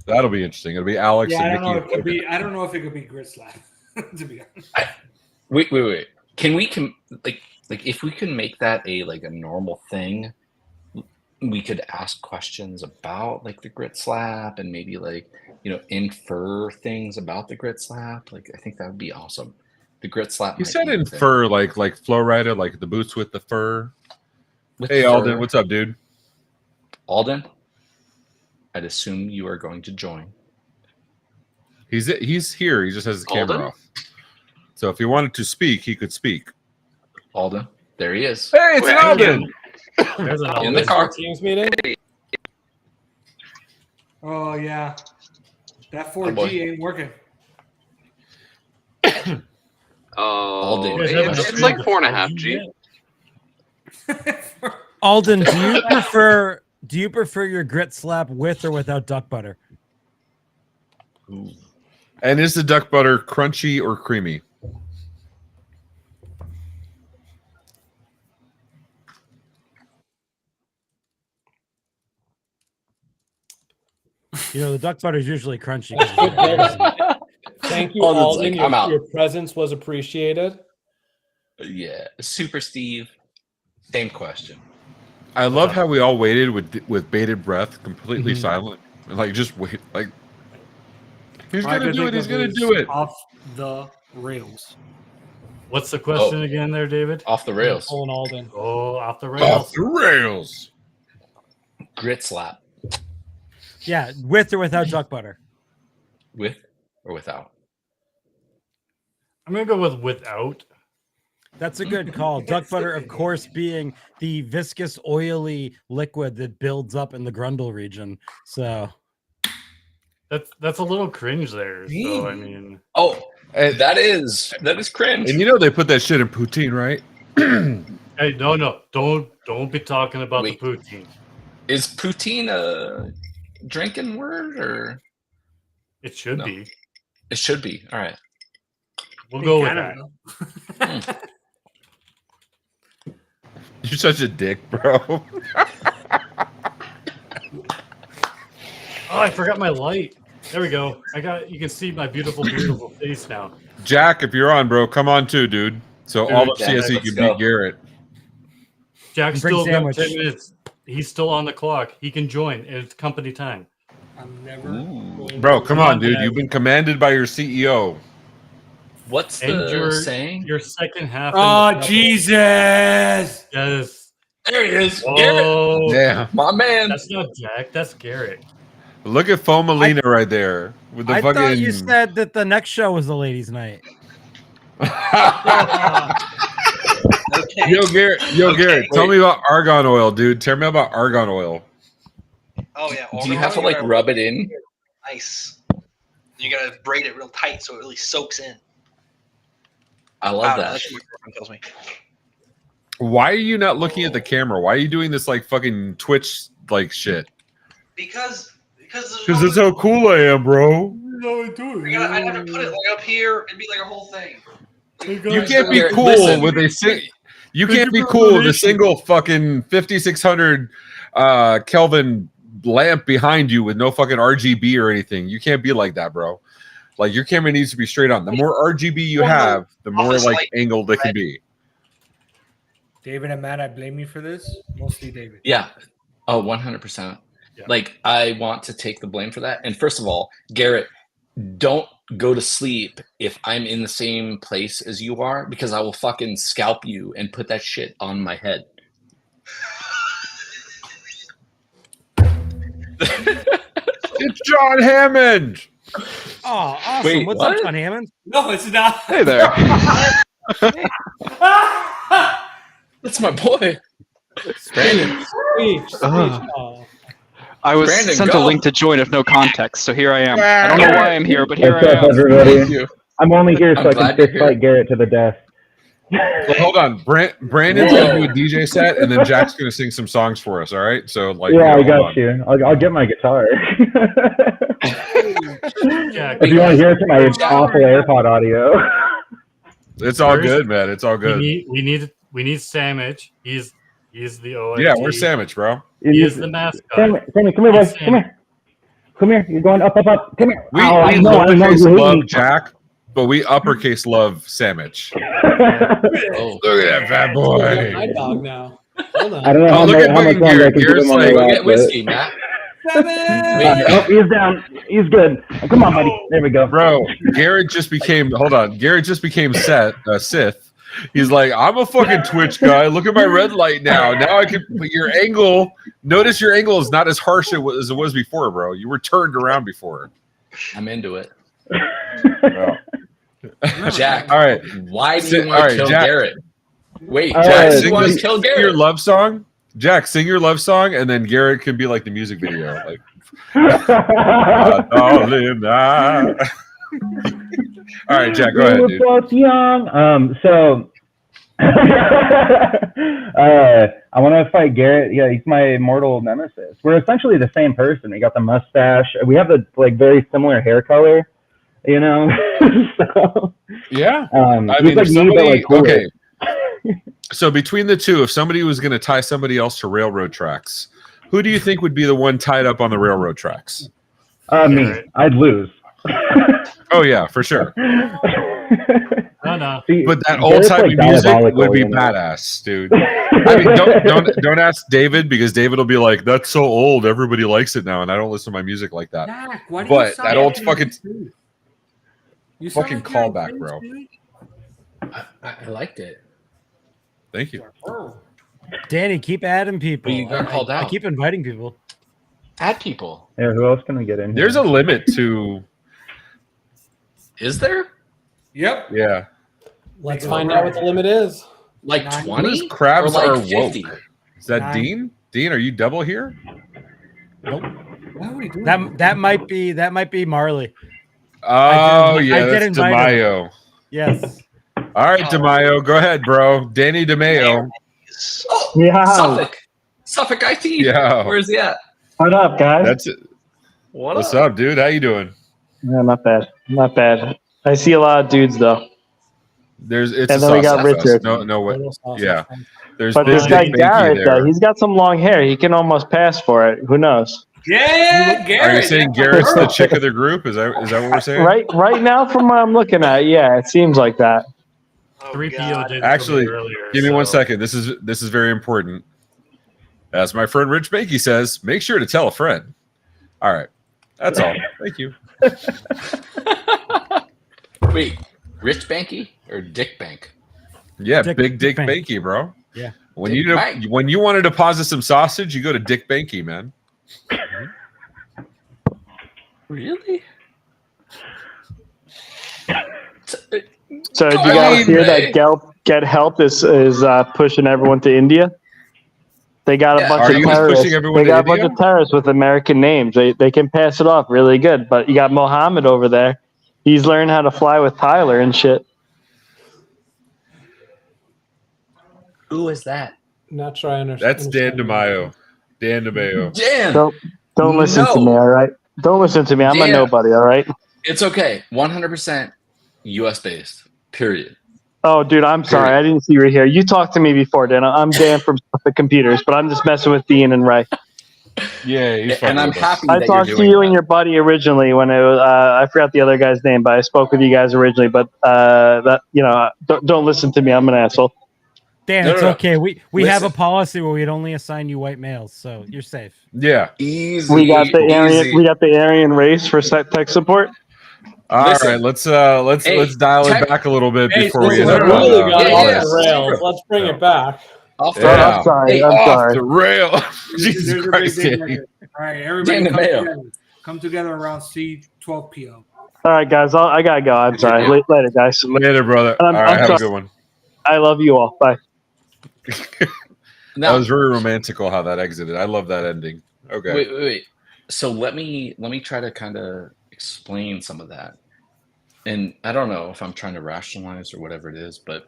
that'll be interesting. It'll be Alex Yeah, I and don't know. Nikki. If it could be, I don't know if it could be grit slap. To be honest. Wait. Can we like if we can make that a like a normal thing, we could ask questions about like the grit slap and maybe like, infer things about the grit slap. Like, I think that would be awesome. The grit slap. You said infer like Flow Rider, like the boots with the fur. Hey, Alden, what's up, dude? Alden, I'd assume you are going to join. He's here. He just has the camera off. So if he wanted to speak, he could speak. Alden, there he is. Hey, it's Alden. There's an Alden. In the car. Teams meeting. Oh yeah, that 4G ain't working. Oh, it's like 4.5G. Alden, do you prefer your grit slap with or without duck butter? Ooh. And is the duck butter crunchy or creamy? The duck butter is usually crunchy. Thank you, Alden. Your presence was appreciated. Yeah, Super Steve. Same question. I love how we all waited with bated breath, completely silent, and like just wait, like he's gonna do it. He's gonna do it. Off the rails. What's the question again, there, David? Off the rails. Pulling Alden. Oh, off the rails. Off the rails. Grit slap. Yeah, with or without duck butter. With or without? I'm gonna go with without. That's a good call. Duck butter, of course, being the viscous, oily liquid that builds up in the grundle region. So that's a little cringe there. So I mean, that is cringe. And they put that shit in poutine, right? Hey, no, don't be talking about the poutine. Is poutine a drinking word or? It should be. It should be. All right. We'll go with that. You're such a dick, bro. Oh, I forgot my light. There we go. You can see my beautiful, beautiful face now. Jack, if you're on, bro, come on too, dude. So all of CSE can beat Garrett. Jack's still got 10 minutes. He's still on the clock. He can join. It's company time. I'm never. Bro, come on, dude. You've been commanded by your CEO. What's the saying? Your second half. Oh, Jesus. Yes. There he is. Oh, Garrett. Yeah. My man. That's not Jack. That's Garrett. Look at Fomalina right there. With the fucking... thought you said that the next show was the ladies' night. Okay. Yo, Garrett, tell me about argan oil, dude. Tell me about argan oil. Oh, yeah. Do you have to like rub it in? Nice. You gotta braid it real tight so it really soaks in. I love that. That's what my girlfriend tells me. Why are you not looking at the camera? Why are you doing this like fucking Twitch like shit? Because it's how cool I am, bro. I'd have to put it like up here. It'd be like a whole thing. You can't be cool with a You can't be cool with a single fucking 5600 Kelvin lamp behind you with no fucking RGB or anything. You can't be like that, bro. Like your camera needs to be straight on. The more RGB you have, the more like angled it can be. David and Matt, I blame you for this. Mostly David. Yeah. Oh, 100%. Yeah. Like I want to take the blame for that. And first of all, Garrett, don't go to sleep if I'm in the same place as you are, because I will fucking scalp you and put that shit on my head. It's John Hammond. Oh, awesome. Wait, What's what? up, John Hammond? No, it's not. Hey there. That's my boy. Brandon. I was Brandon, sent go. a link to join with no context, so here I am. I don't know why I'm here, but here What's I up, am. everybody? Thank you. I'm only here I'm so I glad can you're fist fight Garrett to the death. Well, hold on. Brandon's gonna do a DJ set, and then Jack's gonna sing some songs for us. All right. So like, Yeah, I hold got on. you. I'll get my guitar. Jack, If you want to hear some of my awful AirPod audio. It's all good, man. It's all good. we need Sandwich. He's the OIT. Yeah, where's Sandwich, bro? He is the mascot. Sammy, come here, boy. Come here. Come here. You're going up. Come here. We I know lowercase you hate love me. Jack, but we uppercase love Sandwich. Oh, Look at that fat boy. My dog now. Hold on. I don't know Oh, look at how much fucking longer I Garrett. can keep Garrett's him on the like, rack, Get whiskey, Matt. Oh, he's down. He's good. Come on, buddy. There we go. bro, Garrett just became, hold on. Garrett just became Sith. He's like, I'm a fucking Twitch guy. Look at my red light now. Now I can, but your angle, notice your angle is not as harsh as it was before, bro. You were turned around before. I'm into it. Bro. Jack, All right. why do you want to kill Jack, Garrett? Wait, Jack, why do sing you want to kill sing your Garrett? love song. Jack, sing your love song, and then Garrett can be like the music video. Like, darling, all right, Jack, go ahead, dude. Both young. So I want to fight Garrett. Yeah, he's my mortal nemesis. We're essentially the same person. We got the mustache. We have the like very similar hair color. You know. So, yeah. I mean, like if somebody, okay. So between the two, if somebody was going to tie somebody else to railroad tracks, who do you think would be the one tied up on the railroad tracks? Me. I'd lose. Oh yeah, for sure. No. But that old timey like music would be you know? badass, dude. I mean, don't ask David, because David will be like, "That's so old. Everybody likes it now," and I don't listen to my music like that. Jack, why do But you sound that old like fucking you sound fucking like you're in callback, grade bro. school? I liked it. Thank you. Danny, keep adding people. But you got called I out. keep inviting people. Add people. Yeah, who else can I get in? There's a limit to. Is there? Yep. Yeah. Let's find out what the limit is. Like Nine. 20? Crabs or like are 50? woke. Is that Nine. Dean? Dean, are you double here? Nope. Why are we doing That might be Marley. Oh I yeah, did that's invite DeMaio. Yes. All right, DeMaio, go ahead, bro. Danny DeMaio. Oh, Yeah. Suffolk IT. Yeah. Where's he at? What up, guys? That's it. What's up, dude? How you doing? Yeah, not bad. Not bad. I see a lot of dudes though. It's And a then we got sausage fest. Richard. No way. Yeah. There's But Big this guy Dick Garrett, Binky there. he's got some long hair. He can almost pass for it. Who knows? Yeah, Garrett. Are you saying Garrett's the chick of the group? Is that what we're saying? Right now, from what I'm looking at, yeah, it seems like that. 3PO did Actually, earlier. give me 1 so- second. This is very important. As my friend Rich Banky says, make sure to tell a friend. All right. That's all. Thank you. Wait, Rich Banky or Dick Bank? Yeah, Dick Big Dick Bank. Banky, bro. Yeah. When Dick you Bank. when you want to deposit some sausage, you go to Dick Banky, man. Really? So, did you I guys mean, hear that Get Help is pushing everyone to India? They got a Yeah. bunch Are of you terrorists. pushing everyone They to got a bunch India? of terrorists with American names. They can pass it off really good. But you got Mohammed over there. He's learned how to fly with Tyler and shit. Who is that? Not sure I understand. That's Dan DeMaio. Dan DeMaio. Dan. Don't listen to me, all right? Don't listen to me. I'm a Dan. nobody, all right? It's okay. 100% US based. Period. Oh, dude, I'm sorry. Period. I didn't see you were here. You talked to me before, Dan. I'm Dan from the computers, but I'm just messing with Dean and Ray. Yeah, he's fucking And I'm with us. happy I that talked you're to doing you that. and your buddy originally when it was, I forgot the other guy's name, but I spoke with you guys originally. But don't listen to me. I'm an asshole. Dan, No, it's no, no. okay. We have a Listen. policy where we'd only assign you white males, so you're safe. Yeah. Easy. We got the Aryan. easy. We got the Aryan race for tech support. All Listen. right, let's Hey, dial tech- it back a little bit Hey, before we so end we up really on, got yeah, off yeah. the rails. Let's bring it back. Off the Yeah. I'm sorry. Hey, I'm off sorry. the rail. There's Jesus a big Christ, thing Danny. right here. All right, everybody Dan DeMaio. come together around C12PO. All right, guys. I gotta go. I'm sorry. Later, guys. Later, brother. I'm All right, have sorry. a good one. I love you all. Bye. That Now, was very romantical how that exited. I love that ending. Okay. wait. So let me try to kind of explain some of that. And I don't know if I'm trying to rationalize or whatever it is, but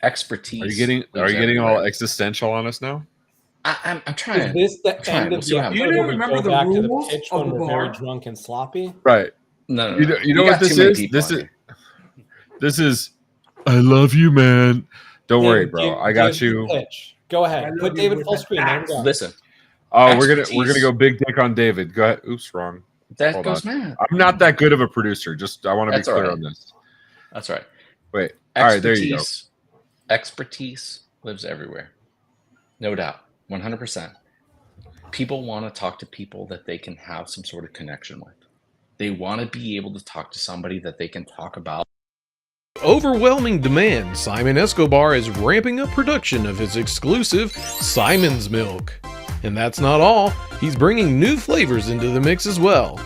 expertise. Are you getting all everywhere. existential on us now? I'm Is trying. this the Trying. end We'll of see the what happens. episode You where we remember go the back to the rules pitch of when the we're very bar? drunk and sloppy? Right. No. You know what got this too many is? people This on is here. this is I love you, man. Don't worry, David, bro. I got David, you. Pitch. Go I ahead. love Put you David with full the screen. There we facts. go. Listen, Oh, we're gonna Expertise. go big dick on David. Go ahead. Oops, wrong. that Hold goes on. mad. I'm not that good of a producer. Just I want to be That's all clear right. on this. That's right. Wait. All right, there you go. Expertise lives everywhere. No doubt. 100%. People want to talk to people that they can have some sort of connection with. They want to be able to talk to somebody that they can talk about. Overwhelming demand, Simon Escobar is ramping up production of his exclusive Simon's Milk. And that's not all, he's bringing new flavors into the mix as well.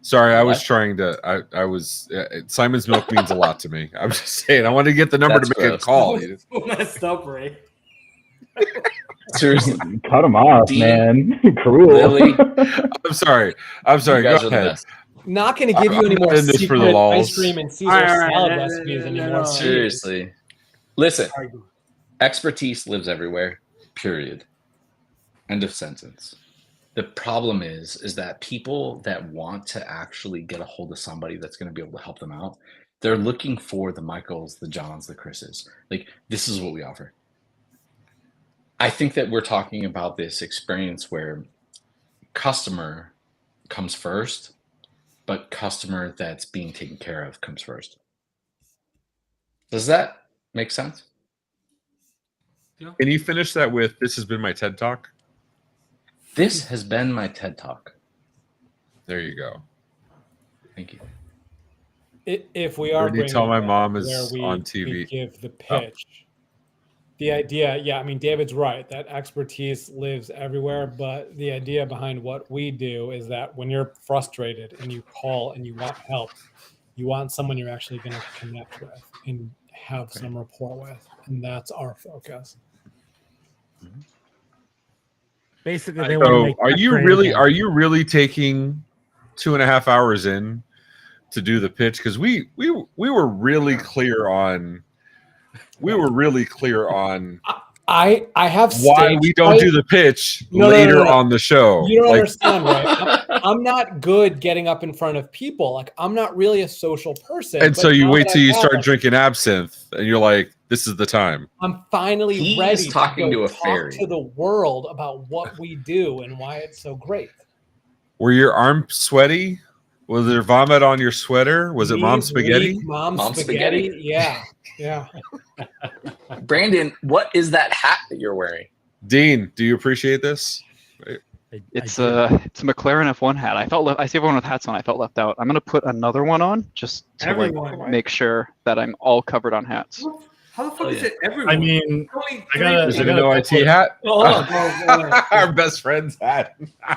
Sorry, I was trying to. I was. Simon's Milk means a lot to me. I'm just saying. I wanted to get the number to make a call. So messed up, Ray. Seriously, cut him off, man. Cruel. Lily, I'm sorry. I'm sorry. you guys Go are the ahead. best. Not going to give you any more in this for the secret lols. ice cream and Caesar salad recipes anymore. Seriously. Listen, expertise lives everywhere, period. End of sentence. The problem is that people that want to actually get a hold of somebody that's going to be able to help them out, they're looking for the Michaels, the Johns, the Chris's. Like, this is what we offer. I think that we're talking about this experience where customer comes first, but customer that's being taken care of comes first. Does that make sense? Can you finish that with, this has been my TED Talk? This has been my TED Talk. There you go. Thank you. If we are Where do you bringing tell my it mom where is we- on TV? we give the pitch. The idea, yeah, I mean, David's right. That expertise lives everywhere, but the idea behind what we do is that when you're frustrated and you call and you want help, you want someone you're actually going to connect with and have some rapport with, and that's our focus. Basically, they want to So make. are you really taking 2.5 hours in to do the pitch? Because we were really clear on. We were really clear on. I have why we don't do the pitch later on the show. You don't understand, right? I'm not good getting up in front of people. Like, I'm not really a social person. And but so you now wait that till I you have start it, drinking absinthe, and you're like, "This is the time." I'm finally He's ready talking to to a talk fairy. to the world about what we do and why it's so great. Were your arms sweaty? Was there vomit on your sweater? Was it mom Knees spaghetti? weak, Mom Mom spaghetti. spaghetti. Yeah, yeah. Brandon, what is that hat that you're wearing? Dean, do you appreciate this? It's a McLaren F1 hat. I see everyone with hats on. I felt left out. I'm gonna put another one on just to Everyone, right? make sure that I'm all covered on hats. How the fuck is it everyone? I mean, Only I gotta- Is I it an gotta- OIT hat? Oh, hold on, hold on. Our best friend's hat. Yeah,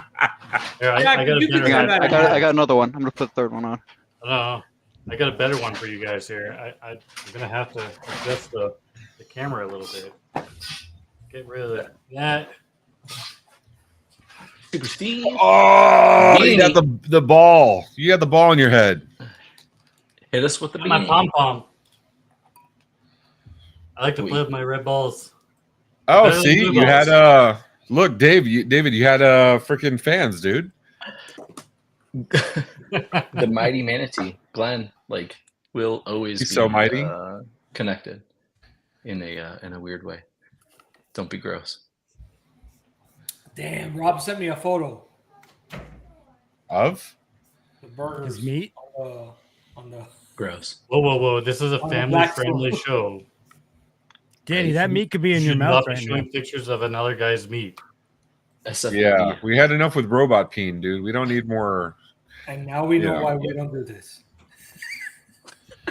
Yeah, I got a you can better do hat. that. I got another one. I'm gonna put the third one on. I got a better one for you guys here. I'm gonna have to adjust the camera a little bit. Get rid of that. Super Steve. Oh, you got the ball. You got the ball in your head. Hit us with the My beanie. pom pom. I like to play with my red balls. Oh, Better than see, blue you balls. had look, David, you had freaking fans, dude. The mighty manatee, Glenn, like, will always He's be so mighty. connected in a weird way. Don't be gross. Damn, Rob sent me a photo. Of? The burgers. His meat? On the Gross. Whoa. This is a On the family black friendly phone. show. Danny, that meat could be You in your should mouth not be right now. showing pictures of another guy's meat. Yeah, we had enough with robot peen, dude. We don't need more. And now we know Yeah. why we don't do this.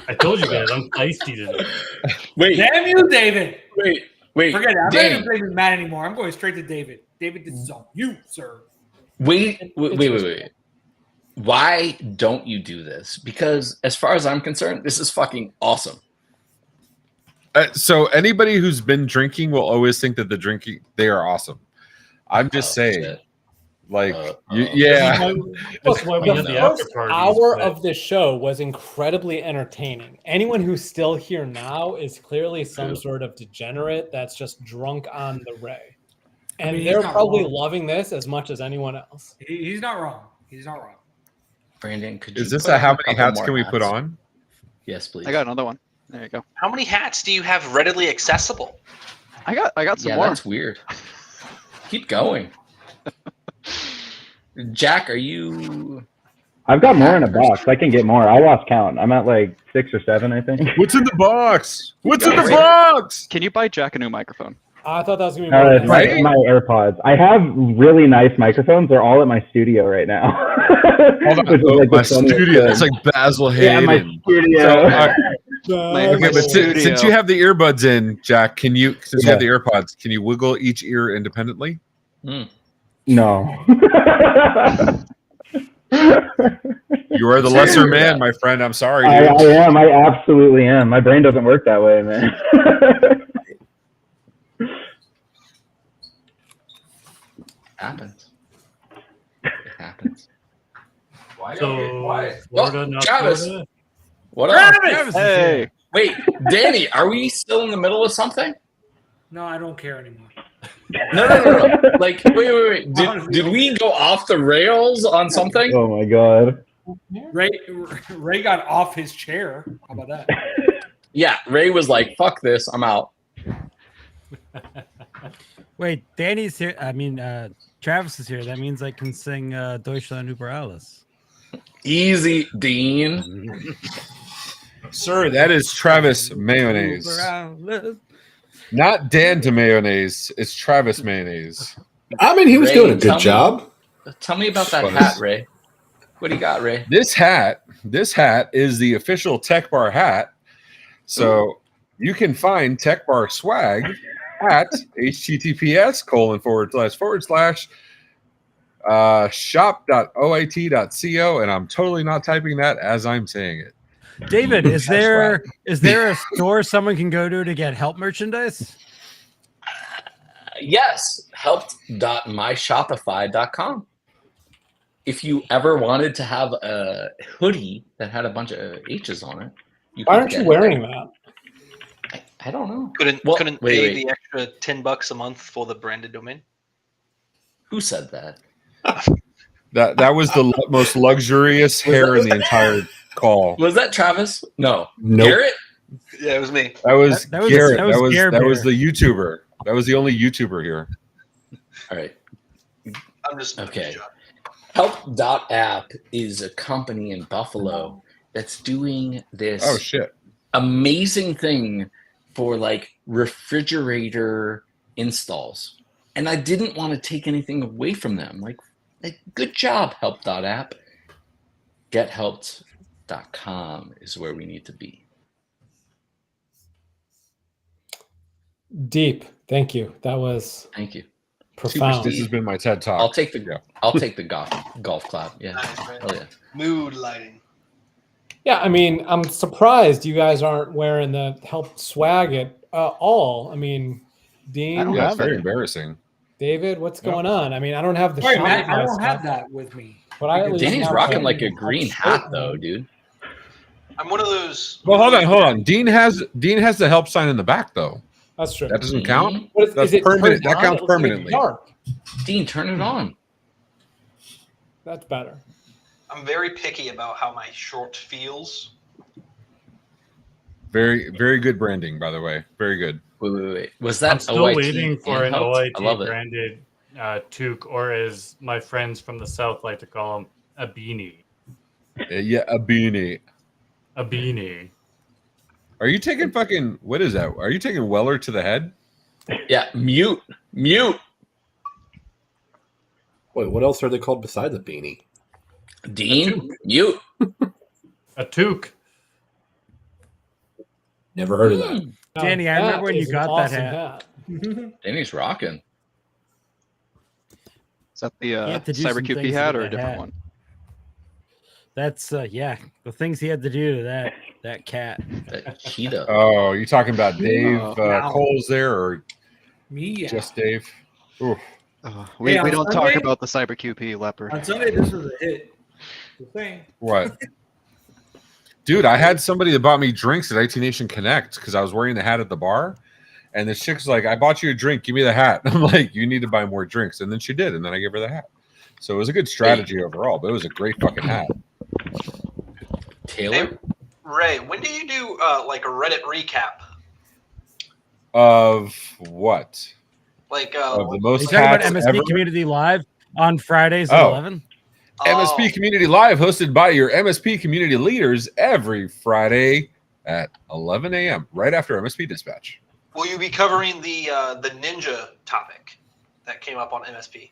I told you guys, I'm feisty today. Wait. Damn you, David. Wait. Forget it. I'm not Danny. even blaming Matt anymore. I'm going straight to David. David, this is on you, sir. Wait. Why don't you do this? Because as far as I'm concerned, this is fucking awesome. So anybody who's been drinking will always think that they are awesome. I'm just saying, shit. like, Look, We had the the after first parties, hour but- of the show was incredibly entertaining. Anyone who's still here now is clearly some sort of degenerate that's just drunk on the Ray. And I mean, they're he's not probably wrong. loving this as much as anyone else. He's not wrong. He's not wrong. Brandon, could you is this put up how a many couple hats more can we put hats? on? Yes, please. I got another one. There you go. How many hats do you have readily accessible? I got some Yeah, more. that's weird. Keep going. Jack, are you I've got more in a box. I can get more. I lost count. I'm at like 6 or 7, I think. What's in the box? What's in the box? Can you buy Jack a new microphone? I thought that was gonna be more. It's my AirPods. I have really nice microphones. They're all at my studio right now. Hold on. Which is Oh, like my the funniest studio. thing. It's like Basil Yeah, Hayden. my studio. Okay, but since you have the earbuds in, Jack, since you have the AirPods, can you wiggle each ear independently? No. You are the lesser man, my friend. I'm sorry, I dude. am. I absolutely am. My brain doesn't work that way, man. Happens. It happens. So, Florida, North Travis. Florida? What up? Travis! Hey. Wait, Danny, are we still in the middle of something? No, I don't care anymore. No. Like, wait. Did we go off the rails on something? Oh my god. Ray got off his chair. How about that? Yeah, Ray was like, "Fuck this, I'm out." Wait, Danny's here. I mean, Travis is here. That means I can sing Deutschland über alles. Easy, Dean. Sir, that is Travis Mayonnaise. Not Dan to Mayonnaise. It's Travis Mayonnaise. I mean, he was Ray, doing a good job. Tell me about that hat, Ray. What do you got, Ray? This hat is the official Tech Bar hat. So you can find Tech Bar swag at https://shop.oit.co, and I'm totally not typing that as I'm saying it. David, is there a store someone can go to get Helpt merchandise? Yes, helped.myshopify.com. If you ever wanted to have a hoodie that had a bunch of H's on it, Why aren't you wearing that? I don't know. Couldn't wait. pay the extra $10 a month for the branded domain? Who said that? That was the most luxurious hair in the entire call. Was that Travis? No. Nope. Garrett? Yeah, it was me. That was Garrett. That was Garrett. the YouTuber. That was the only YouTuber here. All right. I'm just okay. Help.app is a company in Buffalo that's doing this amazing thing for like refrigerator installs. And I didn't want to take anything away from them. Like good job, Help.app. GetHelped.com is where we need to be. Deep. Thank you. That was profound. This has been my TED Talk. I'll take the golf clap. Yeah. Hell yeah. Mood lighting. Yeah, I mean, I'm surprised you guys aren't wearing the Helpt swag at all. I mean, Dean, It's very embarrassing. David, what's going on? I mean, I don't have the. Wait, Matt, I Shopify don't stuff, have that with me. But I at least Danny's have rocking the like a green hat shirt though, on. dude. I'm one of those. Well, hold on. Dean has the help sign in the back though. That's true. That doesn't count. But That's is it permanent. turned That on? counts It looks like it's permanently. dark. Dean, turn it on. That's better. I'm very picky about how my short feels. Very, very good branding, by the way. Very good. Wait. Was that I'm still OIT waiting for an Helpt? OIT I love it. branded toque, or as my friends from the South like to call them, a beanie. Yeah, a beanie. A beanie. Are you taking fucking, what is that? Are you taking Weller to the head? Yeah, mute. Wait, what else are they called besides a beanie? Dean, mute. A toque. Never heard of that. Danny, I remember when you got that hat. Danny's rocking. Is that the had to do some CyberQP things hat to or a that different hat. one? That's the things he had to do to that cat. That cheetah. Oh, you talking about Dave Coles there, or Me? just Dave? Oof. We on don't talk Sunday- about the CyberQP leopard. On Sunday, this was a hit. The thing. What? Dude, I had somebody that bought me drinks at IT Nation Connect because I was wearing the hat at the bar. And the chick's like, I bought you a drink. Give me the hat. I'm like, you need to buy more drinks. And then she did. And then I gave her the hat. So it was a good strategy overall, but it was a great fucking hat. Taylor? Hey, Ray, when do you do like a Reddit recap? Of what? Like Of the Are you most talking about hats MSP ever? Community Live on Fridays at 11? MSP Community Live, hosted by your MSP community leaders every Friday at 11 a.m. right after MSP Dispatch. Will you be covering the ninja topic that came up on MSP?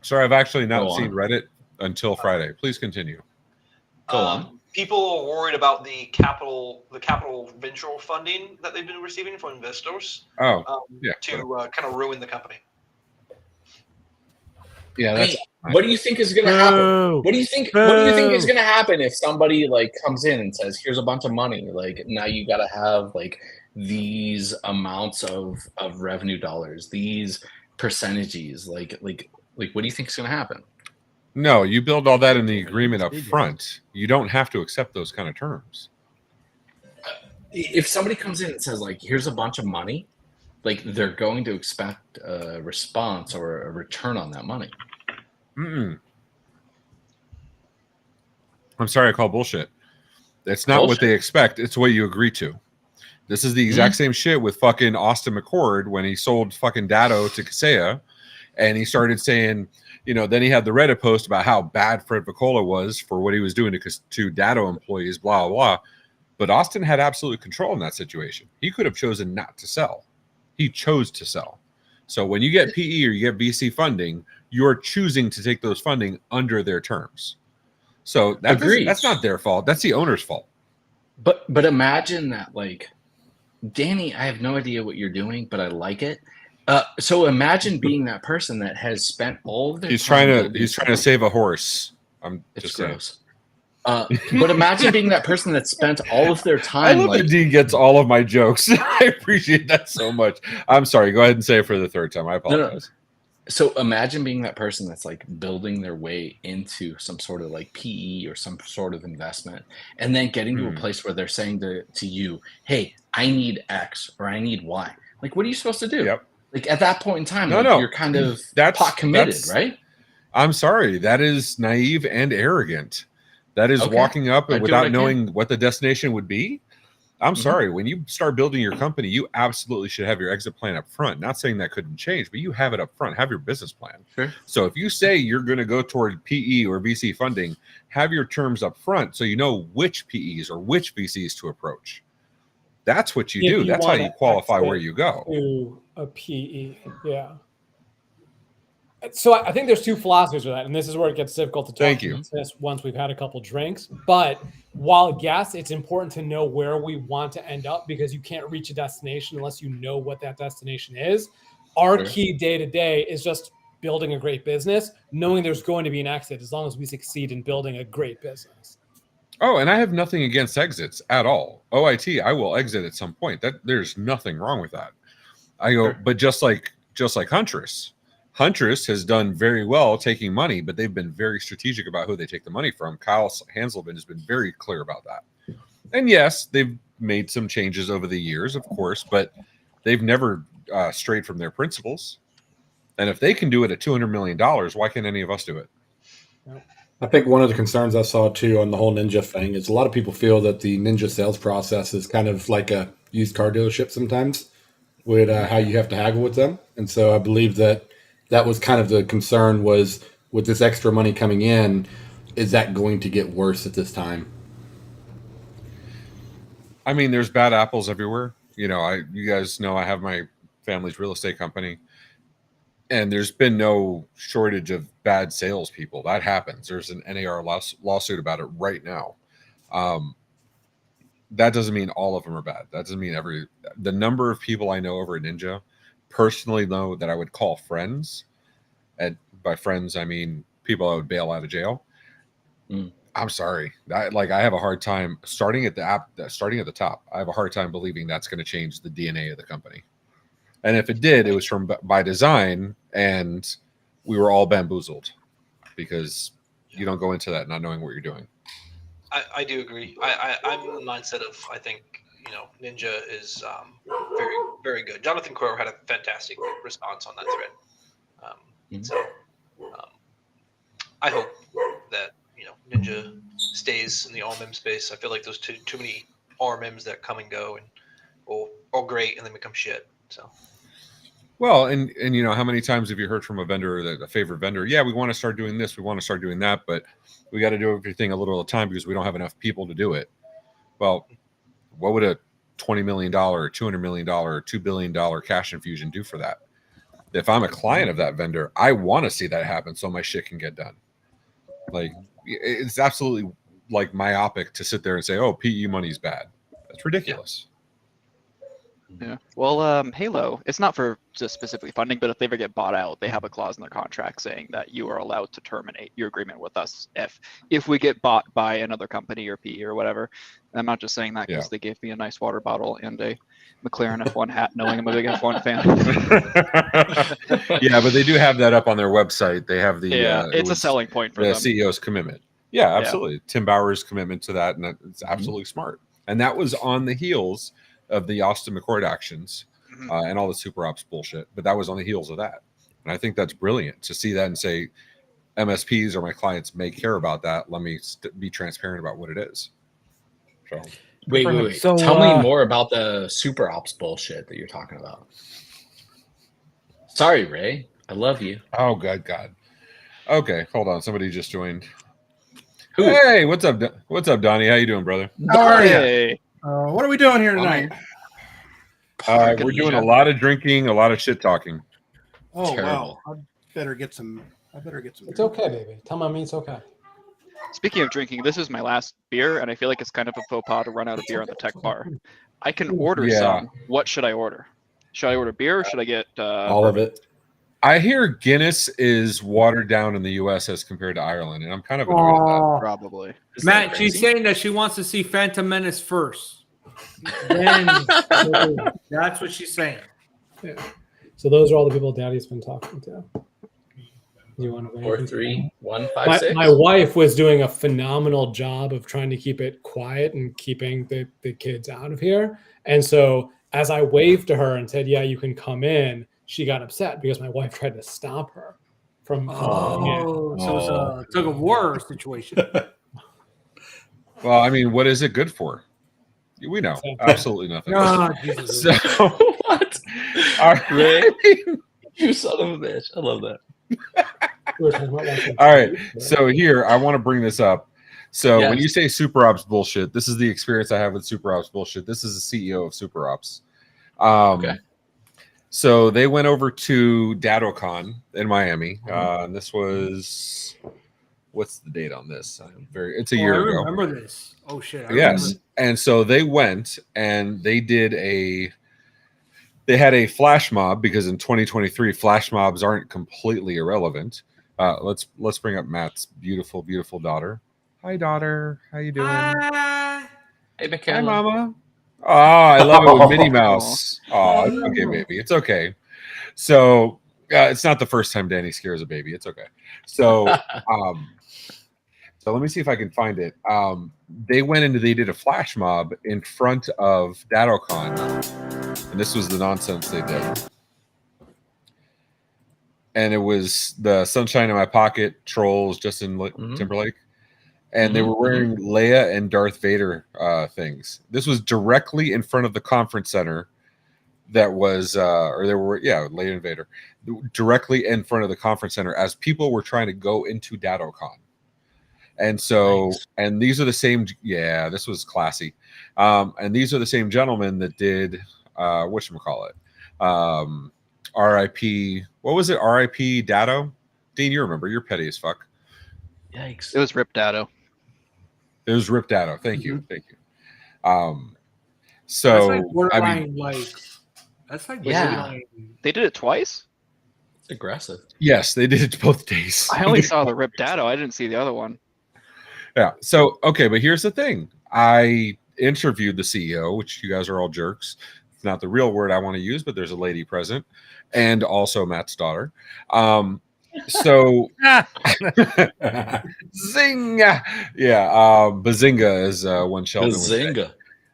Sorry, I've actually Go not on. seen Reddit until Friday. Please continue. Go on. People are worried about the capital venture funding that they've been receiving from investors. Yeah. To kind of ruin the company. Yeah, I that's mean, what do you think is going to happen? What do you think? What do you think is going to happen if somebody like comes in and says, "Here's a bunch of money. Like now you got to have like these amounts of revenue dollars, these percentages. Like what do you think is going to happen?" No, you build all that in the agreement up front. You don't have to accept those kind of terms. If somebody comes in and says, like, "Here's a bunch of money," like they're going to expect a response or a return on that money. I'm sorry, I call bullshit. It's not what they expect. It's what you agree to. This is the exact same shit with fucking Austin McCord when he sold fucking Datto to Kaseya, and he started saying, you know, then he had the Reddit post about how bad Fred Vicola was for what he was doing to Datto employees, blah, blah. But Austin had absolute control in that situation. He could have chosen not to sell. He chose to sell. So when you get PE or you get VC funding, you're choosing to take those funding under their terms. So that's not their fault. That's the owner's fault. But imagine that, like, Danny, I have no idea what you're doing, but I like it. So imagine being that person that has spent all of their time. He's trying to save a horse. It's gross. But imagine being that person that spent all of their time. I love that Dean gets all of my jokes. I appreciate that so much. I'm sorry. Go ahead and say it for the third time. I apologize. No. So imagine being that person that's like building their way into some sort of like PE or some sort of investment, and then getting to a place where they're saying to you, "Hey, I need X or I need Y." Like, what are you supposed to do? Yep. Like at that point in time, you're kind of pot committed, right? I'm sorry. That is naive and arrogant. That is walking up without knowing what the destination would be. I'm sorry. When you start building your company, you absolutely should have your exit plan up front. Not saying that couldn't change, but you have it up front. Have your business plan. Sure. So if you say you're going to go toward PE or VC funding, have your terms up front so you know which PEs or which VCs to approach. That's what you do. That's how you qualify where you go. To a PE, yeah. So I think there's two philosophies with that, and this is where it gets difficult to talk Thank you. about this once we've had a couple drinks. But while yes, it's important to know where we want to end up because you can't reach a destination unless you know what that destination is. Our key day to day is just building a great business, knowing there's going to be an exit as long as we succeed in building a great business. Oh, and I have nothing against exits at all. OIT, I will exit at some point. That there's nothing wrong with that. I go, but just like Huntress. Huntress has done very well taking money, but they've been very strategic about who they take the money from. Kyle Hanselman has been very clear about that. And yes, they've made some changes over the years, of course, but they've never strayed from their principles. And if they can do it at $200 million, why can't any of us do it? I think one of the concerns I saw too on the whole Ninja thing is a lot of people feel that the Ninja sales process is kind of like a used car dealership sometimes with how you have to haggle with them. And so I believe that was kind of the concern was with this extra money coming in, is that going to get worse at this time? I mean, there's bad apples everywhere. You know, you guys know I have my family's real estate company, and there's been no shortage of bad salespeople. That happens. There's an NAR lawsuit about it right now. That doesn't mean all of them are bad. That doesn't mean the number of people I know over at Ninja personally know that I would call friends. And by friends, I mean people I would bail out of jail. I'm sorry. I have a hard time starting at the top. I have a hard time believing that's going to change the DNA of the company. And if it did, it was by design, and we were all bamboozled because you don't go into that not knowing what you're doing. I do agree. I'm in the mindset of I think Ninja is very, very good. Jonathan Crower had a fantastic response on that thread. So I hope that Ninja stays in the RMM space. I feel like there's too many RMMs that come and go and all great and then become shit. So Well, and you know, how many times have you heard from a vendor, that a favorite vendor, yeah, we want to start doing this, we want to start doing that, but we got to do everything a little at a time because we don't have enough people to do it. Well, what would a $20 million, $200 million, $2 billion cash infusion do for that? If I'm a client of that vendor, I want to see that happen so my shit can get done. Like, it's absolutely like myopic to sit there and say, oh, PE money's bad. That's ridiculous. Yeah. Well, Halo, it's not for just specifically funding, but if they ever get bought out, they have a clause in their contract saying that you are allowed to terminate your agreement with us if we get bought by another company or PE or whatever. And I'm not just saying that because they gave me a nice water bottle and a McLaren F1 hat, knowing I'm a big F1 fan. Yeah, but they do have that up on their website. They have the it's a selling point for the them. CEO's commitment. Yeah, absolutely. Tim Bauer's commitment to that, and it's absolutely smart. And that was on the heels of the Austin McCord actions and all the super ops bullshit. But that was on the heels of that. And I think that's brilliant to see that and say, MSPs or my clients may care about that. Let me be transparent about what it is. So, wait. So, tell me more about the super ops bullshit that you're talking about. Sorry, Ray. I love you. Oh, God. Okay, hold on. Somebody just joined. Who? Hey, what's up? What's up, Donnie? How you doing, brother? How are Hey. you? What are we doing here tonight? We're doing a lot of drinking, a lot of shit talking. Oh Terrible. wow! I better get some. It's okay, baby. Tell mommy it's okay. Speaking of drinking, this is my last beer, and I feel like it's kind of a faux pas to run out of beer on the tech bar. I can order some. What should I order? Should I order beer or should I get all of it? I hear Guinness is watered down in the U.S. as compared to Ireland, and I'm kind of annoyed at that. Probably. Matt, she's saying that she wants to see Phantom Menace first. Then that's what she's saying. Yeah. So those are all the people Daddy's been talking to. You want to 4, 3, 1, 5, 6. My wife was doing a phenomenal job of trying to keep it quiet and keeping the kids out of here. And so as I waved to her and said, yeah, you can come in, she got upset because my wife tried to stop her from coming in. So it's a tug of war situation. Well, I mean, what is it good for? We know absolutely nothing. Oh, Jesus. So, what? Ray, you son of a bitch. I love that. All right. So here, I want to bring this up. So when you say super ops bullshit, this is the experience I have with super ops bullshit. This is the CEO of super ops. Okay. So they went over to DattoCon in Miami. And this was, what's the date on this? It's a year ago. I remember this. Oh shit. Yes. And so they went and they did they had a flash mob because in 2023 flash mobs aren't completely irrelevant. Let's bring up Matt's beautiful daughter. Hi daughter, how you doing? Hey, Michaela. Hi mama. Oh, I love it with Minnie Mouse. Oh, it's okay, baby. It's okay. So it's not the first time Danny scares a baby. It's okay. So so let me see if I can find it. They did a flash mob in front of DattoCon, and this was the nonsense they did. And it was the Sunshine in My Pocket trolls, Justin Timberlake, and they were wearing Leia and Darth Vader things. This was directly in front of the conference center. That was, Leia and Vader, directly in front of the conference center as people were trying to go into DattoCon. And so, and these are the same, this was classy. And these are the same gentlemen that did, whatchamacallit, RIP, what was it? RIP Datto? Dean, you remember, you're petty as fuck. Yikes. It was Rip Datto. It was Rip Datto. Thank you. Thank you. So, that's like borderline, that's like borderline. They did it twice? It's aggressive. Yes, they did it both days. I only saw the Rip Datto. I didn't see the other one. Yeah. So, okay, but here's the thing. I interviewed the CEO, which you guys are all jerks. It's not the real word I want to use, but there's a lady present, and also Matt's daughter. So zing, bazinga is one Sheldon would say.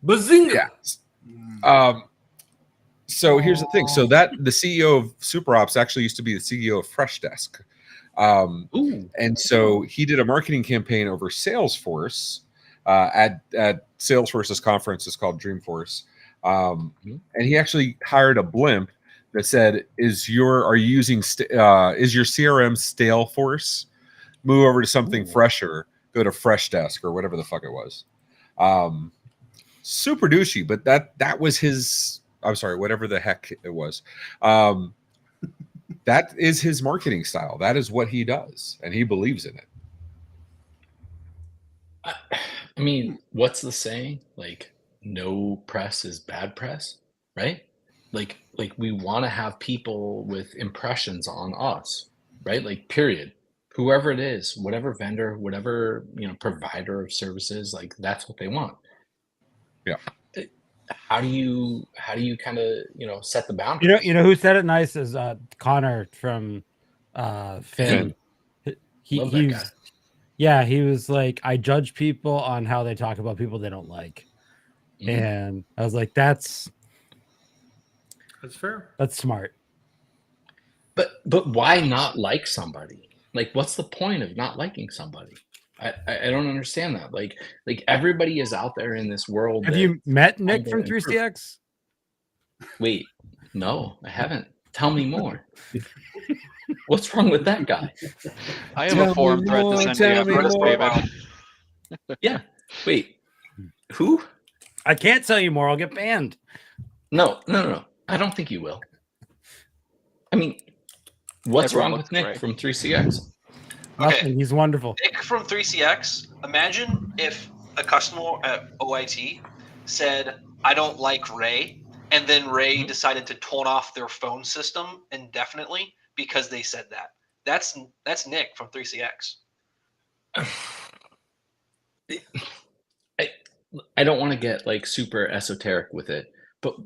Bazinga. Yeah. So here's the thing. So that the CEO of Super Ops actually used to be the CEO of Fresh Desk. And so he did a marketing campaign over Salesforce at Salesforce's conference is called Dreamforce. And he actually hired a blimp that said, is your CRM Staleforce? Move over to something fresher. Go to Freshdesk or whatever the fuck it was. Super douchey, but that was his. I'm sorry, whatever the heck it was. That is his marketing style. That is what he does, and he believes in it. I mean, what's the saying? Like, no press is bad press, right? Like we want to have people with impressions on us, right? Like, period. Whoever it is, whatever vendor, whatever, provider of services, like, that's what they want. Yeah. How do you kind of, set the boundaries? You know who said it nice is Connor from Finn. Love that guy. Yeah, he was like, I judge people on how they talk about people they don't like. And I was like, that's fair. That's smart. But why not like somebody? Like, what's the point of not liking somebody? I don't understand that. Like everybody is out there in this world. Have you met Nick from 3CX? Wait, no, I haven't. Tell me more. What's wrong with that guy? I have a forum thread to send you after this, David. Yeah. Wait. Who? I can't tell you more. I'll get banned. No. I don't think you will. I mean, what's wrong with Nick from 3CX? Nothing. He's wonderful. Nick from 3CX. Imagine if a customer at OIT said, "I don't like Ray," and then Ray decided to turn off their phone system indefinitely because they said that. That's Nick from 3CX. I don't want to get like super esoteric with it, but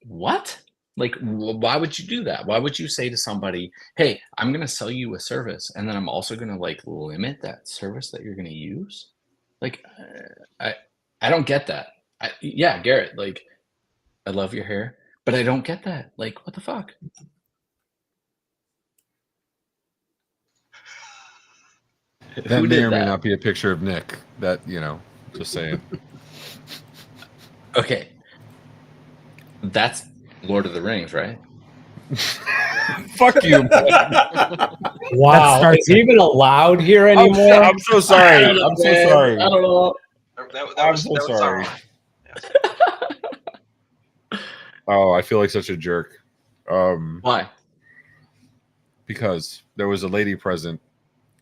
what? Like, why would you do that? Why would you say to somebody, "Hey, I'm going to sell you a service, and then I'm also going to like limit that service that you're going to use"? Like, I don't get that. Yeah, Garrett, like, I love your hair, but I don't get that. Like, what the fuck? That may or may not be a picture of Nick. That, just saying. Okay. That's Lord of the Rings, right? Fuck you. Wow. Is he even allowed here anymore? I'm so sorry. I'm so sorry. I don't know. I'm so sorry. Oh, I feel like such a jerk. Why? Because there was a lady present,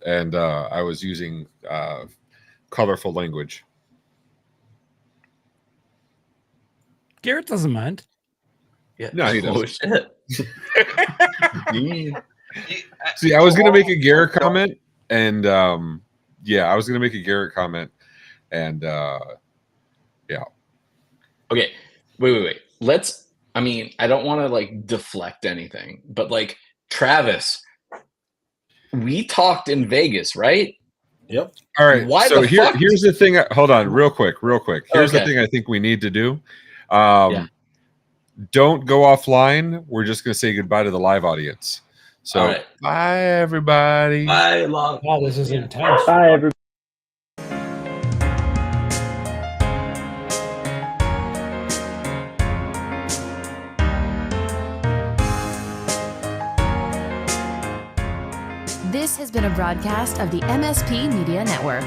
and I was using colorful language. Garrett doesn't mind. Yeah. No, he doesn't. Oh, shit. See, I was gonna make a Garrett comment, and I was gonna make a Garrett comment, and yeah. Okay, wait. I don't want to like deflect anything, but like, Travis, we talked in Vegas, right? Yep. All right. Why so the here's fuck? the thing. Hold on, real quick. Here's the Okay. thing I think we need to do. Don't go offline. We're just gonna say goodbye to the live audience. So All right. bye, everybody. Bye, love. Wow, this is intense. Bye, everybody. This has been a broadcast of the MSP Media Network.